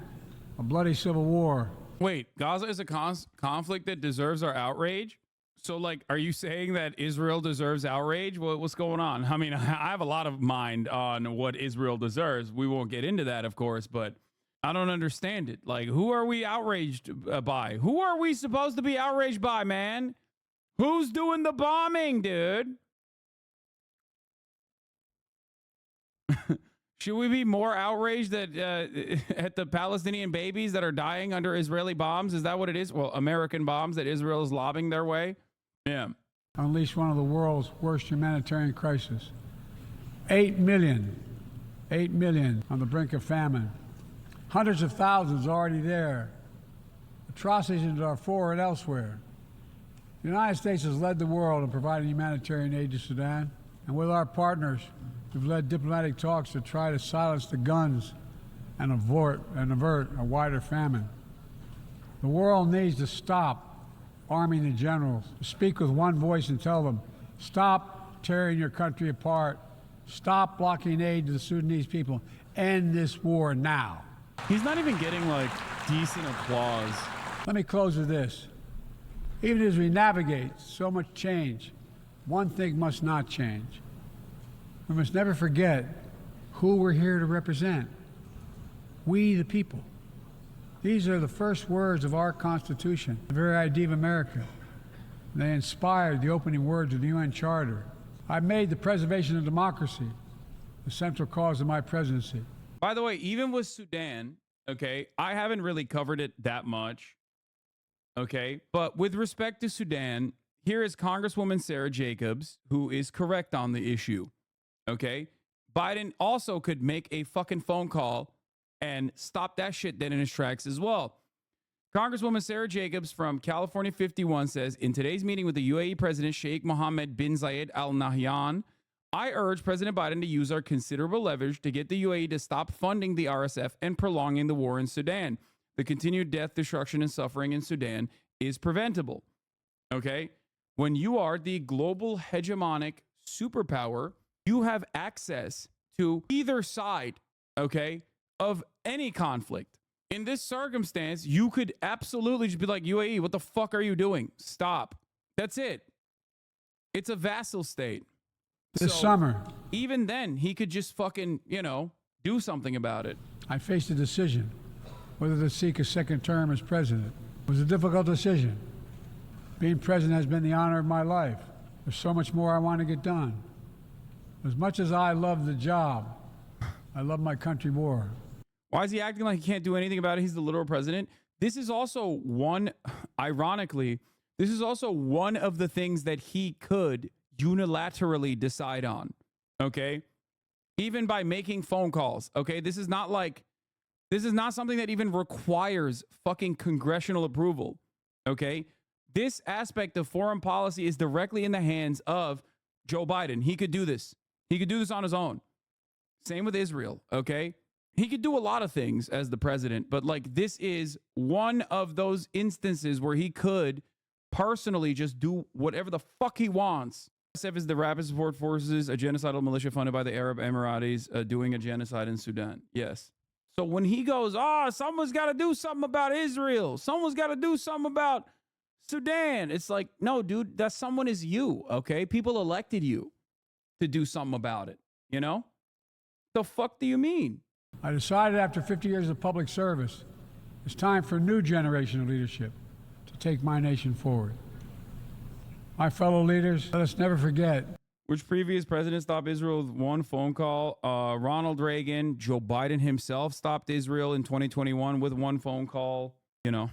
Speaker 2: a bloody civil war.
Speaker 1: Wait, Gaza is a conflict that deserves our outrage? So, like, are you saying that Israel deserves outrage? What's going on? I mean, I have a lot of mind on what Israel deserves. We won't get into that, of course, but I don't understand it. Like, who are we outraged by? Who are we supposed to be outraged by, man? Who's doing the bombing, dude? Should we be more outraged at the Palestinian babies that are dying under Israeli bombs? Is that what it is? Well, American bombs that Israel is lobbing their way? Yeah.
Speaker 2: Unleash one of the world's worst humanitarian crises. 8 million on the brink of famine. Hundreds of thousands already there. Atrocities in Darfur and elsewhere. The United States has led the world in providing humanitarian aid to Sudan, and with our partners, we've led diplomatic talks to try to silence the guns and avert a wider famine. The world needs to stop arming the generals, to speak with one voice and tell them, stop tearing your country apart, stop blocking aid to the Sudanese people, end this war now.
Speaker 1: He's not even getting, like, decent applause.
Speaker 2: Let me close with this. Even as we navigate so much change, one thing must not change. We must never forget who we're here to represent. We, the people. These are the first words of our Constitution, the very idea of America. They inspired the opening words of the UN Charter. I made the preservation of democracy the central cause of my presidency.
Speaker 1: By the way, even with Sudan, okay, I haven't really covered it that much, okay? But with respect to Sudan, here is Congresswoman Sarah Jacobs, who is correct on the issue, okay? Biden also could make a fucking phone call and stop that shit dead in its tracks as well. Congresswoman Sarah Jacobs from California 51 says, in today's meeting with the UAE President Sheikh Mohammed bin Zayed Al Nahyan, I urge President Biden to use our considerable leverage to get the UAE to stop funding the RSF and prolonging the war in Sudan. The continued death, destruction, and suffering in Sudan is preventable. Okay? When you are the global hegemonic superpower, you have access to either side, okay, of any conflict. In this circumstance, you could absolutely just be like, UAE, what the fuck are you doing? Stop. That's it. It's a vassal state.
Speaker 2: This summer,
Speaker 1: even then, he could just fucking, do something about it.
Speaker 2: I faced a decision whether to seek a second term as president. It was a difficult decision. Being president has been the honor of my life. There's so much more I want to get done. As much as I love the job, I love my country more.
Speaker 1: Why is he acting like he can't do anything about it? He's the literal president. This is also ironically, this is also one of the things that he could unilaterally decide on, okay? Even by making phone calls, okay? This is not something that even requires fucking congressional approval, okay? This aspect of foreign policy is directly in the hands of Joe Biden. He could do this. He could do this on his own. Same with Israel, okay? He could do a lot of things as the president, but like this is one of those instances where he could personally just do whatever the fuck he wants. RSF is the Rapid Support Forces, a genocidal militia funded by the Arab Emiratis doing a genocide in Sudan. Yes. So when he goes, oh, someone's got to do something about Israel. Someone's got to do something about Sudan. It's like, no, dude, that someone is you, okay? People elected you to do something about it, you know? The fuck do you mean?
Speaker 2: I decided after 50 years of public service, it's time for a new generation of leadership to take my nation forward. My fellow leaders, let us never forget.
Speaker 1: Which previous president stopped Israel with one phone call? Ronald Reagan. Joe Biden himself stopped Israel in 2021 with one phone call. You know,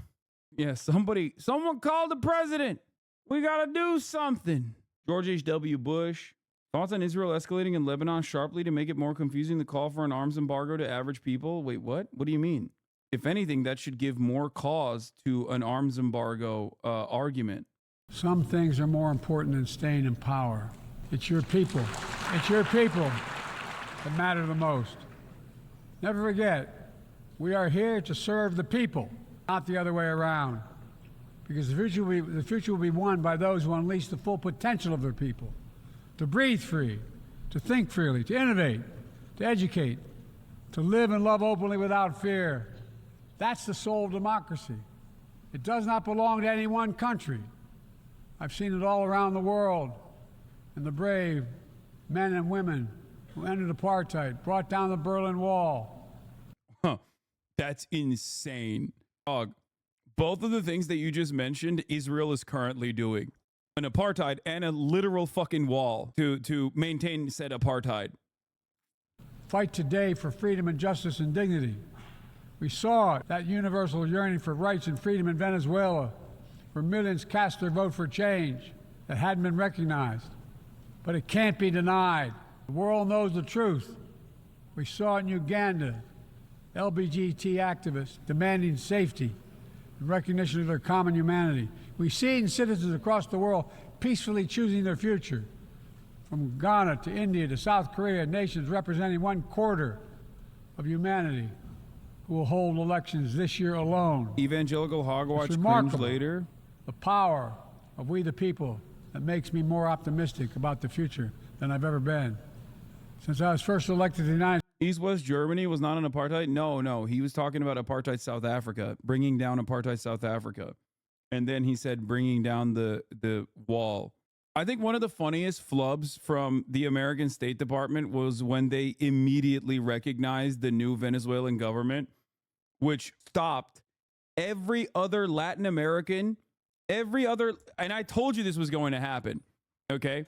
Speaker 1: yeah, someone called the president. We got to do something. George H.W. Bush. Thoughts on Israel escalating in Lebanon sharply to make it more confusing, the call for an arms embargo to average people? Wait, what? What do you mean? If anything, that should give more cause to an arms embargo argument.
Speaker 2: Some things are more important than staying in power. It's your people. It's your people that matter the most. Never forget, we are here to serve the people, not the other way around. Because the future will be won by those who unleash the full potential of their people. To breathe free, to think freely, to innovate, to educate, to live and love openly without fear. That's the soul of democracy. It does not belong to any one country. I've seen it all around the world. And the brave men and women who ended apartheid, brought down the Berlin Wall.
Speaker 1: Huh. That's insane. Dog, both of the things that you just mentioned, Israel is currently doing. An apartheid and a literal fucking wall to maintain said apartheid.
Speaker 2: Fight today for freedom and justice and dignity. We saw that universal yearning for rights and freedom in Venezuela, where millions cast their vote for change that hadn't been recognized. But it can't be denied. The world knows the truth. We saw it in Uganda, LGBT activists demanding safety and recognition of their common humanity. We see it in citizens across the world peacefully choosing their future. From Ghana to India to South Korea, nations representing 1/4 of humanity who will hold elections this year alone.
Speaker 1: Evangelical hogwatch cringe later.
Speaker 2: The power of we the people that makes me more optimistic about the future than I've ever been. Since I was first elected to the United States.
Speaker 1: East-West Germany was not an apartheid? No. He was talking about apartheid South Africa, bringing down apartheid South Africa. And then he said bringing down the wall. I think one of the funniest flubs from the American State Department was when they immediately recognized the new Venezuelan government, which stopped every other Latin American, and I told you this was going to happen, okay?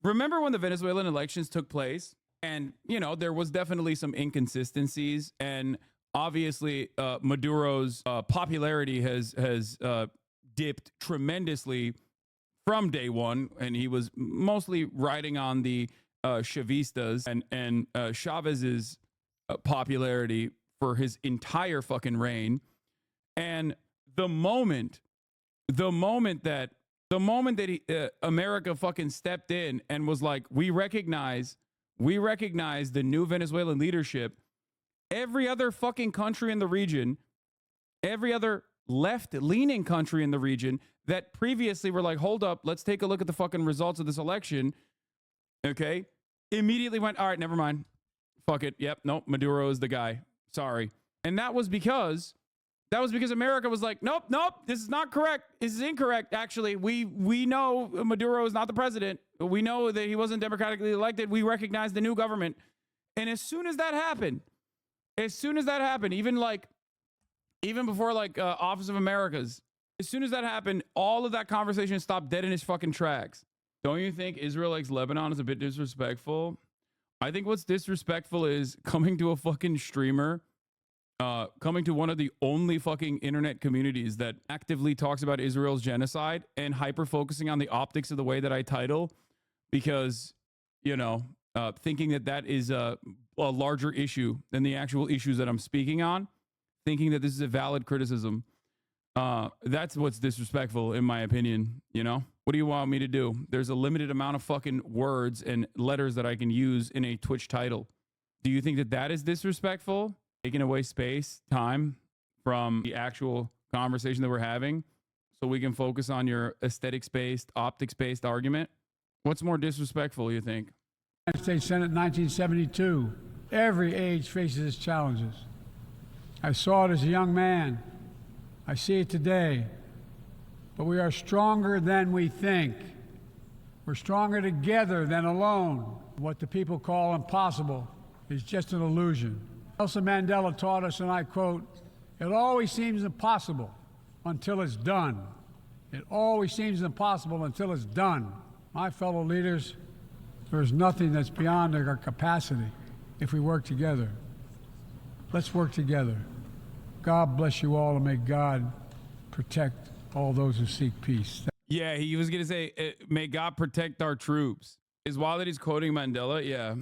Speaker 1: Remember when the Venezuelan elections took place? And, you know, there was definitely some inconsistencies, and obviously Maduro's popularity has dipped tremendously from day one, and he was mostly riding on the Chavistas and Chavez's popularity for his entire fucking reign. And the moment that America fucking stepped in and was like, we recognize the new Venezuelan leadership, every other fucking country in the region, every other left-leaning country in the region that previously were like, hold up, let's take a look at the fucking results of this election, okay, immediately went, all right, never mind. Fuck it. Yep, nope, Maduro is the guy. Sorry. And that was because America was like, nope, this is not correct. This is incorrect. Actually, we know Maduro is not the president. We know that he wasn't democratically elected. We recognize the new government. And as soon as that happened, even before Office of Americas, as soon as that happened, all of that conversation stopped dead in its fucking tracks. Don't you think Israel likes Lebanon is a bit disrespectful? I think what's disrespectful is coming to a fucking streamer, coming to one of the only fucking internet communities that actively talks about Israel's genocide and hyper focusing on the optics of the way that I title, because, you know, thinking that is a larger issue than the actual issues that I'm speaking on, thinking that this is a valid criticism. That's what's disrespectful, in my opinion. You know, what do you want me to do? There's a limited amount of fucking words and letters that I can use in a Twitch title. Do you think that is disrespectful? Taking away space, time from the actual conversation that we're having so we can focus on your aesthetics-based, optics-based argument? What's more disrespectful, you think?
Speaker 2: United States Senate 1972. Every age faces its challenges. I saw it as a young man. I see it today. But we are stronger than we think. We're stronger together than alone. What the people call impossible is just an illusion. Nelson Mandela taught us, and I quote, "It always seems impossible until it's done." It always seems impossible until it's done. My fellow leaders, there is nothing that's beyond our capacity if we work together. Let's work together. God bless you all, and may God protect all those who seek peace.
Speaker 1: Yeah, he was going to say, may God protect our troops. Is wild that he's quoting Mandela. Yeah.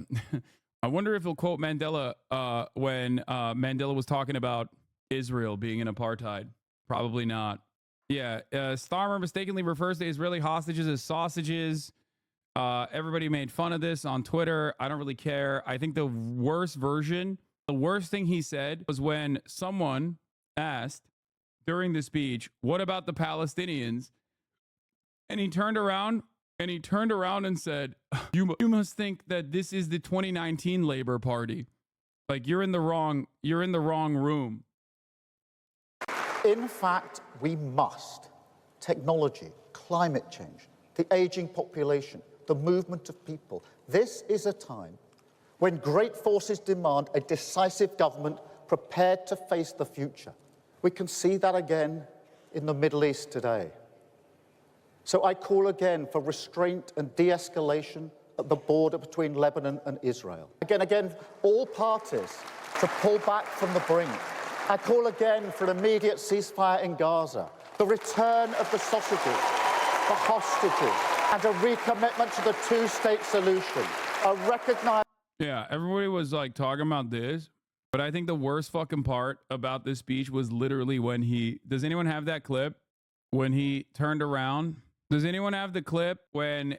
Speaker 1: I wonder if he'll quote Mandela when Mandela was talking about Israel being in apartheid. Probably not. Yeah. Starmer mistakenly refers to Israeli hostages as sausages. Everybody made fun of this on Twitter. I don't really care. I think the worst thing he said was when someone asked during the speech, what about the Palestinians? And he turned around and said, you must think that this is the 2019 Labor Party. Like you're in the wrong room.
Speaker 3: In fact, we must. Technology, climate change, the aging population, the movement of people. This is a time when great forces demand a decisive government prepared to face the future. We can see that again in the Middle East today. So I call again for restraint and de-escalation at the border between Lebanon and Israel. Again, all parties to pull back from the brink. I call again for an immediate ceasefire in Gaza, the return of the sausages, the hostages, and a recommitment to the two-state solution.
Speaker 1: Yeah, everybody was like talking about this, but I think the worst fucking part about this speech was literally when does anyone have that clip? When he turned around? Does anyone have the clip when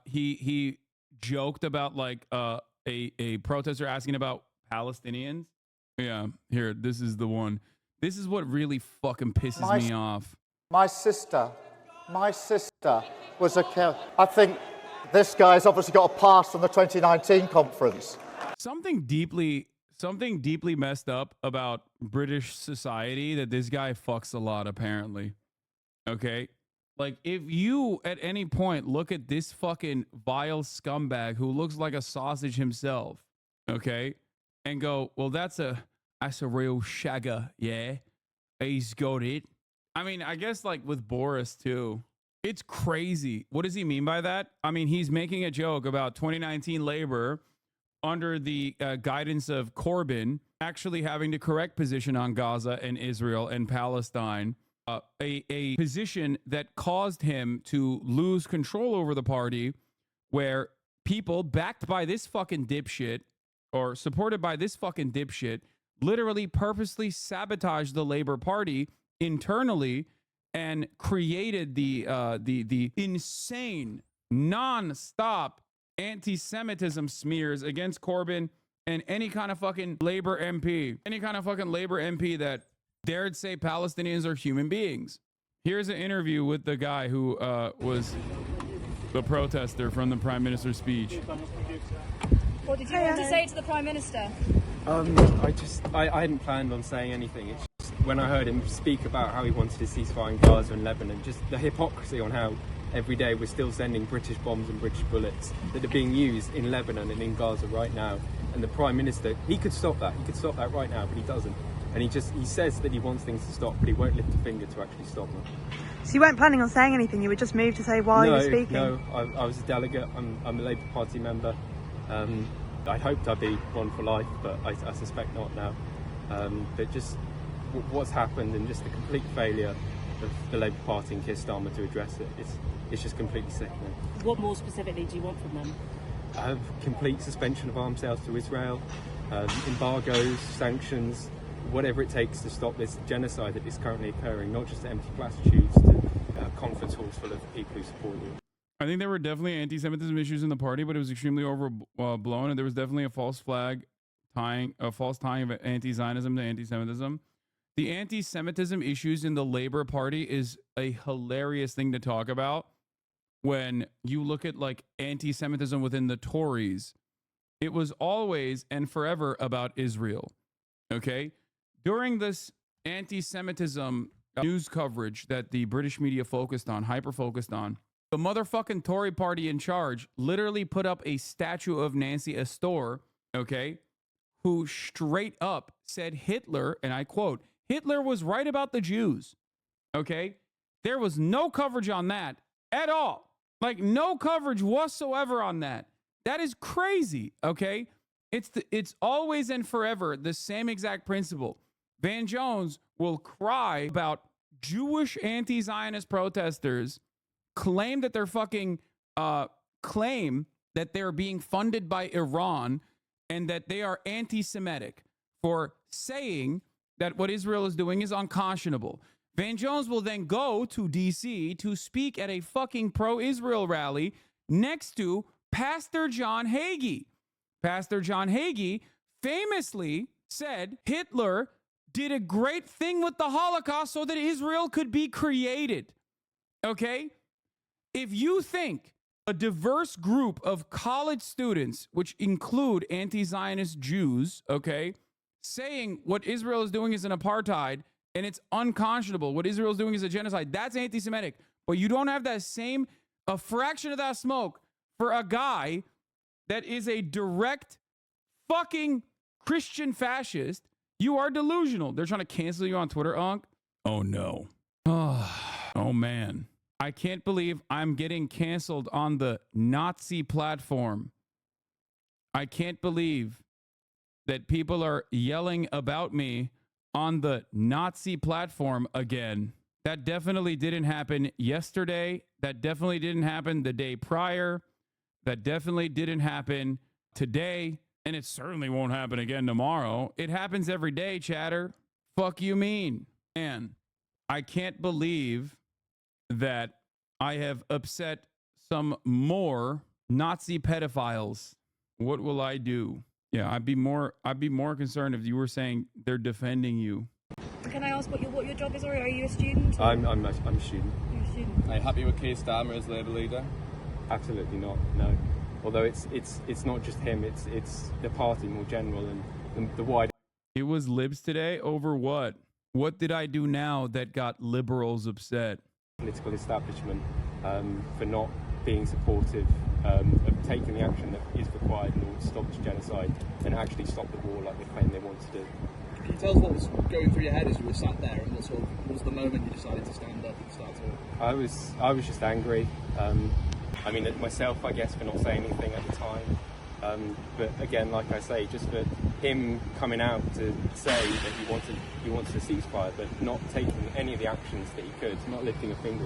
Speaker 1: he joked about like a protester asking about Palestinians? Yeah, here, this is the one. This is what really fucking pisses me off.
Speaker 3: My sister was I think this guy's obviously got a pass from the 2019 conference.
Speaker 1: Something deeply messed up about British society that this guy fucks a lot, apparently. Okay? Like, if you at any point look at this fucking vile scumbag who looks like a sausage himself, okay, and go, well, that's a real shagger, yeah, he's got it. I mean, I guess like with Boris too, it's crazy. What does he mean by that? I mean, he's making a joke about 2019 Labor under the guidance of Corbyn actually having the correct position on Gaza and Israel and Palestine. A position that caused him to lose control over the party, where people backed by this fucking dipshit or supported by this fucking dipshit literally purposely sabotaged the Labor Party internally and created the insane non-stop anti-Semitism smears against Corbyn and any kind of fucking Labor MP that dared say Palestinians are human beings. Here's an interview with the guy who was the protester from the Prime Minister's speech.
Speaker 22: What did you want to say to the Prime Minister?
Speaker 23: I hadn't planned on saying anything. It's just when I heard him speak about how he wanted a ceasefire in Gaza and Lebanon, just the hypocrisy on how every day we're still sending British bombs and British bullets that are being used in Lebanon and in Gaza right now. And the Prime Minister, he could stop that. He could stop that right now, but he doesn't. And he says that he wants things to stop, but he won't lift a finger to actually stop them.
Speaker 22: So you weren't planning on saying anything? You were just moved to say while you were speaking?
Speaker 23: No, I was a delegate. I'm a Labour Party member. I hoped I'd be one for life, but I suspect not now. But just what's happened and just the complete failure of the Labour Party and Keir Starmer to address it, it's just completely sickening.
Speaker 22: What more specifically do you want from them?
Speaker 23: Complete suspension of arms sales to Israel, embargoes, sanctions, whatever it takes to stop this genocide that is currently occurring, not just empty platitudes to conference halls full of people who support you.
Speaker 1: I think there were definitely anti-Semitism issues in the party, but it was extremely overblown, and there was definitely a false tying of anti-Zionism to anti-Semitism. The anti-Semitism issues in the Labor Party is a hilarious thing to talk about when you look at like anti-Semitism within the Tories. It was always and forever about Israel. Okay? during this anti-Semitism news coverage that the British media focused on, hyper-focused on, the motherfucking Tory party in charge literally put up a statue of Nancy Astor, okay, who straight up said Hitler, and I quote, Hitler was right about the Jews, okay? There was no coverage on that at all. Like, no coverage whatsoever on that. That is crazy, okay? It's always and forever the same exact principle. Van Jones will cry about Jewish anti-Zionist protesters claim that they're claim that they're being funded by Iran and that they are anti-Semitic for saying that what Israel is doing is unconscionable. Van Jones will then go to DC to speak at a fucking pro-Israel rally next to Pastor John Hagee. Pastor John Hagee famously said Hitler did a great thing with the Holocaust so that Israel could be created. Okay? If you think a diverse group of college students, which include anti-Zionist Jews, okay, saying what Israel is doing is an apartheid and it's unconscionable, what Israel is doing is a genocide, that's anti-Semitic. But you don't have that same, a fraction of that smoke for a guy that is a direct fucking Christian fascist. You are delusional. They're trying to cancel you on Twitter, Unc. Oh, no. Oh, man. I can't believe I'm getting canceled on the Nazi platform. I can't believe that people are yelling about me on the Nazi platform again. That definitely didn't happen yesterday. That definitely didn't happen the day prior. That definitely didn't happen today. And it certainly won't happen again tomorrow. It happens every day, chatter. Fuck you mean? And I can't believe that I have upset some more Nazi pedophiles. What will I do? Yeah, I'd be more concerned if you were saying they're defending you.
Speaker 7: Can I ask what your job is, or are you a student?
Speaker 23: I'm a student.
Speaker 7: You're a student.
Speaker 8: Are you happy with Keir Starmer as Labour leader?
Speaker 23: Absolutely not, no. Although it's not just him, it's the party more general and the wider.
Speaker 1: It was libs today over what? What did I do now that got liberals upset?
Speaker 23: Political establishment for not being supportive of taking the action that is required in order to stop this genocide and actually stop the war like they claim they want to do.
Speaker 8: Can you tell us what was going through your head as you were sat there, and what was the moment you decided to stand up and start talking?
Speaker 23: I was just angry. I mean, at myself, I guess, for not saying anything at the time. But again, like I say, just for him coming out to say that he wanted a ceasefire, but not taking any of the actions that he could, not lifting a finger.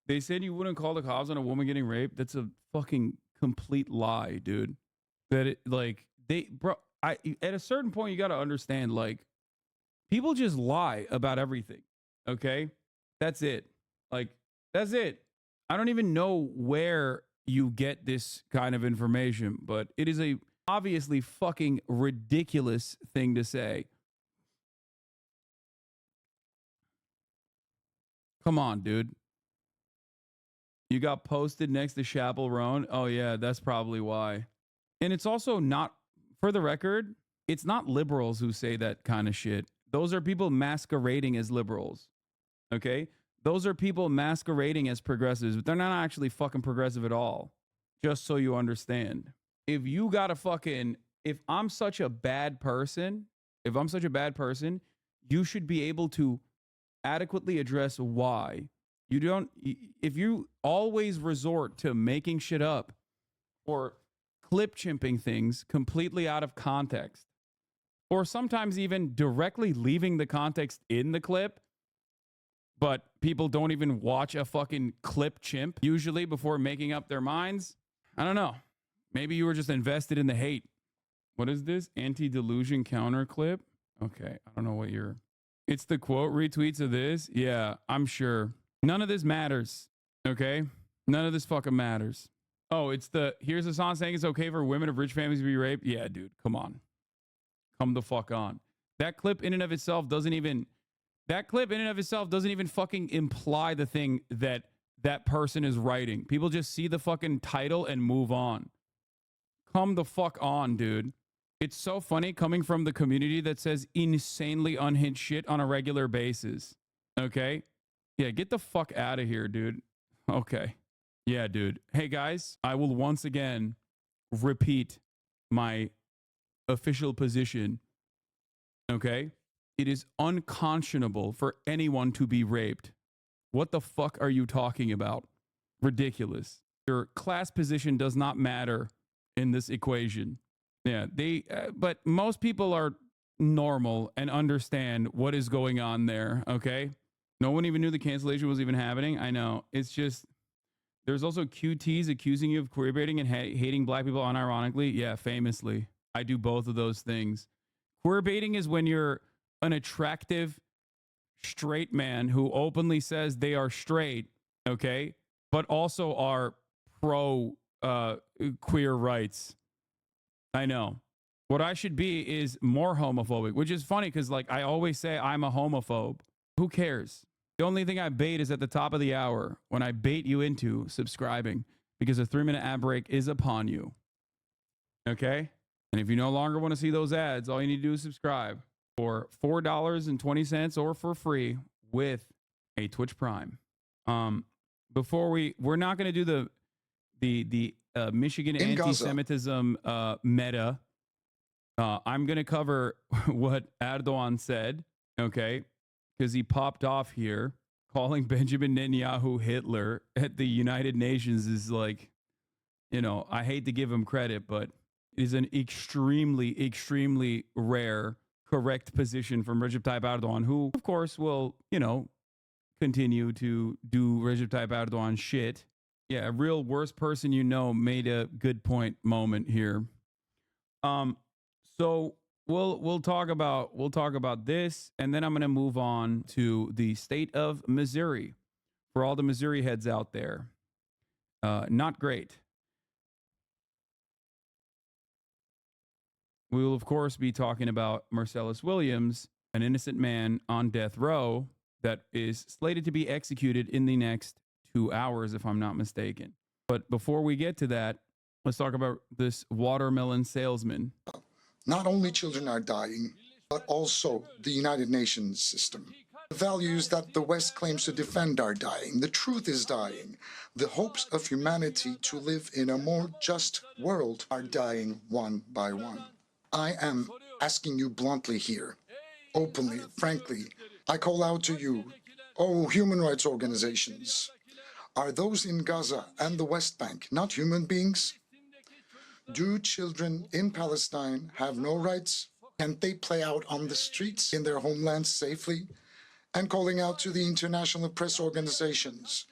Speaker 1: They said you wouldn't call the cops on a woman getting raped. That's a fucking complete lie, dude. That it, like, at a certain point, you got to understand, like, people just lie about everything. Okay? That's it. Like, that's it. I don't even know where you get this kind of information, but it is a obviously fucking ridiculous thing to say. Come on, dude. You got posted next to Chappell Roan. Oh, yeah, that's probably why. And it's also not, for the record, it's not liberals who say that kind of shit. Those are people masquerading as liberals. Okay? Those are people masquerading as progressives, but they're not actually fucking progressive at all. Just so you understand. If you got to fucking, if I'm such a bad person, you should be able to adequately address why. You don't, if you always resort to making shit up or clip chimping things completely out of context, or sometimes even directly leaving the context in the clip, but people don't even watch a fucking clip chimp usually before making up their minds. I don't know. Maybe you were just invested in the hate. What is this? Anti-delusion counter clip? Okay. I don't know what you're... It's the quote retweets of this? Yeah, I'm sure. None of this matters. Okay? None of this fucking matters. Oh, it's the... Here's a song saying it's okay for women of rich families to be raped. Yeah, dude. Come on. Come the fuck on. That clip in and of itself doesn't even... That clip in and of itself doesn't even fucking imply the thing that that person is writing. People just see the fucking title and move on. Come the fuck on, dude. It's so funny coming from the community that says insanely unhinged shit on a regular basis. Okay? Yeah, get the fuck out of here, dude. Okay. Yeah, dude. Hey, guys, I will once again repeat my official position. Okay? It is unconscionable for anyone to be raped. What the fuck are you talking about? Ridiculous. Your class position does not matter in this equation. Yeah, but most people are normal and understand what is going on there, okay? No one even knew the cancellation was even happening. I know. It's just, there's also QTs accusing you of queer baiting and hating black people unironically. Yeah, famously. I do both of those things. Queer baiting is when you're an attractive straight man who openly says they are straight, okay? But also are pro queer rights. I know. What I should be is more homophobic, which is funny because, like, I always say I'm a homophobe. Who cares? The only thing I bait is at the top of the hour when I bait you into subscribing because a 3-minute ad break is upon you. Okay? And if you no longer want to see those ads, all you need to do is subscribe for $4.20 or for free with a Twitch Prime. Before we're not going to do the Michigan anti-Semitism meta. I'm going to cover what Erdogan said, okay? Because he popped off here. Calling Benjamin Netanyahu Hitler at the United Nations is like, I hate to give him credit, but it is an extremely, extremely rare, correct position from Recep Tayyip Erdogan, who, of course, will, continue to do Recep Tayyip Erdogan shit. Yeah, a real worst person made a good point moment here. So we'll talk about this, and then I'm gonna move on to the state of Missouri. For all the Missouri heads out there, not great. We will of course be talking about Marcellus Williams, an innocent man on death row that is slated to be executed in the next 2 hours, if I'm not mistaken. But before we get to that, let's talk about this watermelon salesman.
Speaker 6: Not only children are dying, but also the United Nations system. The values that the West claims to defend are dying. The truth is dying. The hopes of humanity to live in a more just world are dying one by one. I am asking you bluntly here, openly, frankly, I call out to you, oh, human rights organizations. Are those in Gaza and the West Bank not human beings? Do children in Palestine have no rights? Can't they play out on the streets in their homelands safely? And calling out to the international press organizations.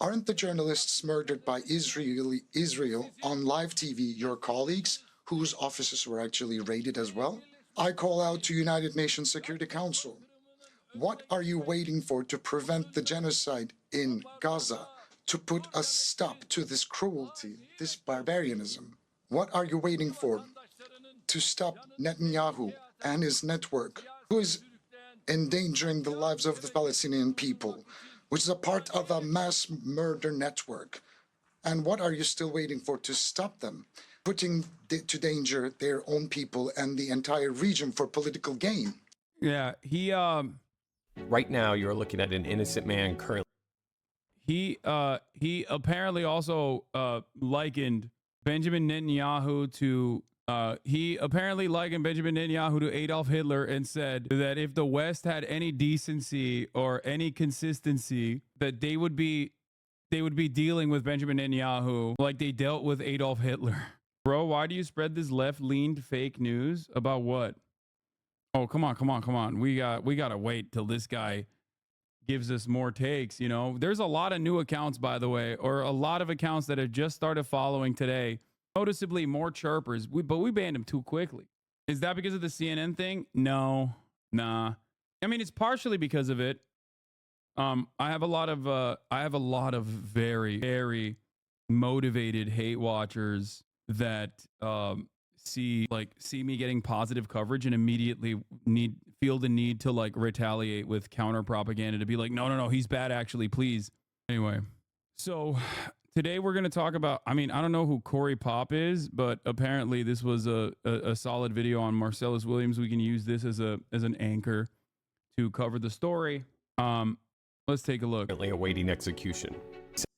Speaker 6: Aren't the journalists murdered by Israel on live TV your colleagues, whose offices were actually raided as well? I call out to United Nations Security Council. What are you waiting for to prevent the genocide in Gaza, to put a stop to this cruelty, this barbarianism? What are you waiting for to stop Netanyahu and his network, who is endangering the lives of the Palestinian people, which is a part of a mass murder network? And what are you still waiting for to stop them, putting to danger their own people and the entire region for political gain?
Speaker 1: Yeah, he
Speaker 9: Right now, you're looking at an innocent man currently.
Speaker 1: He apparently also likened Benjamin Netanyahu to Adolf Hitler and said that if the West had any decency or any consistency, that they would be dealing with Benjamin Netanyahu like they dealt with Adolf Hitler. Bro, why do you spread this left-leaned fake news about what? Oh, come on. We gotta wait till this guy gives us more takes. There's a lot of new accounts, by the way, or a lot of accounts that have just started following today. Noticeably more chirpers, but we banned them too quickly. Is that because of the CNN thing? No, nah. I mean, it's partially because of it. I have a lot of very, very motivated hate watchers that see me getting positive coverage and immediately feel the need to retaliate with counter propaganda to be like, no, he's bad actually, please. Anyway, so today we're going to talk about, I mean, I don't know who Corey Pop is, but apparently this was a solid video on Marcellus Williams. We can use this as an anchor to cover the story. Let's take a look.
Speaker 9: Currently awaiting execution.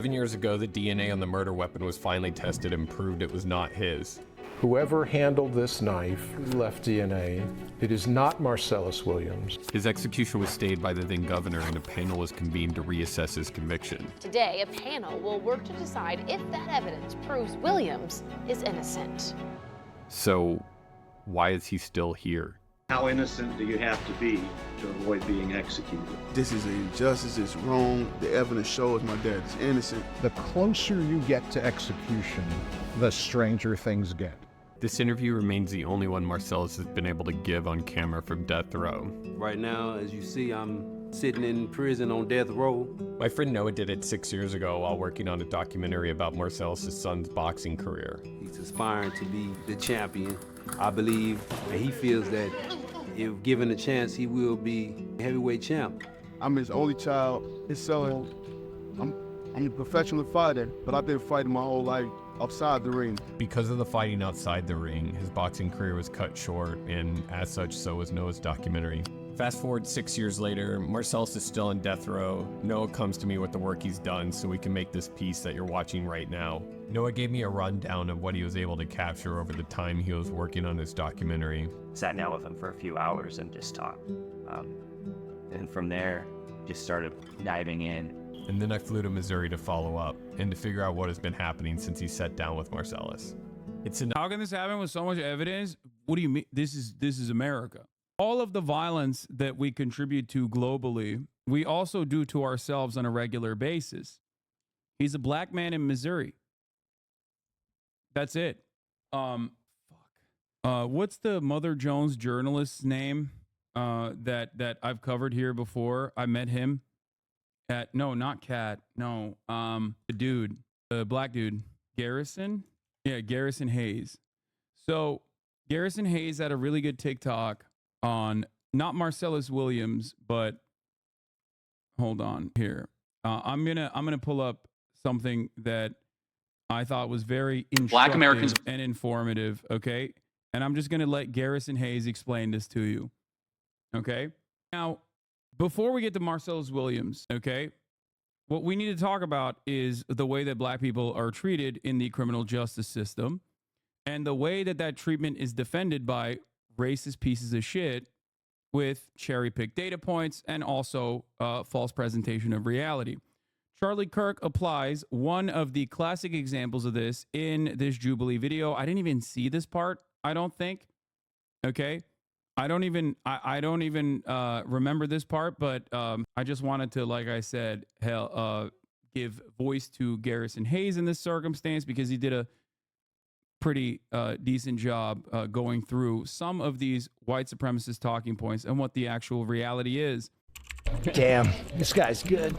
Speaker 9: 7 years ago, the DNA on the murder weapon was finally tested and proved it was not his.
Speaker 4: Whoever handled this knife left DNA. It is not Marcellus Williams.
Speaker 9: His execution was stayed by the then governor, and a panel was convened to reassess his conviction.
Speaker 5: Today, a panel will work to decide if that evidence proves Williams is innocent.
Speaker 9: So, why is he still here?
Speaker 10: How innocent do you have to be to avoid being executed?
Speaker 24: This is an injustice, it's wrong. The evidence shows my dad is innocent.
Speaker 25: The closer you get to execution, the stranger things get.
Speaker 9: This interview remains the only one Marcellus has been able to give on camera from death row.
Speaker 26: Right now, as you see, I'm sitting in prison on death row.
Speaker 9: My friend Noah did it 6 years ago while working on a documentary about Marcellus' son's boxing career.
Speaker 26: He's aspiring to be the champion. I believe and he feels that if given a chance, he will be heavyweight champ.
Speaker 24: I'm his only child, his son. I'm a professional fighter, but I've been fighting my whole life outside the ring.
Speaker 9: Because of the fighting outside the ring, his boxing career was cut short, and as such, so was Noah's documentary. Fast forward 6 years later, Marcellus is still in death row. Noah comes to me with the work he's done so we can make this piece that you're watching right now. Noah gave me a rundown of what he was able to capture over the time he was working on his documentary.
Speaker 27: Sat down with him for a few hours and just talked. And from there, just started diving in.
Speaker 9: And then I flew to Missouri to follow up and to figure out what has been happening since he sat down with Marcellus.
Speaker 1: How can this happen with so much evidence? What do you mean? This is America. All of the violence that we contribute to globally, we also do to ourselves on a regular basis. He's a black man in Missouri. That's it. What's the Mother Jones journalist's name that I've covered here before? I met him at, no, not Cat. No, the black dude, Garrison. Yeah, Garrison Hayes. So Garrison Hayes had a really good TikTok on not Marcellus Williams, but hold on here. I'm gonna pull up something that I thought was very instructive and informative. Okay, and I'm just gonna let Garrison Hayes explain this to you. Okay, now before we get to Marcellus Williams, okay, what we need to talk about is the way that black people are treated in the criminal justice system, and the way that that treatment is defended by racist pieces of shit with cherry-picked data points and also false presentation of reality. Charlie Kirk applies one of the classic examples of this in this Jubilee video. I didn't even see this part, I don't think. Okay. I don't even remember this part, but I just wanted to, like I said, give voice to Garrison Hayes in this circumstance because he did a pretty decent job going through some of these white supremacist talking points and what the actual reality is.
Speaker 21: Damn, this guy's good.